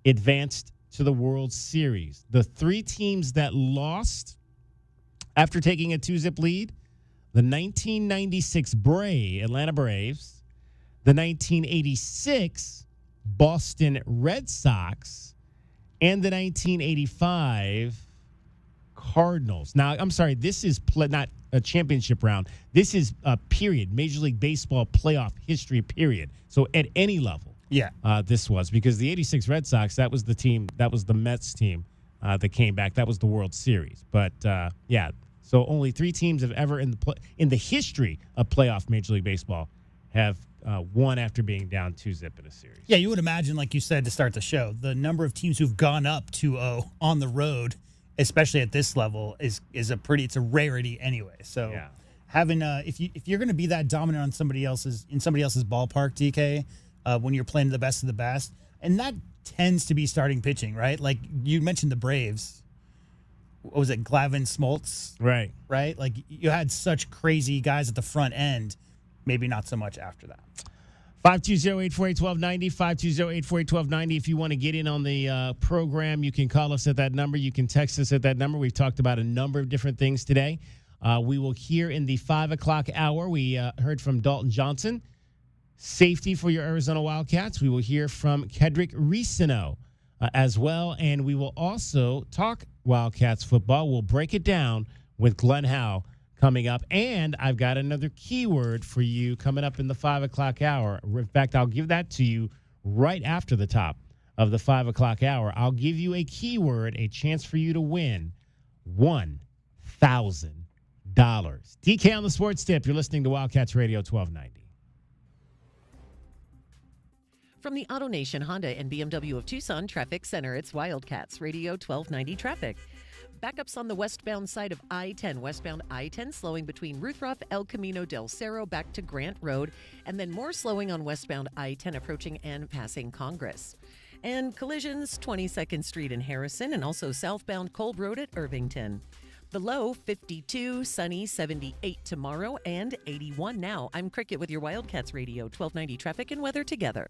advanced to the World Series. The 3 teams that lost after taking a 2-zip lead, the 1996 Atlanta Braves, the 1986 Boston Red Sox, and the 1985 Cardinals. Now, I'm sorry, this is not a championship round. This is a period, Major League Baseball playoff history period. So at any level, this was, because the 86 Red Sox, that was the team, that was the Mets team that came back. That was the World Series. But, so only 3 teams have ever in the history of playoff Major League Baseball have won after being down 2-0 in a series. Yeah, you would imagine, like you said to start the show, the number of teams who've gone up 2-0 on the road, especially at this level, is it's a rarity anyway. So having if you're going to be that dominant on somebody else's ballpark, DK, when you're playing the best of the best, and that tends to be starting pitching, right? Like you mentioned the Braves. What was it, Glavine Smoltz? Right. Like you had such crazy guys at the front end, maybe not so much after that. 520-848-1290, 520-848-1290. If you want to get in on the program, you can call us at that number. You can text us at that number. We've talked about a number of different things today. We will hear in the 5 o'clock hour, we heard from Dalton Johnson, safety for your Arizona Wildcats. We will hear from Kedrick Risino as well, and we will also talk Wildcats football. We'll break it down with Glenn Howe coming up, and I've got another keyword for you coming up in the 5 o'clock hour. In fact, I'll give that to you right after the top of the 5 o'clock hour. I'll give you a keyword, a chance for you to win $1,000. DK on the Sports Tip. You're listening to Wildcats Radio 1290. From the AutoNation Honda and BMW of Tucson Traffic Center, it's Wildcats Radio 1290 traffic. Backups on the westbound side of I-10. Westbound I-10 slowing between Ruthroff, El Camino del Cerro back to Grant Road, and then more slowing on westbound I-10 approaching and passing Congress. And collisions, 22nd Street in Harrison, and also southbound Cold Road at Irvington. The low, 52, sunny, 78 tomorrow, and 81 now. I'm Cricket with your Wildcats Radio 1290 traffic and weather together.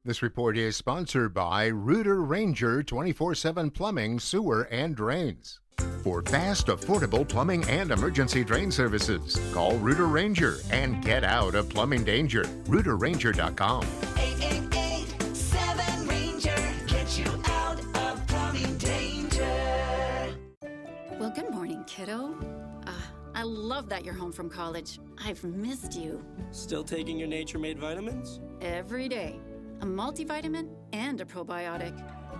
This report is sponsored by Rooter Ranger 24/7 Plumbing, Sewer, and Drains. For fast, affordable plumbing and emergency drain services, call Rooter Ranger and get out of plumbing danger. RooterRanger.com. 888-7-RANGER. Get you out of plumbing danger. Well, good morning, kiddo. I love that you're home from college. I've missed you. Still taking your Nature Made vitamins? Every day. A multivitamin and a probiotic.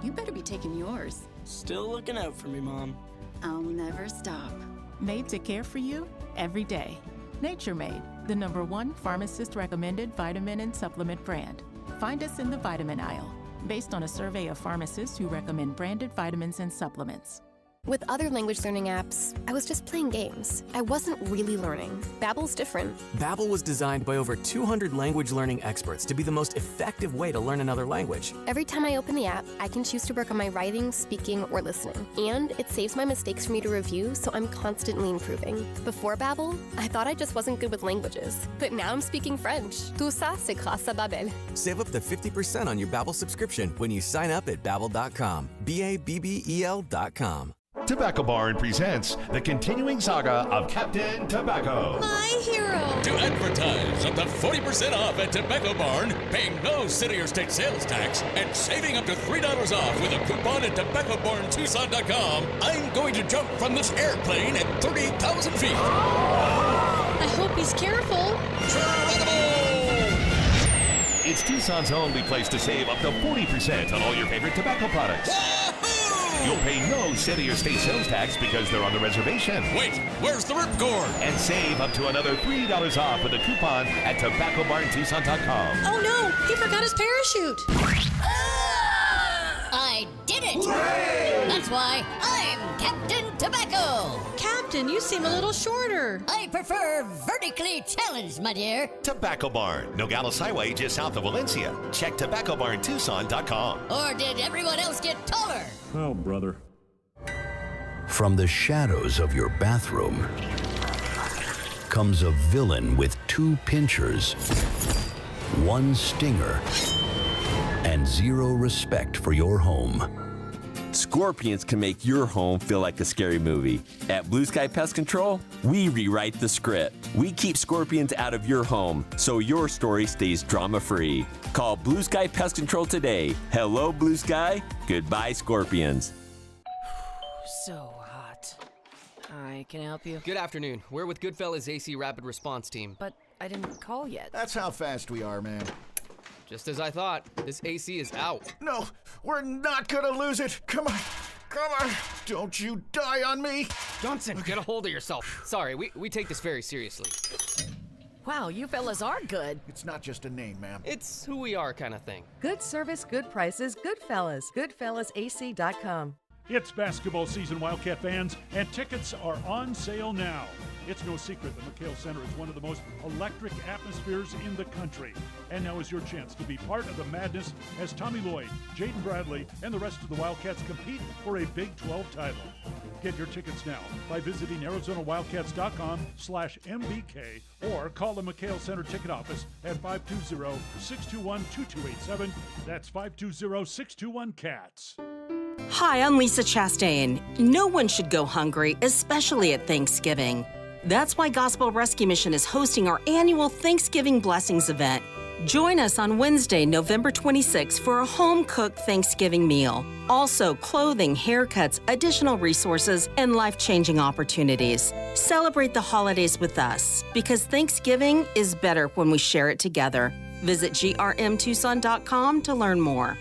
You better be taking yours. Still looking out for me, Mom. I'll never stop. Made to care for you every day. Nature Made, the #1 pharmacist-recommended vitamin and supplement brand. Find us in the vitamin aisle, based on a survey of pharmacists who recommend branded vitamins and supplements. With other language learning apps, I was just playing games. I wasn't really learning. Babbel's different. Babbel was designed by over 200 language learning experts to be the most effective way to learn another language. Every time I open the app, I can choose to work on my writing, speaking, or listening. And it saves my mistakes for me to review, so I'm constantly improving. Before Babbel, I thought I just wasn't good with languages. But now I'm speaking French. Tout ça, c'est grâce à Babbel. Save up to 50% on your Babbel subscription when you sign up at Babbel.com. BABBEL.com. Tobacco Barn presents the continuing saga of Captain Tobacco. My hero! To advertise up to 40% off at Tobacco Barn, paying no city or state sales tax, and saving up to $3 off with a coupon at TobaccoBarnTucson.com, I'm going to jump from this airplane at 30,000 feet. I hope he's careful. It's Tucson's only place to save up to 40% on all your favorite tobacco products. You'll pay no city or state sales tax because they're on the reservation. Wait, where's the ripcord? And save up to another $3 off with a coupon at TobaccoBarnTucson.com. Oh no, he forgot his parachute. I did it! Hooray! That's why I'm Captain Tobacco! Captain, you seem a little shorter. I prefer vertically challenged, my dear. Tobacco Barn, Nogales Highway, just south of Valencia. Check TobaccoBarnTucson.com. Or did everyone else get taller? Oh, brother. From the shadows of your bathroom comes a villain with 2 pinchers, 1 stinger, and 0 respect for your home. Scorpions can make your home feel like a scary movie. At Blue Sky Pest Control, we rewrite the script. We keep scorpions out of your home so your story stays drama-free. Call Blue Sky Pest Control today. Hello, Blue Sky. Goodbye, scorpions. So hot. Hi, can I help you? Good afternoon. We're with Goodfellas AC Rapid Response Team. But I didn't call yet. That's how fast we are, man. Just as I thought, this AC is out. No, we're not gonna lose it. Come on. Don't you die on me. Johnson, get a hold of yourself. Sorry, we take this very seriously. Wow, you fellas are good. It's not just a name, ma'am. It's who we are kind of thing. Good service, good prices, Goodfellas. GoodfellasAC.com. It's basketball season, Wildcat fans, and tickets are on sale now. It's no secret that McHale Center is one of the most electric atmospheres in the country. And now is your chance to be part of the madness as Tommy Lloyd, Jaden Bradley, and the rest of the Wildcats compete for a Big 12 title. Get your tickets now by visiting ArizonaWildcats.com/MBK or call the McHale Center ticket office at 520-621-2287. That's 520-621-CATS. Hi, I'm Lisa Chastain. No one should go hungry, especially at Thanksgiving. That's why Gospel Rescue Mission is hosting our annual Thanksgiving Blessings event. Join us on Wednesday, November 26th for a home-cooked Thanksgiving meal. Also, clothing, haircuts, additional resources, and life-changing opportunities. Celebrate the holidays with us, because Thanksgiving is better when we share it together. Visit grmtucson.com to learn more.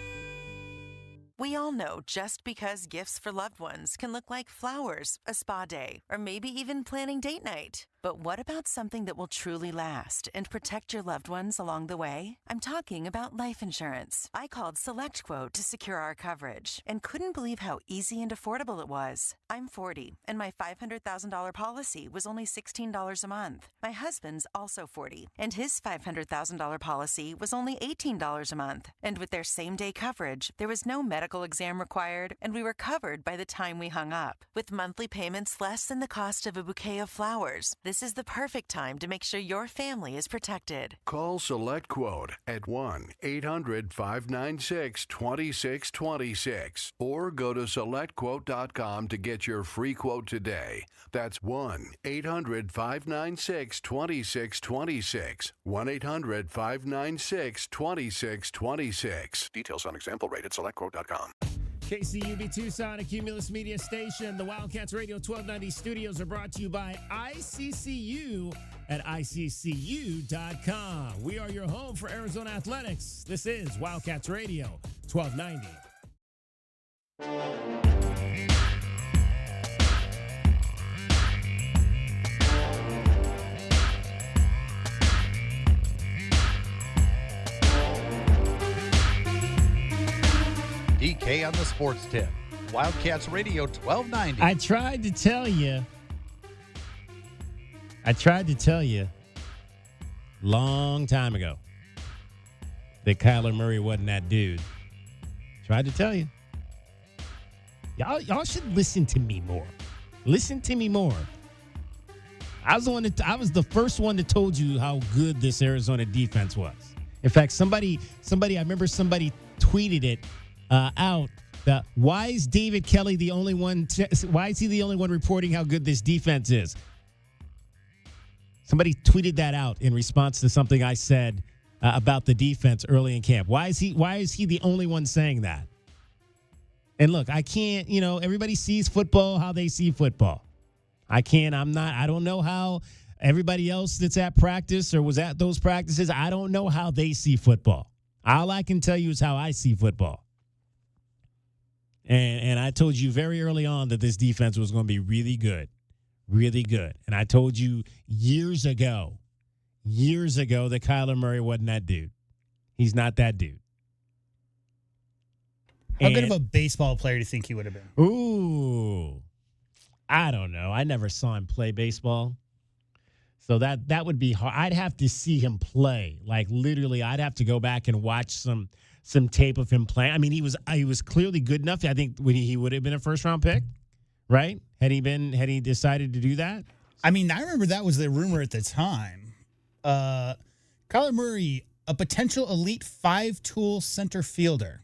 We all know just because gifts for loved ones can look like flowers, a spa day, or maybe even planning date night. But what about something that will truly last and protect your loved ones along the way? I'm talking about life insurance. I called SelectQuote to secure our coverage and couldn't believe how easy and affordable it was. I'm 40, and my $500,000 policy was only $16 a month. My husband's also 40, and his $500,000 policy was only $18 a month. And with their same-day coverage, there was no medical exam required, and we were covered by the time we hung up. With monthly payments less than the cost of a bouquet of flowers, this is the perfect time to make sure your family is protected. Call SelectQuote at 1-800-596-2626 or go to SelectQuote.com to get your free quote today. That's 1-800-596-2626. 1-800-596-2626. Details on example rate at SelectQuote.com. KCUB Tucson, a Cumulus Media Station. The Wildcats Radio 1290 studios are brought to you by ICCU at ICCU.com. We are your home for Arizona athletics. This is Wildcats Radio 1290. DK on the sports tip. Wildcats Radio 1290. I tried to tell you long time ago that Kyler Murray wasn't that dude. Tried to tell you. Y'all should listen to me more. Listen to me more. I was the first one that told you how good this Arizona defense was. In fact, somebody I remember somebody tweeted it out. Why is David Kelly the only one? Why is he the only one reporting how good this defense is? Somebody tweeted that out in response to something I said about the defense early in camp. Why is he the only one saying that? And look, I can't. Everybody sees football how they see football. I don't know how everybody else that's at practice or was at those practices. I don't know how they see football. All I can tell you is how I see football. And I told you very early on that this defense was going to be really good. Really good. And I told you years ago that Kyler Murray wasn't that dude. He's not that dude. How good of a baseball player do you think he would have been? Ooh. I don't know. I never saw him play baseball. So that would be hard. I'd have to see him play. Like literally, I'd have to go back and watch some tape of him playing. I mean, he was clearly good enough. I think he would have been a first-round pick, right? Had he decided to do that? I mean, I remember that was the rumor at the time. Kyler Murray, a potential elite 5-tool center fielder.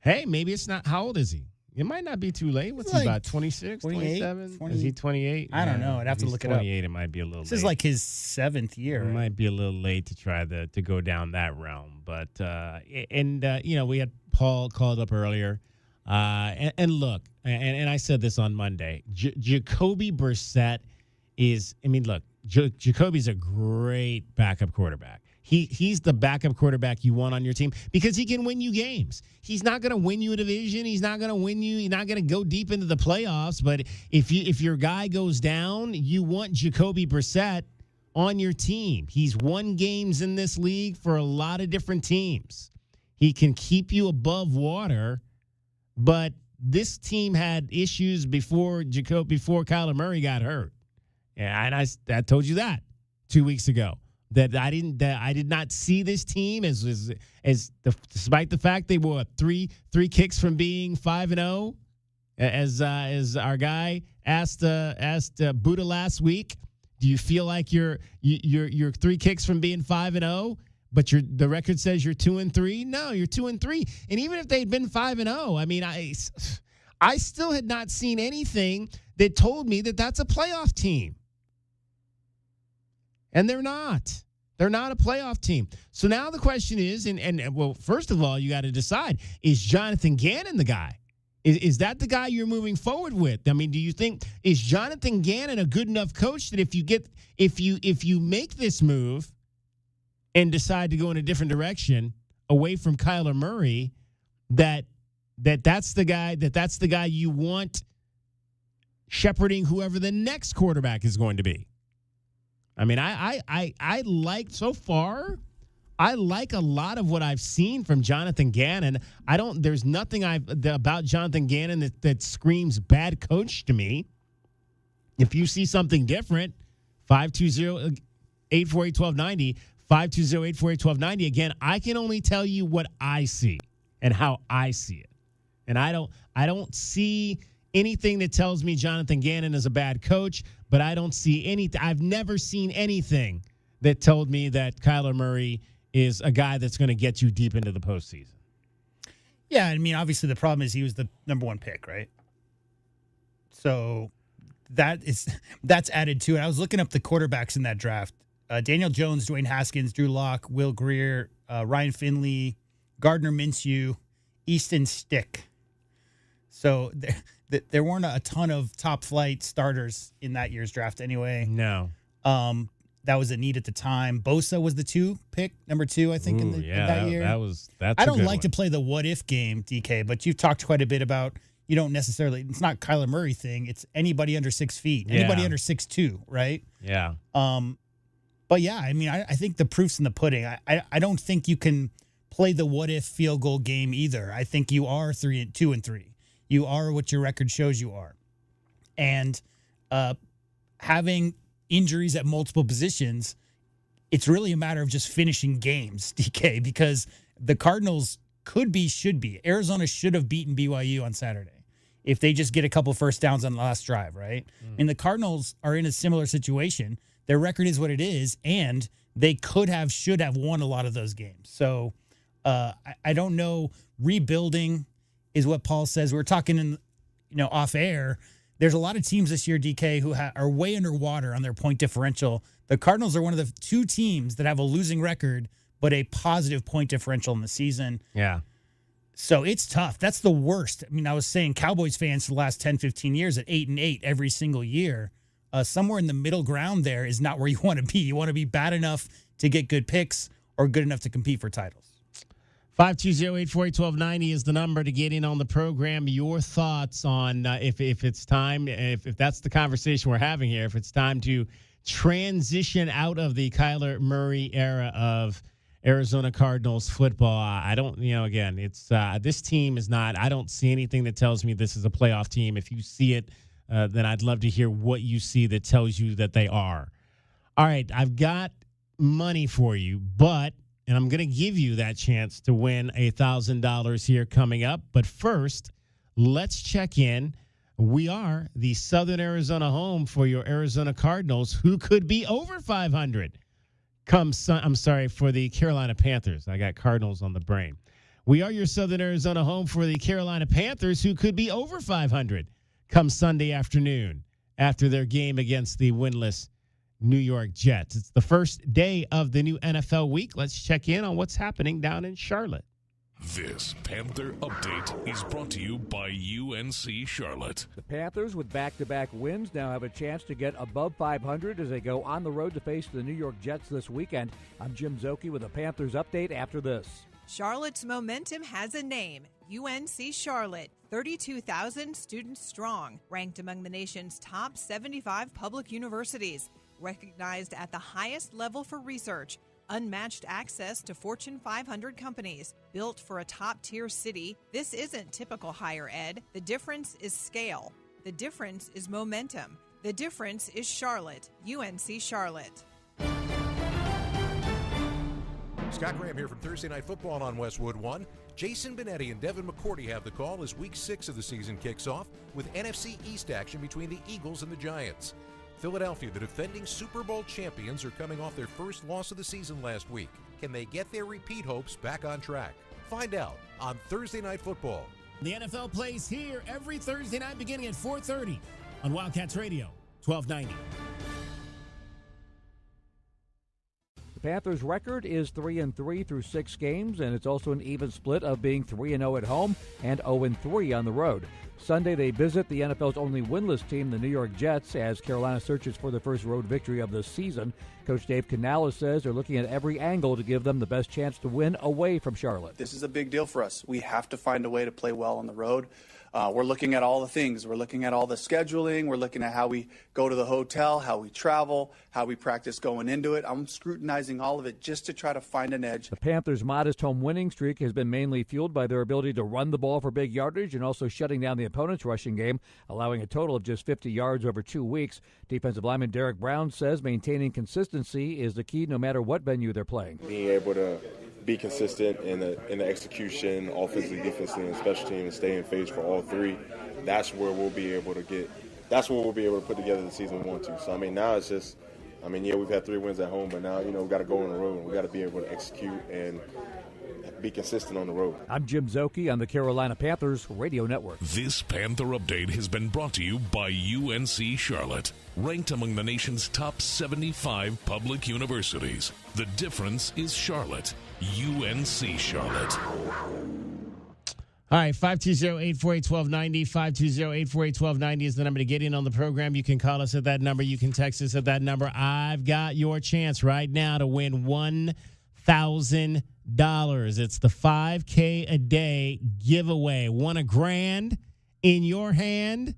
Hey, maybe it's not. How old is he? It might not be too late. What's he, Like about 26, 28, 27? Is he 28? I don't know. I'd have to look it up. 28, it might be a little late. This is like his 7th year. It might be a little late to try to go down that realm. But, we had Paul called up earlier. And look, and I said this on Monday, Jacoby Brissett Jacoby's a great backup quarterback. He's the backup quarterback you want on your team because he can win you games. He's not going to win you a division. He's not going to win you. He's not going to go deep into the playoffs. But if your guy goes down, you want Jacoby Brissett on your team. He's won games in this league for a lot of different teams. He can keep you above water, but this team had issues before Kyler Murray got hurt. Yeah, and I told you that 2 weeks ago. That I did not see this team despite the fact they were three kicks from being 5-0, as our guy asked Buddha last week. Do you feel like you're 3 kicks from being 5-0, but the record says you're 2-3? No, you're 2-3. And even if they'd been 5-0, I mean, I still had not seen anything that told me that that's a playoff team. And they're not. They're not a playoff team. So now the question is, well, first of all, you got to decide, is Jonathan Gannon the guy? Is that the guy you're moving forward with? I mean, do you think, is Jonathan Gannon a good enough coach that if you make this move and decide to go in a different direction away from Kyler Murray, that's the guy you want shepherding whoever the next quarterback is going to be? I mean, I like so far. I like a lot of what I've seen from Jonathan Gannon. There's nothing about Jonathan Gannon that screams bad coach to me. If you see something different, 520-848-1290, 520-848-1290. Again, I can only tell you what I see and how I see it. And I don't see anything that tells me Jonathan Gannon is a bad coach, but I don't see anything. I've never seen anything that told me that Kyler Murray is a guy that's going to get you deep into the postseason. Yeah, I mean, obviously the problem is he was the number 1 pick, right? So that's added to it. I was looking up the quarterbacks in that draft. Daniel Jones, Dwayne Haskins, Drew Lock, Will Grier, Ryan Finley, Gardner Minshew, Easton Stick. So there weren't a ton of top flight starters in that year's draft anyway. No. That was a need at the time. Bosa was the number 2, I think, in that year. That's I don't like to play the what if game, DK, but you've talked quite a bit about you don't necessarily. It's not Kyler Murray thing. It's anybody under 6 feet, anybody under 6'2", right? Yeah. But yeah, I mean, I think the proof's in the pudding. I don't think you can play the what if field goal game either. I think you are 2-3. You are what your record shows you are. And having injuries at multiple positions, it's really a matter of just finishing games, DK, because the Cardinals should be. Arizona should have beaten BYU on Saturday if they just get a couple first downs on the last drive, right? And the Cardinals are in a similar situation. Their record is what it is, and they should have won a lot of those games. So I don't know. Rebuilding is what Paul says. We're talking off air. There's a lot of teams this year, DK, who are way underwater on their point differential. The Cardinals are one of the 2 teams that have a losing record, but a positive point differential in the season. Yeah. So it's tough. That's the worst. I mean, I was saying Cowboys fans for the last 10, 15 years at 8-8 every single year. Somewhere in the middle ground there is not where you want to be. You want to be bad enough to get good picks or good enough to compete for titles. 520-848-1290 is the number to get in on the program. Your thoughts on if it's time, if that's the conversation we're having here, if it's time to transition out of the Kyler Murray era of Arizona Cardinals football. I don't, again, it's this team is not, I don't see anything that tells me this is a playoff team. If you see it, then I'd love to hear what you see that tells you that they are. All right, I've got money for you, and I'm going to give you that chance to win $1,000 here coming up. But first, let's check in. We are the Southern Arizona home for your Arizona Cardinals, who could be over 500 for the Carolina Panthers. I got Cardinals on the brain. We are your Southern Arizona home for the Carolina Panthers, who could be over 500 come Sunday afternoon after their game against the winless New York Jets. It's the first day of the new NFL week. Let's check in on what's happening down in Charlotte. This Panther Update is brought to you by UNC Charlotte. The Panthers, with back-to-back wins, now have a chance to get above 500 as they go on the road to face the New York Jets this weekend. I'm Jim Zoki with a Panthers Update after this. Charlotte's momentum has a name, UNC Charlotte, 32,000 students strong, ranked among the nation's top 75 public universities, recognized at the highest level for research, unmatched access to Fortune 500 companies, built for a top-tier city. This isn't typical higher ed. The difference is scale. The difference is momentum. The difference is Charlotte, UNC Charlotte. Scott Graham here from Thursday Night Football on Westwood One. Jason Benetti and Devin McCourty have the call as Week 6 of the season kicks off with NFC East action between the Eagles and the Giants. Philadelphia, the defending Super Bowl champions, are coming off their first loss of the season last week. Can they get their repeat hopes back on track? Find out on Thursday Night Football. The NFL plays here every Thursday night beginning at 4:30 on Wildcats Radio, 1290. The Panthers' record is 3-3 through 6 games, and it's also an even split of being 3-0 at home and 0-3 on the road. Sunday, they visit the NFL's only winless team, the New York Jets, as Carolina searches for their first road victory of the season. Coach Dave Canales says they're looking at every angle to give them the best chance to win away from Charlotte. This is a big deal for us. We have to find a way to play well on the road. We're looking at all the things. We're looking at all the scheduling. We're looking at how we go to the hotel, how we travel, how we practice going into it. I'm scrutinizing all of it just to try to find an edge. The Panthers' modest home winning streak has been mainly fueled by their ability to run the ball for big yardage and also shutting down the opponent's rushing game, allowing a total of just 50 yards over 2 weeks. Defensive lineman Derek Brown says maintaining consistency is the key no matter what venue they're playing. Being able to be consistent in the execution, offensively, defensively, and special teams, and stay in phase for all three. That's where we'll be able to put together the season we want to. So now it's just, we've had 3 wins at home, but now, we've got to go on the road and we've got to be able to execute and be consistent on the road. I'm Jim Zoki on the Carolina Panthers Radio Network. This Panther Update has been brought to you by UNC Charlotte, ranked among the nation's top 75 public universities. The difference is Charlotte, UNC Charlotte. All right, 520-848-1290, 520-848-1290 is the number to get in on the program. You can call us at that number. You can text us at that number. I've got your chance right now to win $1,000. It's the 5K a day giveaway. Won $1,000 in your hand.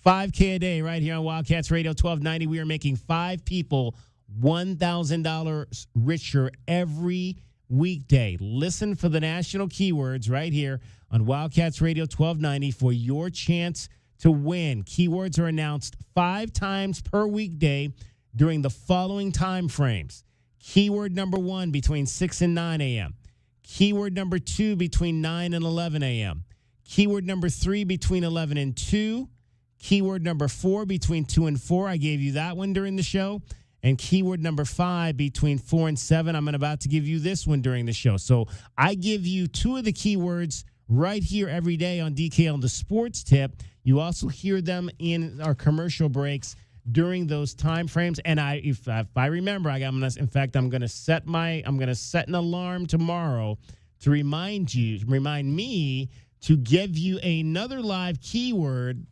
5K a day right here on Wildcats Radio 1290. We are making 5 people $1,000 richer every weekday. Listen for the national keywords right here on Wildcats Radio 1290 for your chance to win. Keywords are announced 5 times per weekday during the following time frames. Keyword number 1 between 6 and 9 a.m. Keyword number 2 between 9 and 11 a.m. Keyword number 3 between 11 and 2. Keyword number 4 between 2 and 4. I gave you that one during the show. And keyword number 5 between 4 and 7. I'm about to give you this one during the show. So I give you 2 of the keywords right here every day on DK on the Sports Tip. You also hear them in our commercial breaks during those time frames. And if I remember, I'm going to set an alarm tomorrow to remind me to give you another live keyword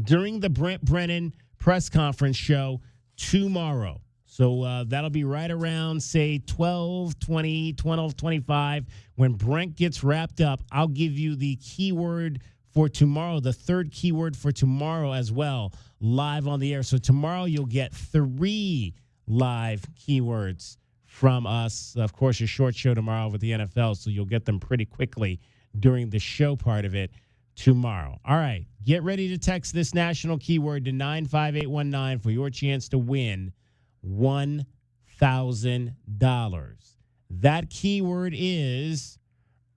during the Brent Brennan press conference show tomorrow. So that'll be right around, say, 12:20, 12:25. When Brent gets wrapped up, I'll give you the keyword for tomorrow, the third keyword for tomorrow as well, live on the air. So tomorrow you'll get 3 live keywords from us. Of course, a short show tomorrow with the NFL, so you'll get them pretty quickly during the show part of it tomorrow. All right, get ready to text this national keyword to 95819 for your chance to win $1,000. That keyword is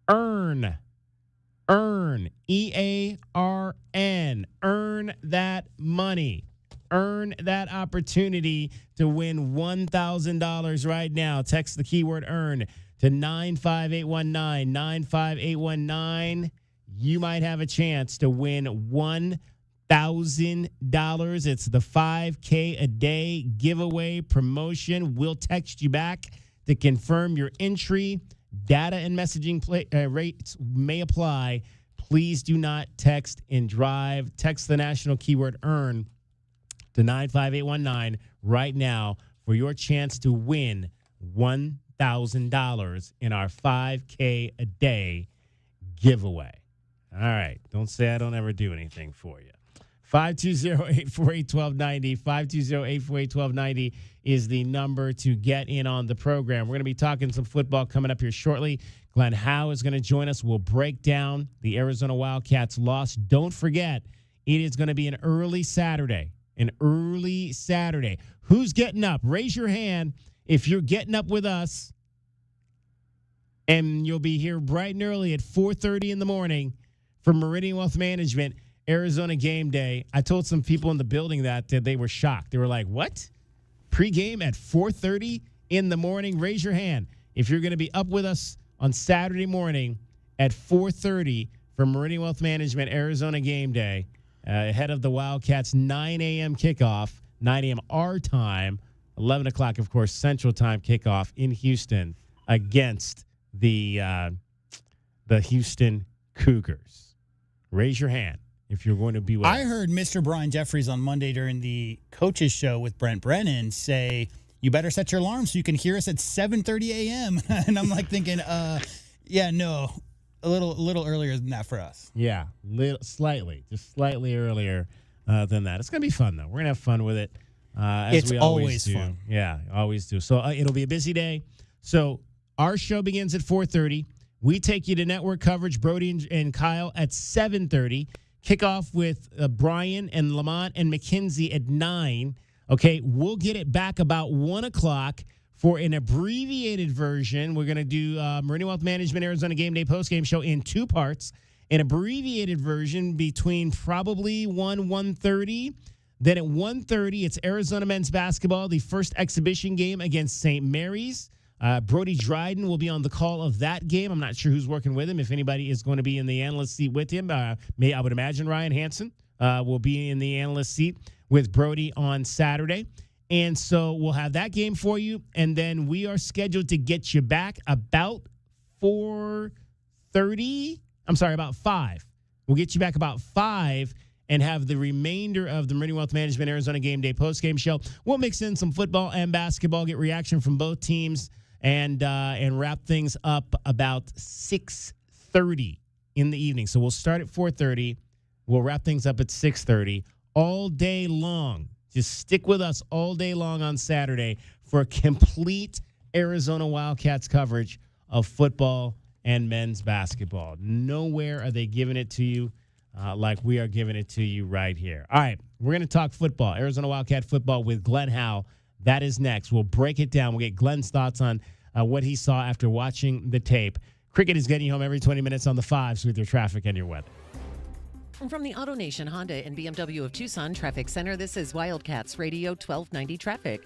earn. Earn. EARN. Earn that money. Earn that opportunity to win $1,000 right now. Text the keyword earn to 95819. 95819. You might have a chance to win $1,000. It's the 5K a day giveaway promotion. We'll text you back to confirm your entry. Data and messaging rates may apply. Please do not text and drive. Text the national keyword EARN to 95819 right now for your chance to win $1,000 in our 5K a day giveaway. All right. Don't say I don't ever do anything for you. 520-848-1290. 520-848-1290 is the number to get in on the program. We're going to be talking some football coming up here shortly. Glenn Howe is going to join us. We'll break down the Arizona Wildcats loss. Don't forget, it is going to be an early Saturday. Who's getting up? Raise your hand if you're getting up with us. And you'll be here bright and early at 4:30 in the morning for Meridian Wealth Management, Arizona game day. I told some people in the building that they were shocked. They were like, what? Pre-game at 4:30 in the morning? Raise your hand if you're going to be up with us on Saturday morning at 4:30 for Meridian Wealth Management, Arizona game day, ahead of the Wildcats' 9 a.m. kickoff, 9 a.m. our time, 11 o'clock, of course, Central Time kickoff in Houston against the Houston Cougars. Raise your hand if you're going to be with us. I heard Mr. Brian Jeffries on Monday during the coaches show with Brent Brennan say, you better set your alarm so you can hear us at 7:30 a.m. And I'm like thinking, yeah, no, a little earlier than that for us. Yeah, slightly earlier than that. It's going to be fun, though. We're going to have fun with it. As we always do. Fun. Yeah, always do. So it'll be a busy day. So our show begins at 4:30. We take you to network coverage, Brody and Kyle at 7:30. Kickoff with Brian and Lamont and McKenzie at 9. Okay, we'll get it back about 1 o'clock for an abbreviated version. We're going to do Meridian Wealth Management Arizona Game Day postgame show in 2 parts. An abbreviated version between probably 1:30. Then at 1:30, it's Arizona men's basketball, the first exhibition game against St. Mary's. Brody Dryden will be on the call of that game. I'm not sure who's working with him, if anybody is going to be in the analyst seat with him. I would imagine Ryan Hansen will be in the analyst seat with Brody on Saturday. And so we'll have that game for you. And then we are scheduled to get you back about 4:30. I'm sorry, about 5. We'll get you back about 5 and have the remainder of the Meridian Wealth Management Arizona Game Day postgame show. We'll mix in some football and basketball, get reaction from both teams, and wrap things up about 6:30 in the evening. So we'll start at 4:30. We'll wrap things up at 6:30 all day long. Just stick with us all day long on Saturday for complete Arizona Wildcats coverage of football and men's basketball. Nowhere are they giving it to you like we are giving it to you right here. All right, we're going to talk football, Arizona Wildcat football with Glenn Howe. That is next. We'll break it down. We'll get Glenn's thoughts on what he saw after watching the tape. Cricket is getting you home every 20 minutes on the 5s with your traffic and your weather. From the Auto Nation Honda and BMW of Tucson Traffic Center, this is Wildcats Radio 1290 traffic.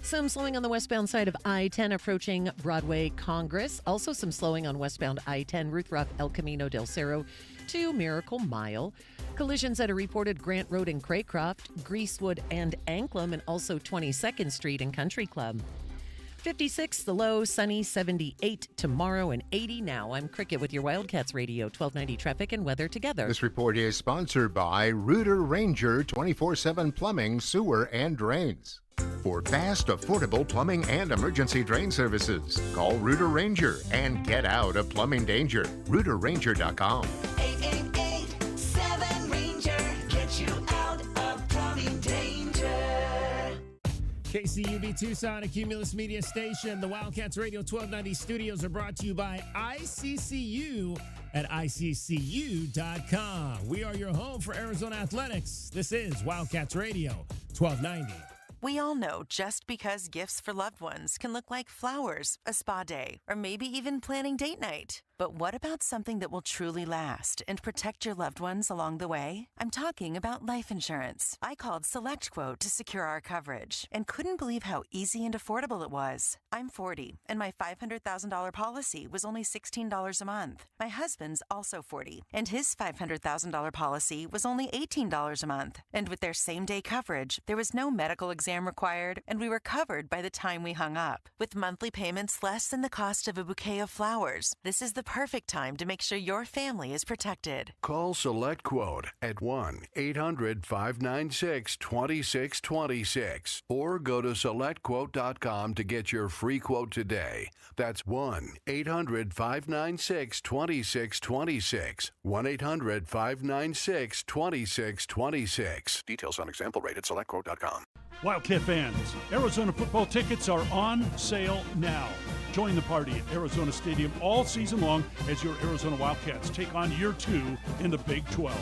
Some slowing on the westbound side of I-10 approaching Broadway Congress. Also some slowing on westbound I-10 Ruth Ruff El Camino del Cerro to Miracle Mile. Collisions that are reported Grant Road in Craycroft, Greasewood and Anklam, and also 22nd Street and Country Club. 56 the low, sunny, 78 tomorrow, and 80 now. I'm Cricket with your Wildcats Radio 1290 traffic and weather together. This report is sponsored by Rooter Ranger 24/7 Plumbing, Sewer, and Drains. For fast, affordable plumbing and emergency drain services, call Rooter Ranger and get out of plumbing danger. RooterRanger.com. 888-7-RANGER. Get you out of plumbing danger. KCUB Tucson, a Cumulus Media station. The Wildcats Radio 1290 studios are brought to you by ICCU at ICCU.com. We are your home for Arizona athletics. This is Wildcats Radio 1290. We all know just because gifts for loved ones can look like flowers, a spa day, or maybe even planning date night. But what about something that will truly last and protect your loved ones along the way? I'm talking about life insurance. I called SelectQuote to secure our coverage and couldn't believe how easy and affordable it was. I'm 40, and my $500,000 policy was only $16 a month. My husband's also 40, and his $500,000 policy was only $18 a month. And with their same-day coverage, there was no medical exam required, and we were covered by the time we hung up. With monthly payments less than the cost of a bouquet of flowers, this is the perfect time to make sure your family is protected. Call SelectQuote at 1-800-596-2626 or go to SelectQuote.com to get your free quote today. That's 1-800-596-2626. 1-800-596-2626. Details on example rate at SelectQuote.com. Wildcat fans, Arizona football tickets are on sale now. Join the party at Arizona Stadium all season long as your Arizona Wildcats take on year 2 in the Big 12.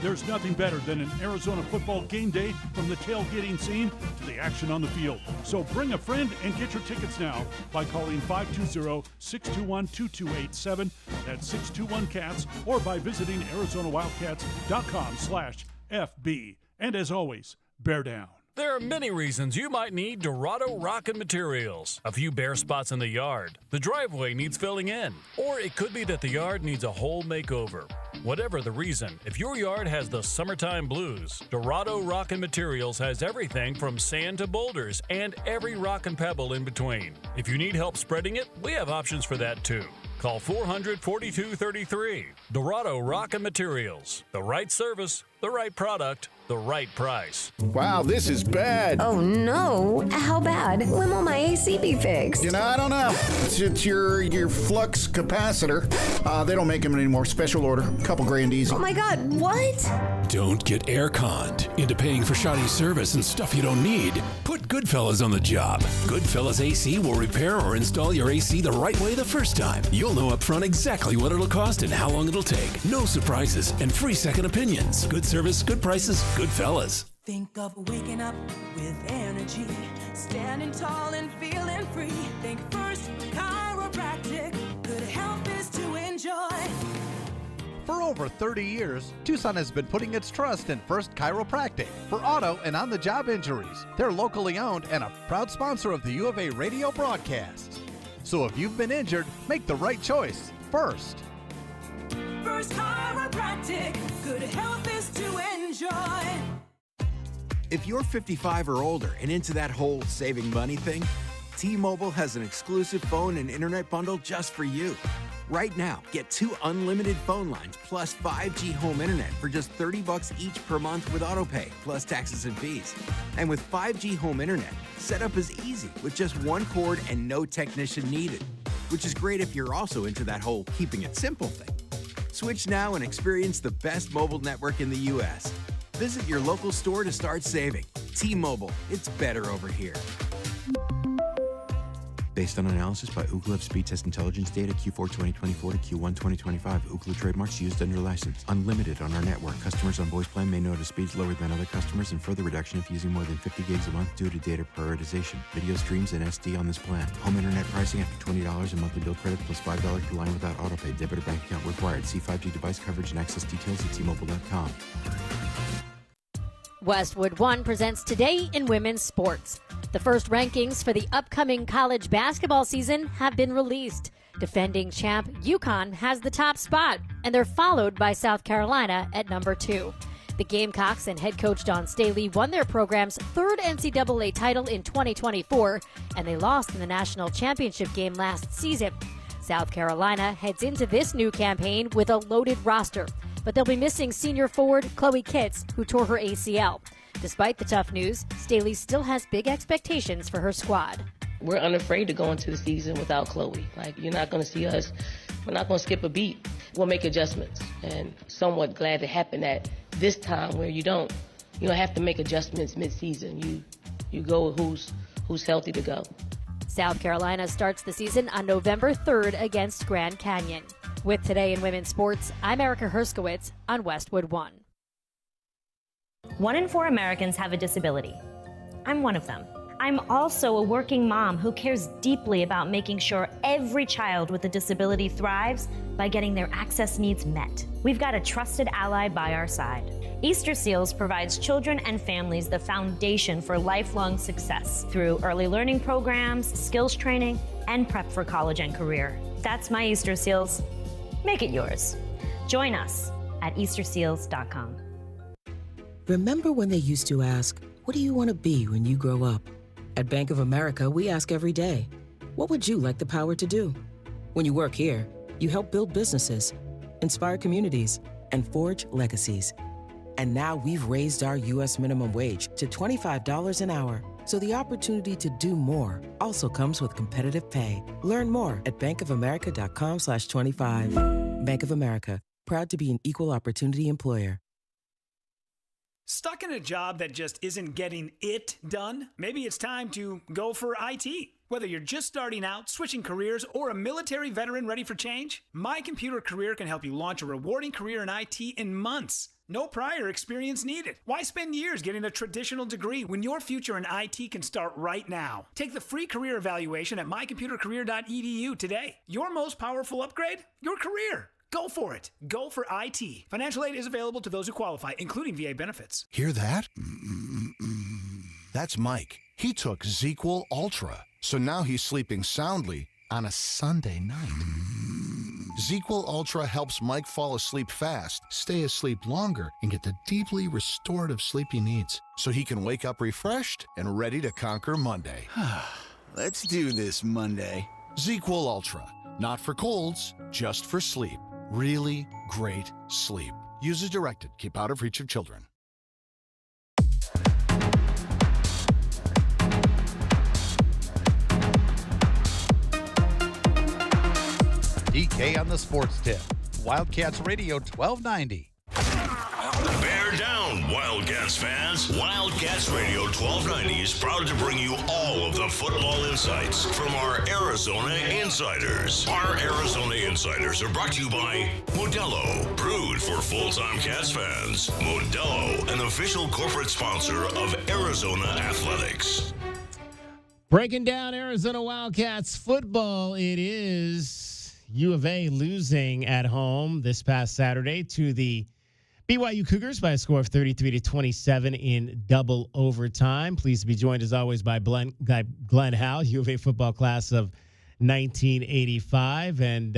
There's nothing better than an Arizona football game day, from the tailgating scene to the action on the field. So bring a friend and get your tickets now by calling 520-621-2287. That's 621-CATS, or by visiting ArizonaWildcats.com/FB. And as always, bear down. There are many reasons you might need Dorado Rockin' Materials. A few bare spots in the yard, the driveway needs filling in, or it could be that the yard needs a whole makeover. Whatever the reason, if your yard has the summertime blues, Dorado Rockin' Materials has everything from sand to boulders and every rock and pebble in between. If you need help spreading it, we have options for that too. Call 400-4233. Dorado Rockin' Materials. The right service, the right product, the right price. Wow, this is bad. Oh no, how bad? When will my AC be fixed? You know, I don't know. It's your flux capacitor. They don't make them anymore. Special order. Couple grand easy. Oh my God, what? Don't get air-conned into paying for shoddy service and stuff you don't need. Put Goodfellas on the job. Goodfellas AC will repair or install your AC the right way the first time. You'll know up front exactly what it'll cost and how long it'll take. No surprises and free second opinions. Good service, good prices, Goodfellas. Think of waking up with energy, standing tall and feeling free. Think First Chiropractic, good health is to enjoy. For over 30 years, Tucson has been putting its trust in First Chiropractic for auto and on-the-job injuries. They're locally owned and a proud sponsor of the U of A radio broadcasts. So if you've been injured, make the right choice first. First Chiropractic, good health is to enjoy. If you're 55 or older and into that whole saving money thing, T-Mobile has an exclusive phone and internet bundle just for you. Right now, get 2 unlimited phone lines plus 5G home internet for just $30 each per month with AutoPay, plus taxes and fees. And with 5G home internet, setup is easy with just 1 cord and no technician needed, which is great if you're also into that whole keeping it simple thing. Switch now and experience the best mobile network in the U.S. Visit your local store to start saving. T-Mobile, it's better over here. Based on analysis by Ookla of speed test intelligence data Q4 2024 to Q1 2025, Ookla trademarks used under license. Unlimited on our network. Customers on voice plan may notice speeds lower than other customers, and further reduction if using more than 50 gigs a month due to data prioritization. Video streams and SD on this plan. Home internet pricing after $20 in monthly bill credit plus $5 per line without autopay. Debit or bank account required. See 5G device coverage and access details at T-Mobile.com. Westwood One presents Today in Women's Sports. The first rankings for the upcoming college basketball season have been released. Defending champ UConn has the top spot, and they're followed by South Carolina at number 2. The Gamecocks and head coach Don Staley won their program's 3rd NCAA title in 2024, and they lost in the national championship game last season. South Carolina heads into this new campaign with a loaded roster, but they'll be missing senior forward Chloe Kitts, who tore her ACL. Despite the tough news, Staley still has big expectations for her squad. We're unafraid to go into the season without Chloe. You're not going to see us. We're not going to skip a beat. We'll make adjustments, and somewhat glad it happened at this time where you don't have to make adjustments mid-season. You go with who's healthy to go. South Carolina starts the season on November 3rd against Grand Canyon. With Today in Women's Sports, I'm Erica Herskowitz on Westwood One. 1 in 4 Americans have a disability. I'm one of them. I'm also a working mom who cares deeply about making sure every child with a disability thrives by getting their access needs met. We've got a trusted ally by our side. Easter Seals provides children and families the foundation for lifelong success through early learning programs, skills training, and prep for college and career. That's my Easter Seals. Make it yours. Join us at easterseals.com. Remember when they used to ask, what do you want to be when you grow up? At Bank of America, we ask every day, what would you like the power to do? When you work here, you help build businesses, inspire communities, and forge legacies. And now we've raised our U.S. minimum wage to $25 an hour. So the opportunity to do more also comes with competitive pay. Learn more at bankofamerica.com/25. Bank of America, proud to be an equal opportunity employer. Stuck in a job that just isn't getting it done? Maybe it's time to go for IT. Whether you're just starting out, switching careers, or a military veteran ready for change, My Computer Career can help you launch a rewarding career in IT in months. No prior experience needed. Why spend years getting a traditional degree when your future in IT can start right now? Take the free career evaluation at mycomputercareer.edu today. Your most powerful upgrade? Your career. Go for it. Go for IT. Financial aid is available to those who qualify, including VA benefits. Hear that? That's Mike. He took ZQL Ultra, so now he's sleeping soundly on a Sunday night. ZQL Ultra helps Mike fall asleep fast, stay asleep longer, and get the deeply restorative sleep he needs, so he can wake up refreshed and ready to conquer Monday. Let's do this Monday. ZQL Ultra. Not for colds, just for sleep. Really great sleep. Use as directed. Keep out of reach of children. DK on the sports tip. Wildcats Radio 1290. Bear down, Wildcats fans. Wildcats Radio 1290 is proud to bring you all of the football insights from our Arizona insiders. Our Arizona insiders are brought to you by Modelo, brewed for full-time Cats fans. Modelo, an official corporate sponsor of Arizona Athletics. Breaking down Arizona Wildcats football, it is U of A losing at home this past Saturday to the BYU Cougars by a score of 33-27 in double overtime. Pleased to be joined, as always, by Glenn Howell, U of A football class of 1985. And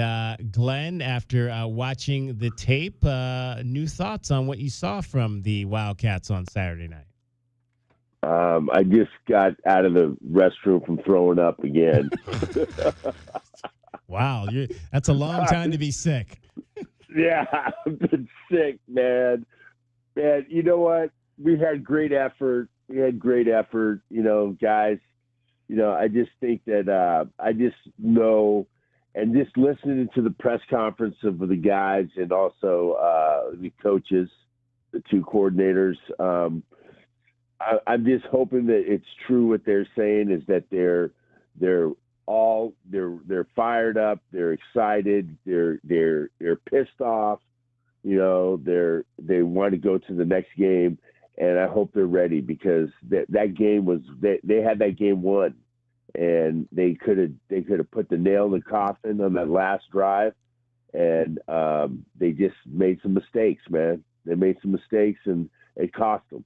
Glenn, after watching the tape, new thoughts on what you saw from the Wildcats on Saturday night? I just got out of the restroom from throwing up again. Wow, that's a long time to be sick. Yeah, I've been sick, man. Man, you know what? We had great effort. Guys. I just think that I just know, and just listening to the press conference of the guys and also the coaches, the two coordinators, I'm just hoping that it's true what they're saying is that they're fired up, they're excited, they're pissed off, they want to go to the next game, and I hope they're ready because that game was they had that game won, and they could have put the nail in the coffin on that last drive, and they just made some mistakes, man. They made some mistakes, and it cost them.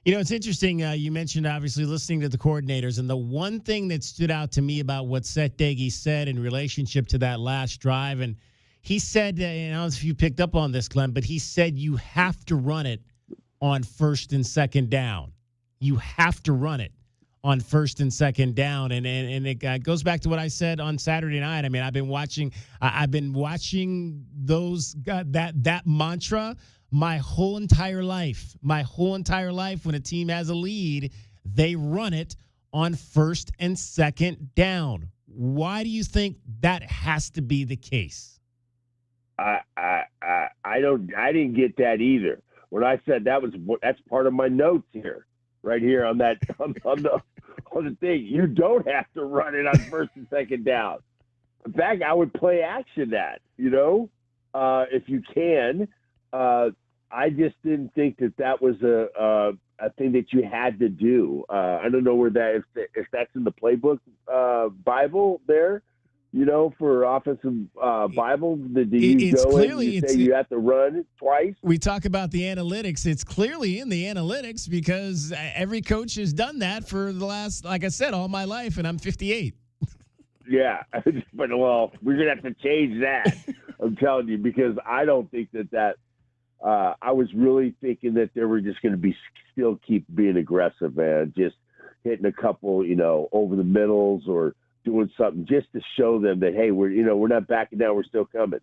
It's interesting. You mentioned, obviously, listening to the coordinators. And the one thing that stood out to me about what Seth Doege said in relationship to that last drive, and he said, I don't know if you picked up on this, Glenn, but he said you have to run it on first and second down. You have to run it on first and second down. And it goes back to what I said on Saturday night. I mean, I've been watching those that mantra my whole entire life. When a team has a lead, they run it on first and second down. Why do you think that has to be the case? I didn't get that either. When I said that's part of my notes here, right here on that on the thing. You don't have to run it on first and second down. In fact, I would play action that, if you can. I just didn't think that was a thing that you had to do. I don't know where that if that's in the playbook Bible there. For offensive Bible, did you go and you say you have to run twice? We talk about the analytics. It's clearly in the analytics because every coach has done that for the last, like I said, all my life, and I'm 58. Yeah, but we're gonna have to change that. I'm telling you, because I don't think that. I was really thinking that they were just going to still keep being aggressive, man. Just hitting a couple, over the middles or doing something just to show them that, hey, we're not backing down. We're still coming.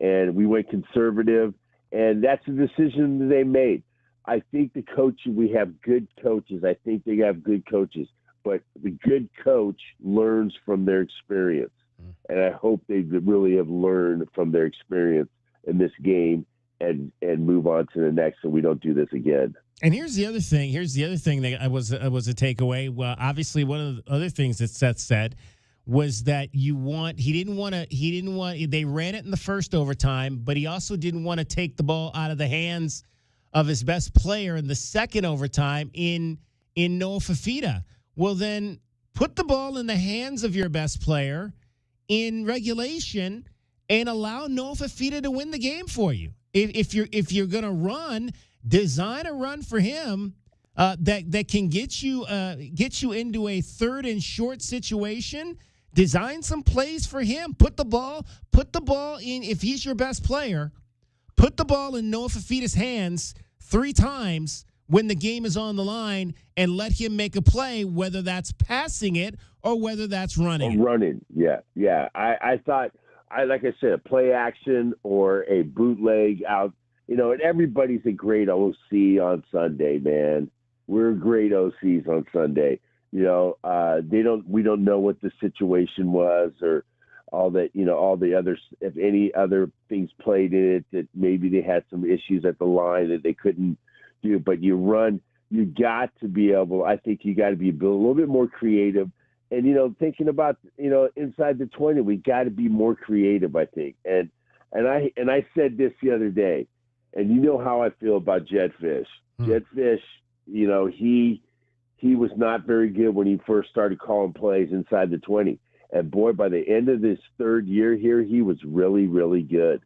And we went conservative, and that's a decision that they made. I think we have good coaches. I think they have good coaches, but the good coach learns from their experience. And I hope they really have learned from their experience in this game and move on to the next, so we don't do this again. And here's the other thing. That was a takeaway. Well, obviously, one of the other things that Seth said was that they ran it in the first overtime, but he also didn't want to take the ball out of the hands of his best player in the second overtime in Noah Fifita. Well, then put the ball in the hands of your best player in regulation and allow Noah Fifita to win the game for you. If you're going to run, design a run for him that can get you into a third and short situation. Design some plays for him. Put the ball in. If he's your best player, put the ball in Noah Fifita's hands 3 times when the game is on the line, and let him make a play, whether that's passing it or whether that's running. Running, yeah. I thought. Like I said, a play action or a bootleg out, and everybody's a great OC on Sunday, man. We're great OCs on Sunday. We don't know what the situation was or all that, all the others, if any other things played in it, that maybe they had some issues at the line that they couldn't do, but you got to be able, I think you got to be a little bit more creative. And, thinking about, inside the 20, we got to be more creative, I think. And I said this the other day, and you know how I feel about Jedd Fisch. Jedd Fisch, he was not very good when he first started calling plays inside the 20. And, boy, by the end of this third year here, he was really, really good.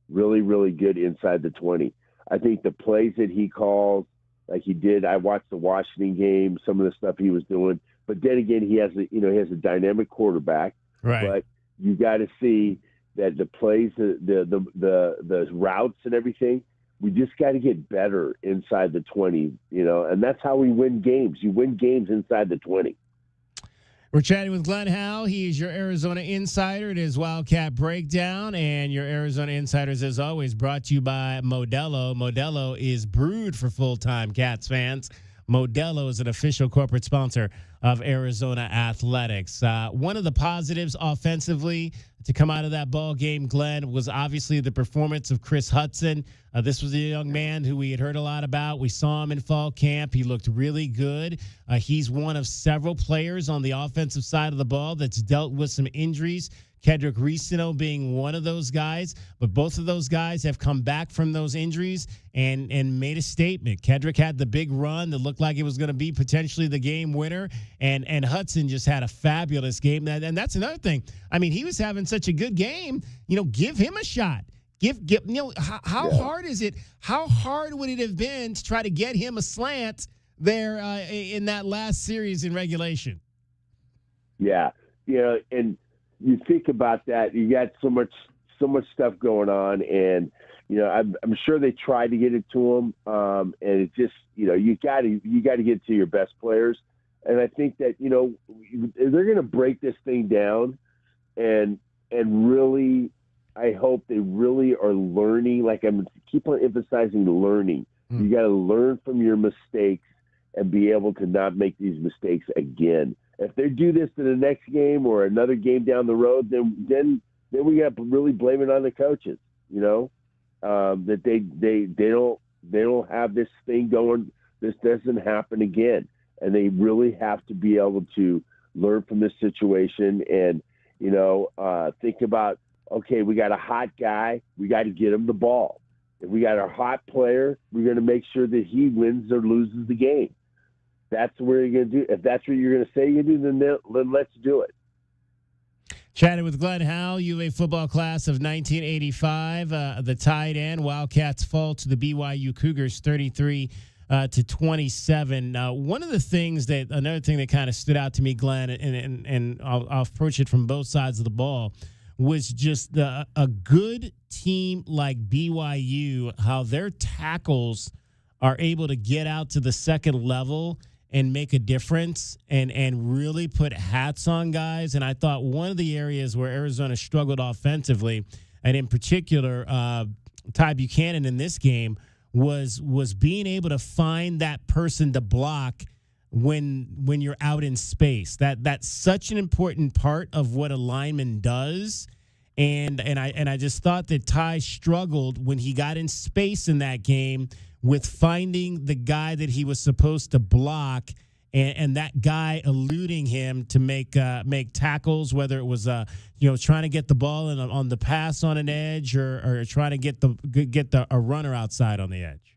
Really, really good inside the 20. I think the plays that he calls, like he did, I watched the Washington game, some of the stuff he was doing. But then again, he has a dynamic quarterback. Right. But you got to see that the plays, the routes and everything, we just got to get better inside the 20, and that's how we win games. You win games inside the 20. We're chatting with Glenn Howell. He is your Arizona Insider. It is Wildcat Breakdown, and your Arizona Insiders, as always, brought to you by Modelo. Modelo is brewed for full-time Cats fans. Modelo is an official corporate sponsor of Arizona Athletics. One of the positives offensively to come out of that ball game, Glenn, was obviously the performance of Chris Hudson. This was a young man who we had heard a lot about. We saw him in fall camp. He looked really good. He's one of several players on the offensive side of the ball that's dealt with some injuries. Kedrick Reesino being one of those guys, but both of those guys have come back from those injuries and made a statement. Kedrick had the big run that looked like it was going to be potentially the game winner, and Hudson just had a fabulous game. And that's another thing. I mean, he was having such a good game. Give him a shot. How hard is it? How hard would it have been to try to get him a slant there in that last series in regulation? Yeah, and you think about that, you got so much stuff going on, and I'm sure they tried to get it to him, and it just you got to get to your best players, and I think that they're going to break this thing down, and really, I hope they really are learning. Like I'm keep on emphasizing learning. You got to learn from your mistakes and be able to not make these mistakes again. If they do this to the next game or another game down the road, then we got to really blame it on the coaches. That they don't have this thing going. This doesn't happen again, and they really have to be able to learn from this situation and think about, okay, we got a hot guy, we got to get him the ball. If we got a hot player, we're going to make sure that he wins or loses the game. That's what you're going to do. If that's what you're going to say you do, then let's do it. Chatting with Glenn Howell, UVA football class of 1985. The tight end Wildcats fall to the BYU Cougars 33-27. One of the things another thing that kind of stood out to me, Glenn, and I'll approach it from both sides of the ball, was just a good team like BYU, how their tackles are able to get out to the second level and make a difference and really put hats on guys. And I thought one of the areas where Arizona struggled offensively, and in particular Ty Buchanan in this game, was being able to find that person to block when you're out in space. That's such an important part of what a lineman does. And I just thought that Ty struggled when he got in space in that game with finding the guy that he was supposed to block, and that guy eluding him to make tackles, whether it was trying to get the ball on the pass on an edge or trying to get a runner outside on the edge.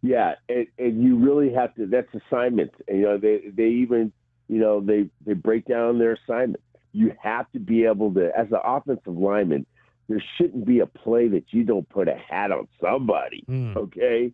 Yeah, and you really have to. That's assignments. And, they even they break down their assignment. You have to be able to, as an offensive lineman, there shouldn't be a play that you don't put a hat on somebody, okay?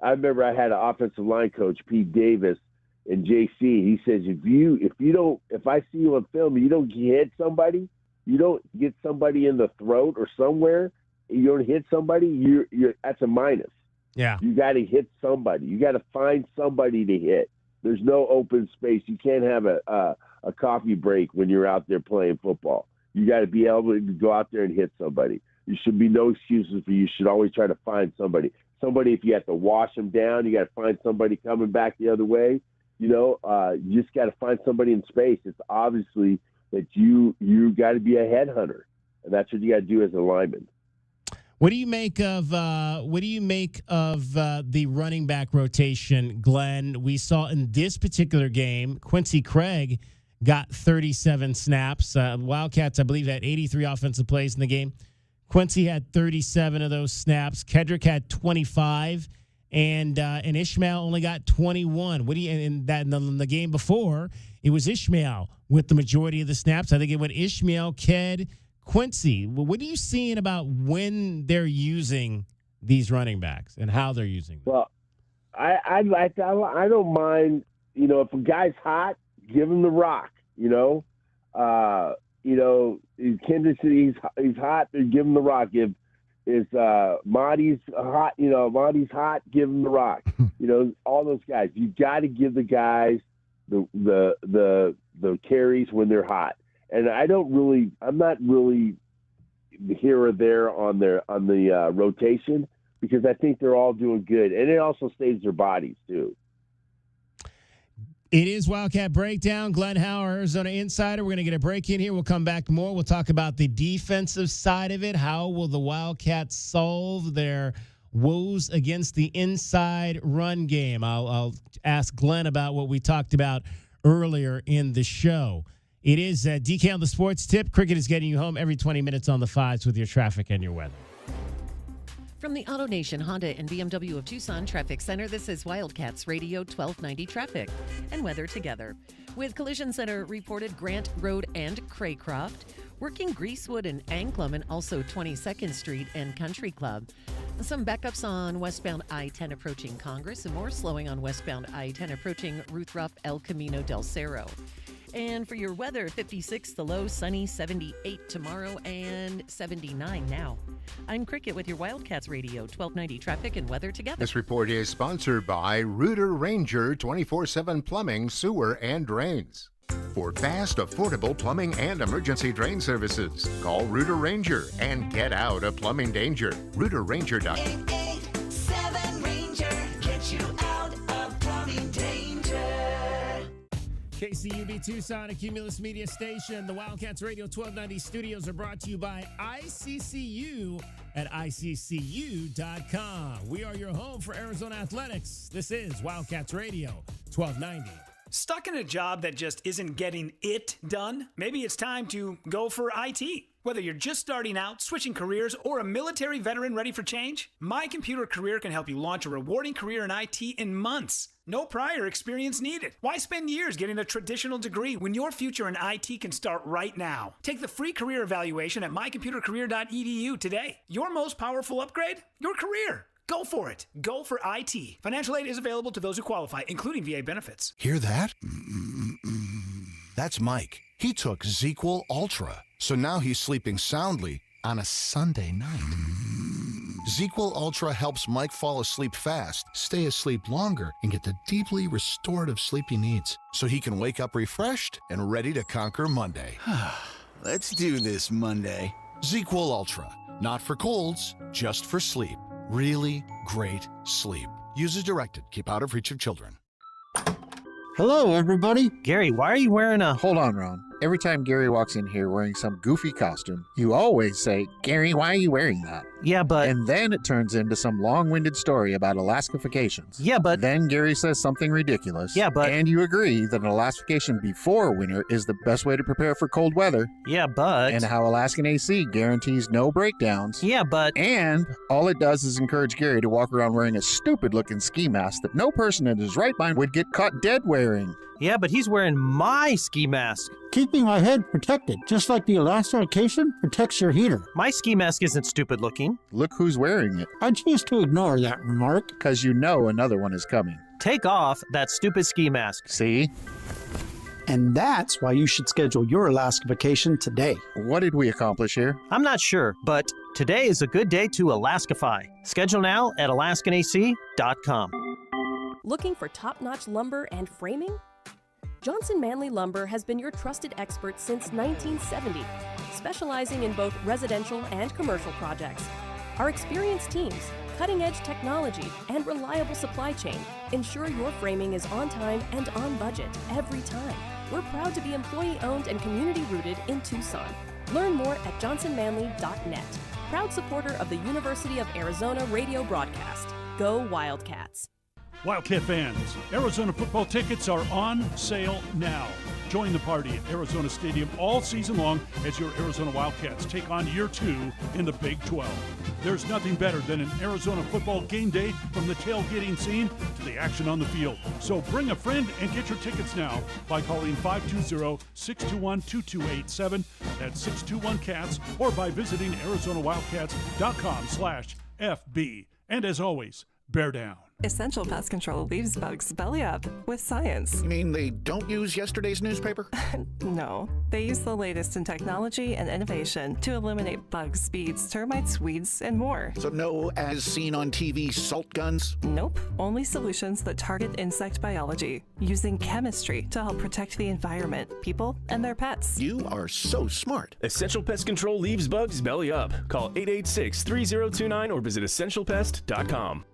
I remember I had an offensive line coach, Pete Davis, in JC. He says, if I see you on film and you don't hit somebody, you don't get somebody in the throat or somewhere, you don't hit somebody, you're that's a minus. Yeah. You got to hit somebody. You got to find somebody to hit. There's no open space. You can't have a coffee break when you're out there playing football. You got to be able to go out there and hit somebody. There should be no excuses for you. You should always try to find somebody. Somebody, if you have to wash them down, you got to find somebody coming back the other way. You just got to find somebody in space. It's obviously that you got to be a headhunter, and that's what you got to do as a lineman. What do you make of the running back rotation, Glenn? We saw in this particular game, Quincy Craig got 37 snaps. Wildcats, I believe, had 83 offensive plays in the game. Quincy had 37 of those snaps. Kedrick had 25, and Ishmael only got 21. In the game before, it was Ishmael with the majority of the snaps. I think it went Ishmael, Ked, Quincy. What are you seeing about when they're using these running backs and how they're using them? Well, I don't mind. If a guy's hot, give him the rock. Kansas City, he's hot. Then give him the rock. If Marty's hot, Marty's hot, give him the rock. All those guys. You got to give the guys the carries when they're hot. And I'm not really here or there on the rotation because I think they're all doing good, and it also saves their bodies too. It is Wildcat Breakdown. Glenn Howell, Arizona Insider. We're going to get a break in here. We'll come back more. We'll talk about the defensive side of it. How will the Wildcats solve their woes against the inside run game? I'll ask Glenn about what we talked about earlier in the show. It is DK on the Sports Tip. Cricket is getting you home every 20 minutes on the fives with your traffic and your weather. From the AutoNation Honda and BMW of Tucson Traffic Center, this is Wildcats Radio 1290 traffic and weather together. With Collision Center reported Grant Road and Craycroft, working Greasewood and Anklam, and also 22nd Street and Country Club. Some backups on westbound I-10 approaching Congress, and more slowing on westbound I-10 approaching Ruth Ruff, El Camino del Cerro. And for your weather, 56 the low, sunny, 78 tomorrow, and 79 now. I'm Cricket with your Wildcats Radio 1290 traffic and weather together. This report is sponsored by Rooter Ranger 24/7 Plumbing, Sewer, and Drains. For fast, affordable plumbing and emergency drain services, call Rooter Ranger and get out of plumbing danger. RooterRanger.com. 887 Ranger, get you out of plumbing danger. KCUB Tucson, a Cumulus Media Station. The Wildcats Radio 1290 studios are brought to you by ICCU at ICCU.com. We are your home for Arizona athletics. This is Wildcats Radio 1290. Stuck in a job that just isn't getting it done? Maybe it's time to go for IT. Whether you're just starting out, switching careers, or a military veteran ready for change, My Computer Career can help you launch a rewarding career in IT in months. No prior experience needed. Why spend years getting a traditional degree when your future in IT can start right now? Take the free career evaluation at mycomputercareer.edu today. Your most powerful upgrade? Your career. Go for it. Go for IT. Financial aid is available to those who qualify, including VA benefits. Hear that? That's Mike. He took ZzzQuil Ultra, so now he's sleeping soundly on a Sunday night. ZzzQuil Ultra helps Mike fall asleep fast, stay asleep longer, and get the deeply restorative sleep he needs, so he can wake up refreshed and ready to conquer Monday. Let's do this Monday. ZzzQuil Ultra. Not for colds, just for sleep. Really great sleep. Use as directed. Keep out of reach of children. Hello, everybody. Gary, why are you wearing a... Hold on, Ron. Every time Gary walks in here wearing some goofy costume, you always say, Gary, why are you wearing that? Yeah, but... And then it turns into some long-winded story about Alaskifications. Yeah, but... Then Gary says something ridiculous. Yeah, but... And you agree that an Alaskification before winter is the best way to prepare for cold weather. Yeah, but... And how Alaskan AC guarantees no breakdowns. Yeah, but... And all it does is encourage Gary to walk around wearing a stupid-looking ski mask that no person in his right mind would get caught dead wearing. Yeah, but he's wearing my ski mask. Keeping my head protected, just like the Alaskification protects your heater. My ski mask isn't stupid looking. Look who's wearing it. I choose to ignore that remark. Because you know another one is coming. Take off that stupid ski mask. See? And that's why you should schedule your Alaskification today. What did we accomplish here? I'm not sure, but today is a good day to Alaskify. Schedule now at alaskanac.com. Looking for top-notch lumber and framing? Johnson Manley Lumber has been your trusted expert since 1970, specializing in both residential and commercial projects. Our experienced teams, cutting-edge technology, and reliable supply chain ensure your framing is on time and on budget every time. We're proud to be employee-owned and community-rooted in Tucson. Learn more at johnsonmanley.net. Proud supporter of the University of Arizona radio broadcast. Go Wildcats! Wildcat fans, Arizona football tickets are on sale now. Join the party at Arizona Stadium all season long as your Arizona Wildcats take on year 2 in the Big 12. There's nothing better than an Arizona football game day, from the tailgating scene to the action on the field. So bring a friend and get your tickets now by calling 520-621-2287. That's 621-CATS, or by visiting ArizonaWildcats.com/FB. And as always, bear down. Essential Pest Control leaves bugs belly up with science. You mean they don't use yesterday's newspaper? No, they use the latest in technology and innovation to eliminate bugs, bees, termites, weeds, and more. So no as seen on TV salt guns? Nope, only solutions that target insect biology, using chemistry to help protect the environment, people, and their pets. You are so smart. Essential Pest Control leaves bugs belly up. Call 886-3029 or visit essentialpest.com.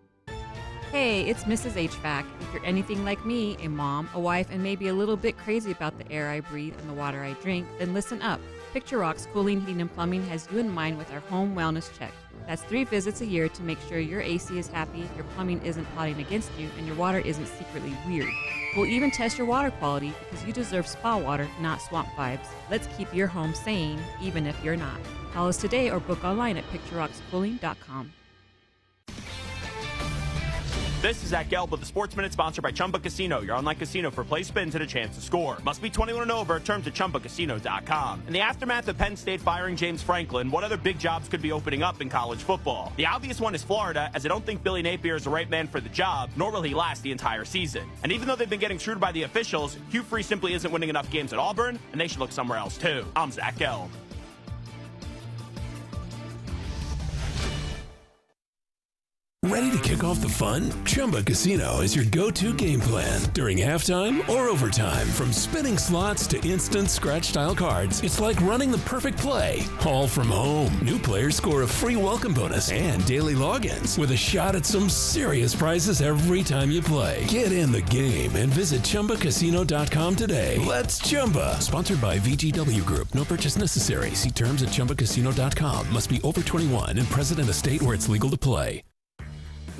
Hey, it's Mrs. HVAC. If you're anything like me, a mom, a wife, and maybe a little bit crazy about the air I breathe and the water I drink, then listen up. Picture Rocks Cooling, Heating, and Plumbing has you in mind with our home wellness check. That's 3 visits a year to make sure your AC is happy, your plumbing isn't plotting against you, and your water isn't secretly weird. We'll even test your water quality because you deserve spa water, not swamp vibes. Let's keep your home sane, even if you're not. Call us today or book online at picturerockschooling.com. This is Zach Gelb with the Sports Minute, sponsored by Chumba Casino, your online casino for play spins and a chance to score. Must be 21 and over. Terms at ChumbaCasino.com. In the aftermath of Penn State firing James Franklin, what other big jobs could be opening up in college football? The obvious one is Florida, as I don't think Billy Napier is the right man for the job, nor will he last the entire season. And even though they've been getting screwed by the officials, Hugh Freeze simply isn't winning enough games at Auburn, and they should look somewhere else too. I'm Zach Gelb. Ready to kick off the fun? Chumba Casino is your go-to game plan during halftime or overtime. From spinning slots to instant scratch-style cards, it's like running the perfect play, all from home. New players score a free welcome bonus and daily logins with a shot at some serious prizes every time you play. Get in the game and visit ChumbaCasino.com today. Let's Chumba. Sponsored by VGW Group. No purchase necessary. See terms at ChumbaCasino.com. Must be over 21 and present in a state where it's legal to play.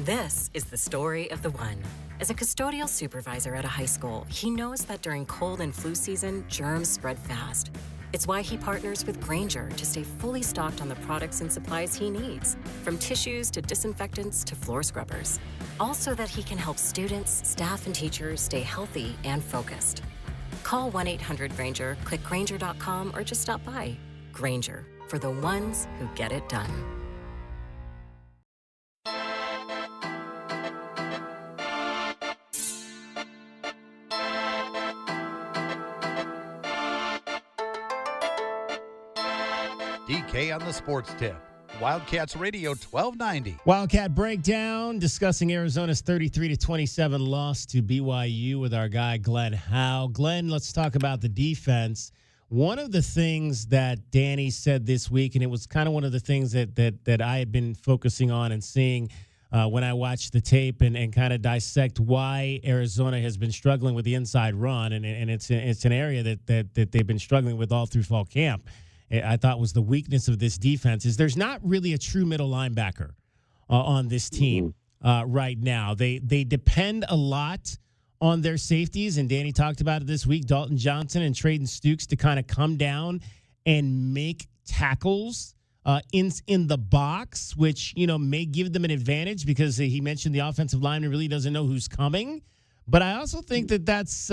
This is the story of the one. As a custodial supervisor at a high school, he knows that during cold and flu season, germs spread fast. It's why he partners with Grainger to stay fully stocked on the products and supplies he needs, from tissues to disinfectants to floor scrubbers. All so that he can help students, staff, and teachers stay healthy and focused. Call 1-800-GRAINGER, click Grainger.com, or just stop by. Grainger, for the ones who get it done. DK on the Sports Tip. Wildcats Radio 1290. Wildcat Breakdown, discussing Arizona's 33-27 loss to BYU with our guy Glenn Howe. Glenn, let's talk about the defense. One of the things that Danny said this week, and it was kind of one of the things that I had been focusing on and seeing when I watched the tape and kind of dissect why Arizona has been struggling with the inside run, and it's an area that they've been struggling with all through fall camp. I thought was the weakness of this defense is there's not really a true middle linebacker on this team right now. They depend a lot on their safeties, and Danny talked about it this week, Dalton Johnson and Trayden Stukes, to kind of come down and make tackles in the box, which, may give them an advantage because he mentioned the offensive lineman really doesn't know who's coming. But I also think that's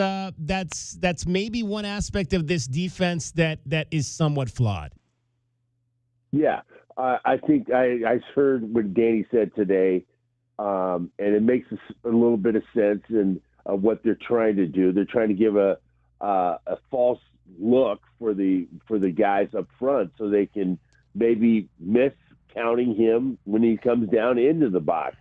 maybe one aspect of this defense that is somewhat flawed. Yeah, I think I heard what Danny said today, and it makes a little bit of sense in what they're trying to do. They're trying to give a false look for the guys up front so they can maybe miss counting him when he comes down into the box.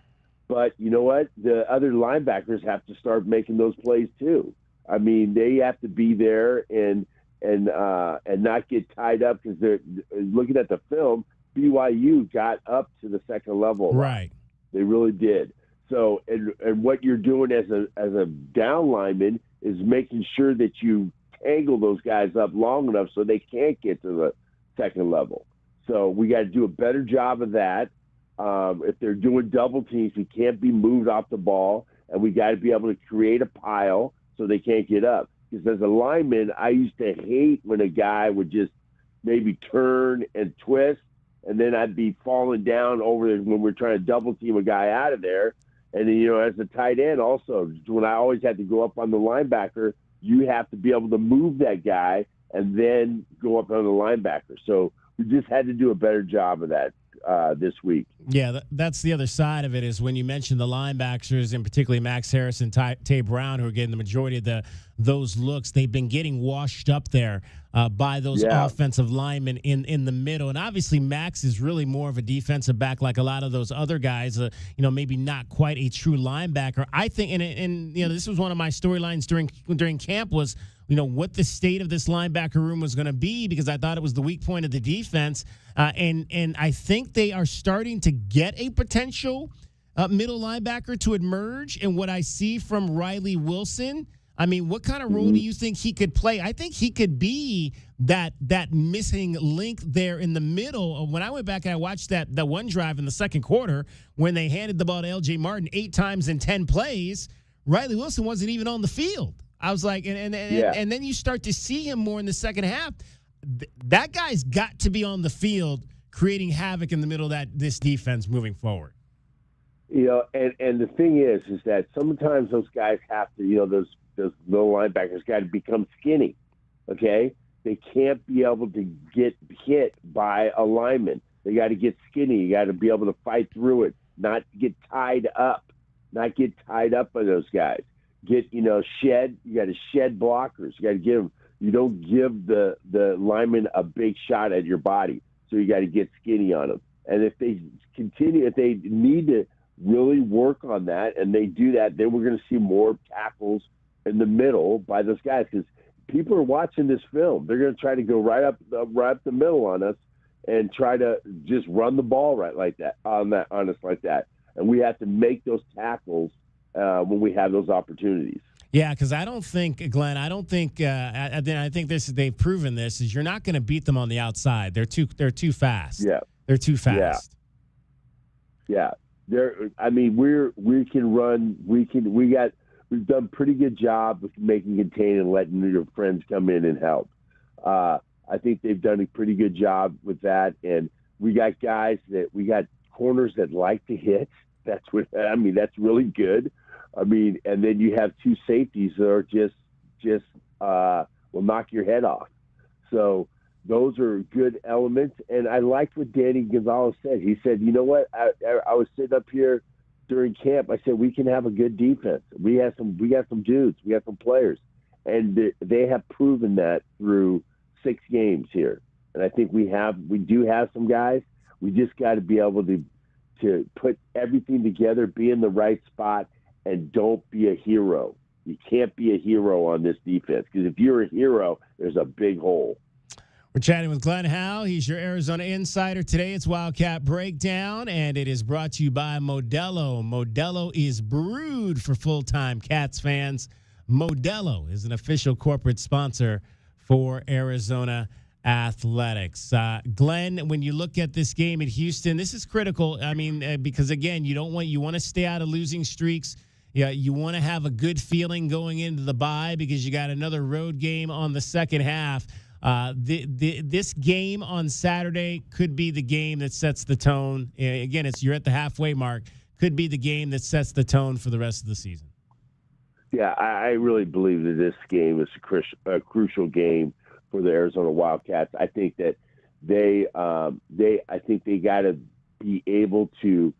But you know what? The other linebackers have to start making those plays too. I mean, they have to be there and not get tied up because they're looking at the film. BYU got up to the second level. Right. They really did. So, and what you're doing as a down lineman is making sure that you tangle those guys up long enough so they can't get to the second level. So we got to do a better job of that. If they're doing double teams, we can't be moved off the ball, and we got to be able to create a pile so they can't get up. Because as a lineman, I used to hate when a guy would just maybe turn and twist, and then I'd be falling down over there when we're trying to double team a guy out of there. And then, as a tight end also, when I always had to go up on the linebacker, you have to be able to move that guy and then go up on the linebacker. So we just had to do a better job of that this week. Yeah, that's the other side of it is when you mention the linebackers, and particularly Max Harris and Tay Brown, who are getting the majority of those looks, they've been getting washed up there by those offensive linemen in the middle. And obviously Max is really more of a defensive back like a lot of those other guys, maybe not quite a true linebacker. I think, and this was one of my storylines during camp was, what the state of this linebacker room was going to be, because I thought it was the weak point of the defense. And I think they are starting to get a potential middle linebacker to emerge. And what I see from Riley Wilson, I mean, what kind of role do you think he could play? I think he could be that missing link there in the middle. When I went back and I watched that one drive in the second quarter when they handed the ball to L.J. Martin 8 times in 10 plays, Riley Wilson wasn't even on the field. I was like, and then you start to see him more in the second half. That guy's got to be on the field creating havoc in the middle of this defense moving forward. And the thing is that sometimes those guys have to, those little linebackers got to become skinny, okay? They can't be able to get hit by a lineman. They got to get skinny. You got to be able to fight through it, not get tied up by those guys. Get, shed. You got to shed blockers. You got to give them. You don't give the lineman a big shot at your body, so you got to get skinny on them. And if they need to really work on that, and they do that, then we're going to see more tackles in the middle by those guys, because people are watching this film. They're going to try to go right up the middle on us and try to just run the ball right like that on us like that. And we have to make those tackles when we have those opportunities. Yeah, because I think they've proven this is you're not going to beat them on the outside. They're too fast. Yeah, they're too fast. Yeah. we can run. We've done pretty good job of making contain and letting your friends come in and help. I think they've done a pretty good job with that, and we got corners that like to hit. That's really good. And then you have two safeties that are just will knock your head off. So those are good elements. And I liked what Danny Gonzalez said. He said, you know what? I was sitting up here during camp. I said, we can have a good defense. We got some dudes. We got some players. And they have proven that through 6 games here. And I think we do have some guys. We just got to be able to put everything together, be in the right spot, and don't be a hero. You can't be a hero on this defense, because if you're a hero, there's a big hole. We're chatting with Glenn Howe. He's your Arizona insider. Today it's Wildcat Breakdown, and it is brought to you by Modelo. Modelo is brewed for full-time Cats fans. Modelo is an official corporate sponsor for Arizona Athletics. Glenn, when you look at this game at Houston, this is critical. Because again, you want to stay out of losing streaks. Yeah, you want to have a good feeling going into the bye because you got another road game on the second half. This game on Saturday could be the game that sets the tone. Again, you're at the halfway mark. Could be the game that sets the tone for the rest of the season. Yeah, I really believe that this game is a crucial game for the Arizona Wildcats. I think that they got to be able to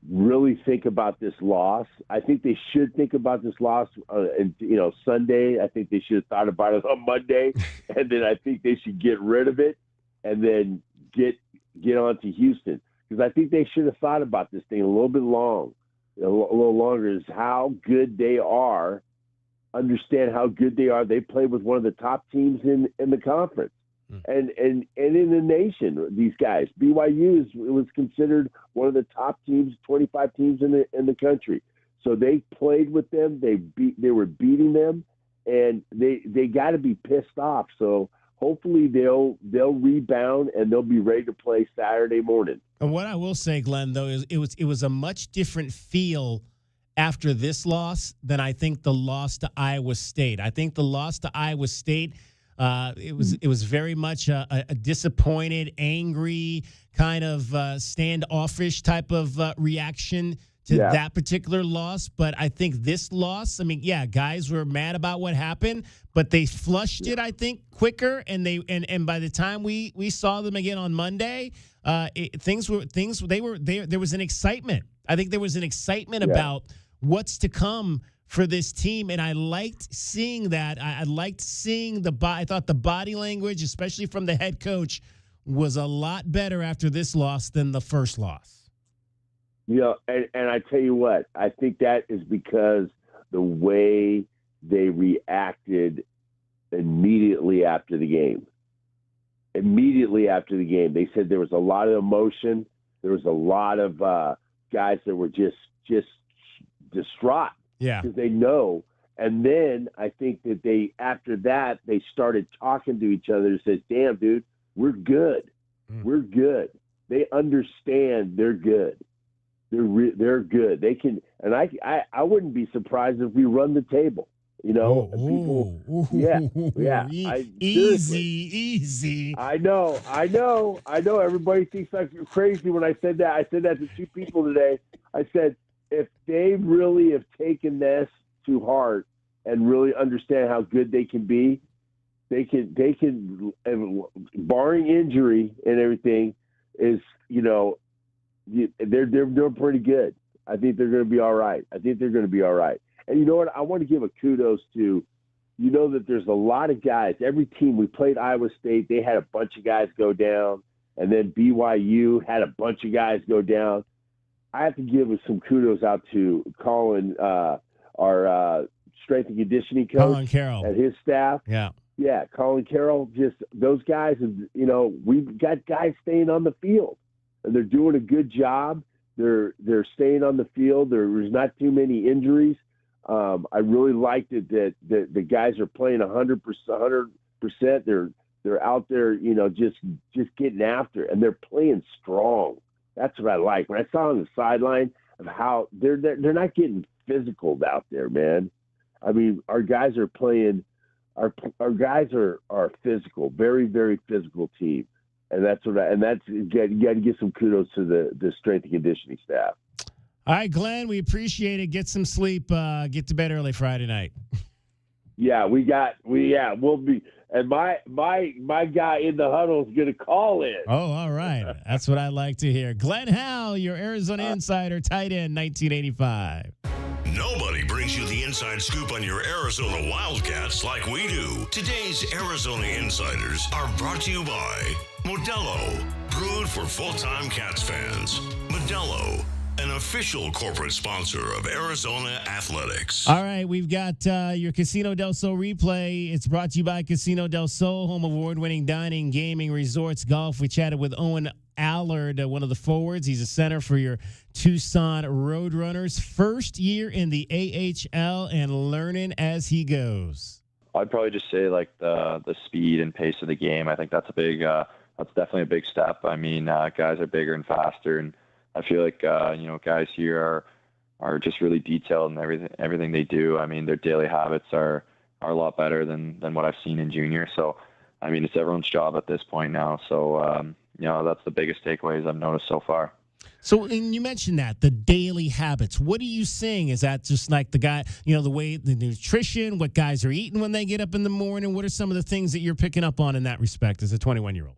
really think about this loss. I think they should think about this loss Sunday. I think they should have thought about it on Monday, and then I think they should get rid of it and then get on to Houston, because I think they should have thought about this thing a little longer, is how good they are. Understand how good they are. They played with one of the top teams in the conference and in the nation. These guys, BYU was considered one of the top teams, 25 teams in the country. So they played with them. They were beating them, and they got to be pissed off. So hopefully they'll rebound and they'll be ready to play Saturday morning. And what I will say, Glenn, though, is it was a much different feel after this loss than I think the loss to Iowa State. I think the loss to Iowa State, it was very much a disappointed, angry, kind of standoffish type of reaction to that particular loss. But I think this loss, guys were mad about what happened, but they flushed it, I think, quicker. And and by the time we saw them again on Monday, there was an excitement. I think there was an excitement about what's to come for this team, and I liked seeing that. I liked seeing I thought the body language, especially from the head coach, was a lot better after this loss than the first loss. And I tell you what, I think that is because the way they reacted immediately after the game. Immediately after the game, they said there was a lot of emotion. There was a lot of guys that were just distraught because they know. And then I think that after that they started talking to each other and says, damn, dude, we're good. We're good. They understand they're good. They're good. They can, and I wouldn't be surprised if we run the table. Easy. I know. Everybody thinks I'm crazy when I said that. I said that to 2 people today. I said, if they really have taken this to heart and really understand how good they can be, they can, barring injury and everything, they're doing pretty good. I think they're going to be all right. And you know what? I want to give a kudos to, that there's a lot of guys. Every team, we played Iowa State, they had a bunch of guys go down, and then BYU had a bunch of guys go down. I have to give some kudos out to Colin, our strength and conditioning coach, Colin Carroll, and his staff. Yeah, Colin Carroll. Just those guys. We've got guys staying on the field, and they're doing a good job. They're staying on the field. There's not too many injuries. I really liked it that the guys are playing 100%. They're out there, just getting after it, and they're playing strong. That's what I like. When I saw on the sideline of how they're not getting physical out there, man. I mean, our guys are playing. Our guys are physical, very, very physical team, and that's you got to give some kudos to the strength and conditioning staff. All right, Glenn, we appreciate it. Get some sleep. Get to bed early Friday night. Yeah, we'll be. And my guy in the huddle is going to call in. Oh, all right. That's what I like to hear. Glenn Howell, your Arizona Insider, tight end, 1985. Nobody brings you the inside scoop on your Arizona Wildcats like we do. Today's Arizona Insiders are brought to you by Modelo, brewed for full-time Cats fans. Modelo, an official corporate sponsor of Arizona Athletics. All right, we've got your Casino del Sol replay. It's brought to you by Casino del Sol, home of award-winning dining, gaming, resorts, golf. We chatted with Owen Allard, one of the forwards. He's a center for your Tucson Roadrunners. First year in the AHL and learning as he goes. I'd probably just say like the speed and pace of the game. I think that's that's definitely a big step. I mean, guys are bigger and faster, and I feel like guys here are just really detailed in everything they do. I mean, their daily habits are a lot better than what I've seen in junior. So, I mean, it's everyone's job at this point now. So, that's the biggest takeaways I've noticed so far. So, and you mentioned that, the daily habits. What are you seeing? Is that just like the guy, the way, the nutrition, what guys are eating when they get up in the morning? What are some of the things that you're picking up on in that respect as a 21-year-old?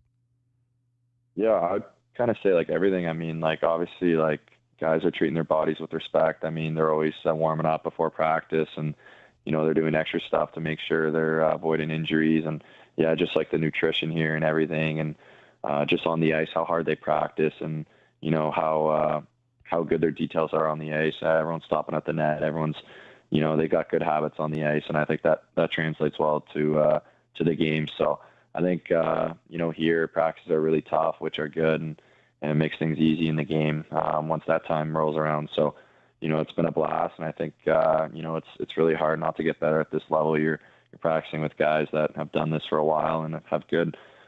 Yeah, I'd kind of say like everything. I mean, like obviously like guys are treating their bodies with respect. I mean, they're always warming up before practice, and, they're doing extra stuff to make sure they're avoiding injuries. And yeah, just like the nutrition here and everything. And just on the ice, how hard they practice, and how good their details are on the ice. Everyone's stopping at the net. Everyone's, they got good habits on the ice, and I think that translates well to the game. So I think here practices are really tough, which are good, and it makes things easy in the game once that time rolls around. So it's been a blast, and I think it's really hard not to get better at this level. You're practicing with guys that have done this for a while and have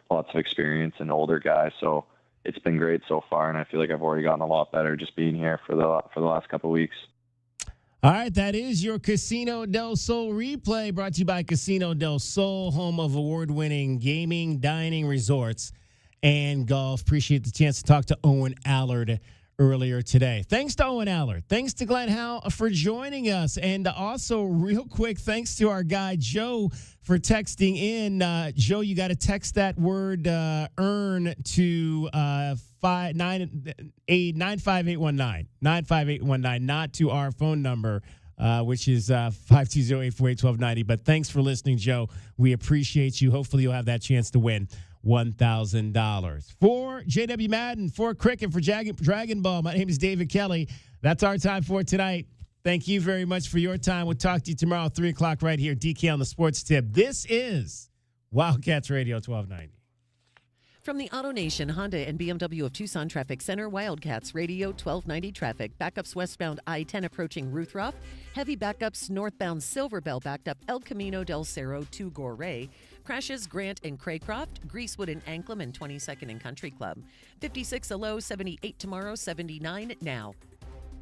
lots of experience, and older guys. So it's been great so far, and I feel like I've already gotten a lot better just being here for the last couple of weeks. All right, that is your Casino del Sol replay, brought to you by Casino del Sol, home of award-winning gaming, dining, resorts, and golf. Appreciate the chance to talk to Owen Allard earlier today. Thanks to Owen Allard. Thanks to Glenn Howell for joining us. And also, real quick, thanks to our guy, Joe, for texting in. Joe, you got to text that word earn to 95819. 95819, not to our phone number, which is 520-848-1290. But thanks for listening, Joe. We appreciate you. Hopefully you'll have that chance to win $1,000. For J.W. Madden, for Cricket, for Dragon Ball, my name is David Kelly. That's our time for tonight. Thank you very much for your time. We'll talk to you tomorrow, 3 o'clock right here, DK on the Sports Tip. This is Wildcats Radio 1290. From the AutoNation Honda and BMW of Tucson Traffic Center, Wildcats Radio 1290 traffic. Backups westbound I-10 approaching Ruthroff. Heavy backups northbound Silver Bell backed up El Camino del Cerro to Goree. Crashes Grant and Craycroft, Greasewood and Anklam, and 22nd and Country Club. 56 a low, 78 tomorrow, 79 now.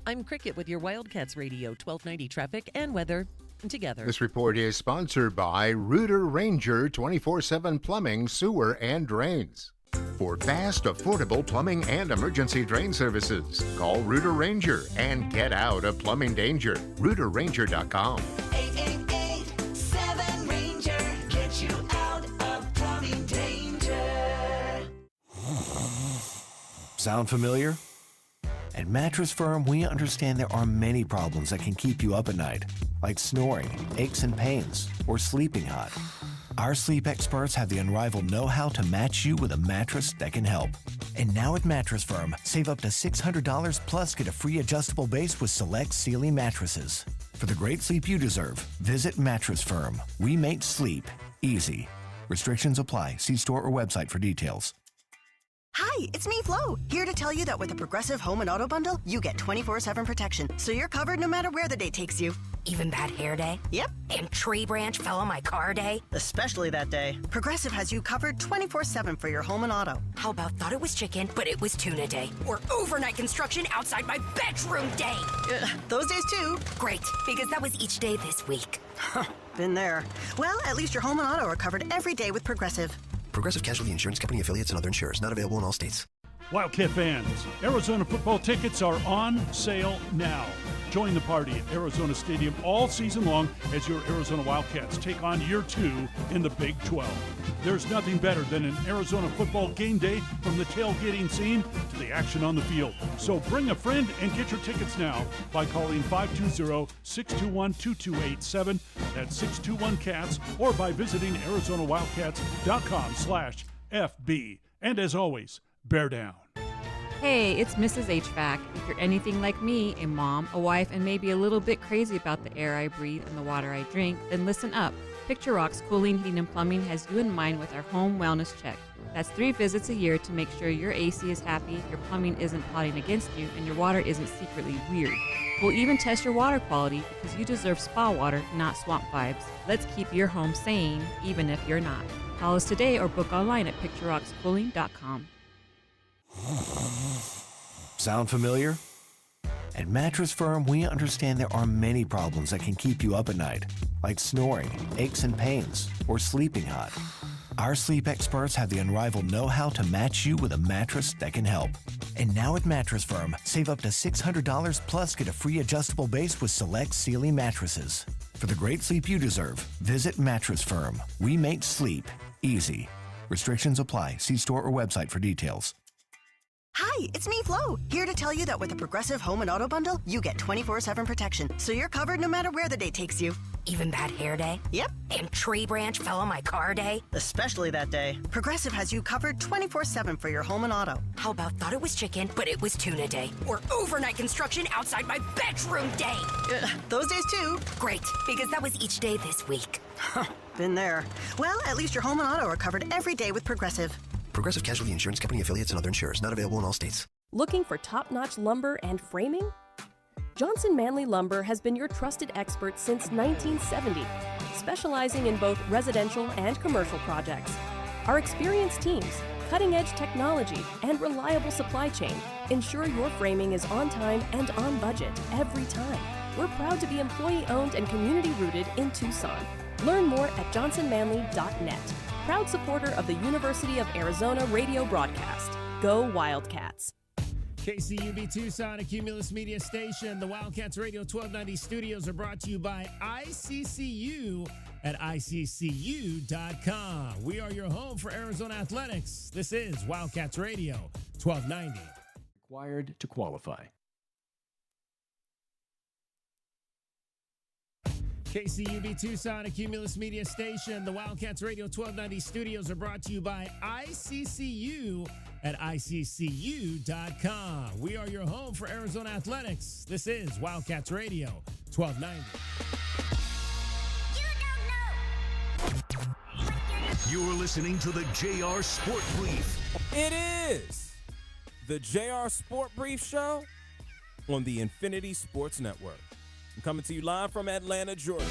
I'm Cricket with your Wildcats Radio 1290 traffic and weather together. This report is sponsored by Rooter Ranger 24/7 Plumbing, Sewer, and Drains. For fast, affordable plumbing and emergency drain services, call Rooter Ranger and get out of plumbing danger. RooterRanger.com. 888-7-RANGER. Get you out of plumbing danger. Sound familiar? At Mattress Firm, we understand there are many problems that can keep you up at night, like snoring, aches and pains, or sleeping hot. Our sleep experts have the unrivaled know-how to match you with a mattress that can help. And now at Mattress Firm, save up to $600 plus get a free adjustable base with select Sealy mattresses. For the great sleep you deserve, visit Mattress Firm. We make sleep easy. Restrictions apply. See store or website for details. Hi, it's me, Flo, here to tell you that with the Progressive Home and Auto Bundle, you get 24/7 protection, so you're covered no matter where the day takes you. Even bad hair day? Yep. And tree branch fell on my car day? Especially that day. Progressive has you covered 24/7 for your home and auto. How about thought it was chicken, but it was tuna day? Or overnight construction outside my bedroom day? Those days too. Great, because that was each day this week. Been there. Well, at least your home and auto are covered every day with Progressive. Progressive Casualty Insurance Company affiliates and other insurers. Not available in all states. Wildcat fans, Arizona football tickets are on sale now. Join the party at Arizona Stadium all season long as your Arizona Wildcats take on year 2 in the Big 12. There's nothing better than an Arizona football game day, from the tailgating scene to the action on the field. So bring a friend and get your tickets now by calling 520-621-2287. That's 621-CATS, or by visiting ArizonaWildcats.com/FB. And as always, bear down. Hey, it's Mrs. HVAC. If you're anything like me, a mom, a wife, and maybe a little bit crazy about the air I breathe and the water I drink, then listen up. Picture Rocks Cooling, Heating, and Plumbing has you in mind with our home wellness check. That's 3 visits a year to make sure your AC is happy, your plumbing isn't plotting against you, and your water isn't secretly weird. We'll even test your water quality because you deserve spa water, not swamp vibes. Let's keep your home sane, even if you're not. Call us today or book online at picturerockscooling.com. Sound familiar? At Mattress Firm, we understand there are many problems that can keep you up at night, like snoring, aches and pains, or sleeping hot. Our sleep experts have the unrivaled know-how to match you with a mattress that can help. And now at Mattress Firm, save up to $600 plus get a free adjustable base with select Sealy mattresses. For the great sleep you deserve, visit Mattress Firm. We make sleep easy. Restrictions apply. See store or website for details. Hi, it's me, Flo, here to tell you that with the Progressive Home and Auto Bundle, you get 24/7 protection, so you're covered no matter where the day takes you. Even bad hair day? Yep. And tree branch fell on my car day? Especially that day. Progressive has you covered 24/7 for your home and auto. How about thought it was chicken, but it was tuna day? Or overnight construction outside my bedroom day? Those days too. Great, because that was each day this week. Been there. Well, at least your home and auto are covered every day with Progressive. Progressive Casualty Insurance Company affiliates and other insurers. Not available in all states. Looking for top-notch lumber and framing? Johnson Manley Lumber has been your trusted expert since 1970, specializing in both residential and commercial projects. Our experienced teams, cutting-edge technology, and reliable supply chain ensure your framing is on time and on budget every time. We're proud to be employee-owned and community-rooted in Tucson. Learn more at johnsonmanley.net. Proud supporter of the University of Arizona radio broadcast. Go Wildcats. KCUB Tucson, a Cumulus Media station. The Wildcats Radio 1290 studios are brought to you by ICCU at ICCU.com. We are your home for Arizona athletics. This is Wildcats Radio 1290. Required to qualify. KCUB Tucson, a Cumulus Media station. The Wildcats Radio 1290 studios are brought to you by ICCU at ICCU.com. We are your home for Arizona athletics. This is Wildcats Radio 1290. You're listening to the JR Sport Brief. It is the JR Sport Brief Show on the Infinity Sports Network. I'm coming to you live from Atlanta, Georgia.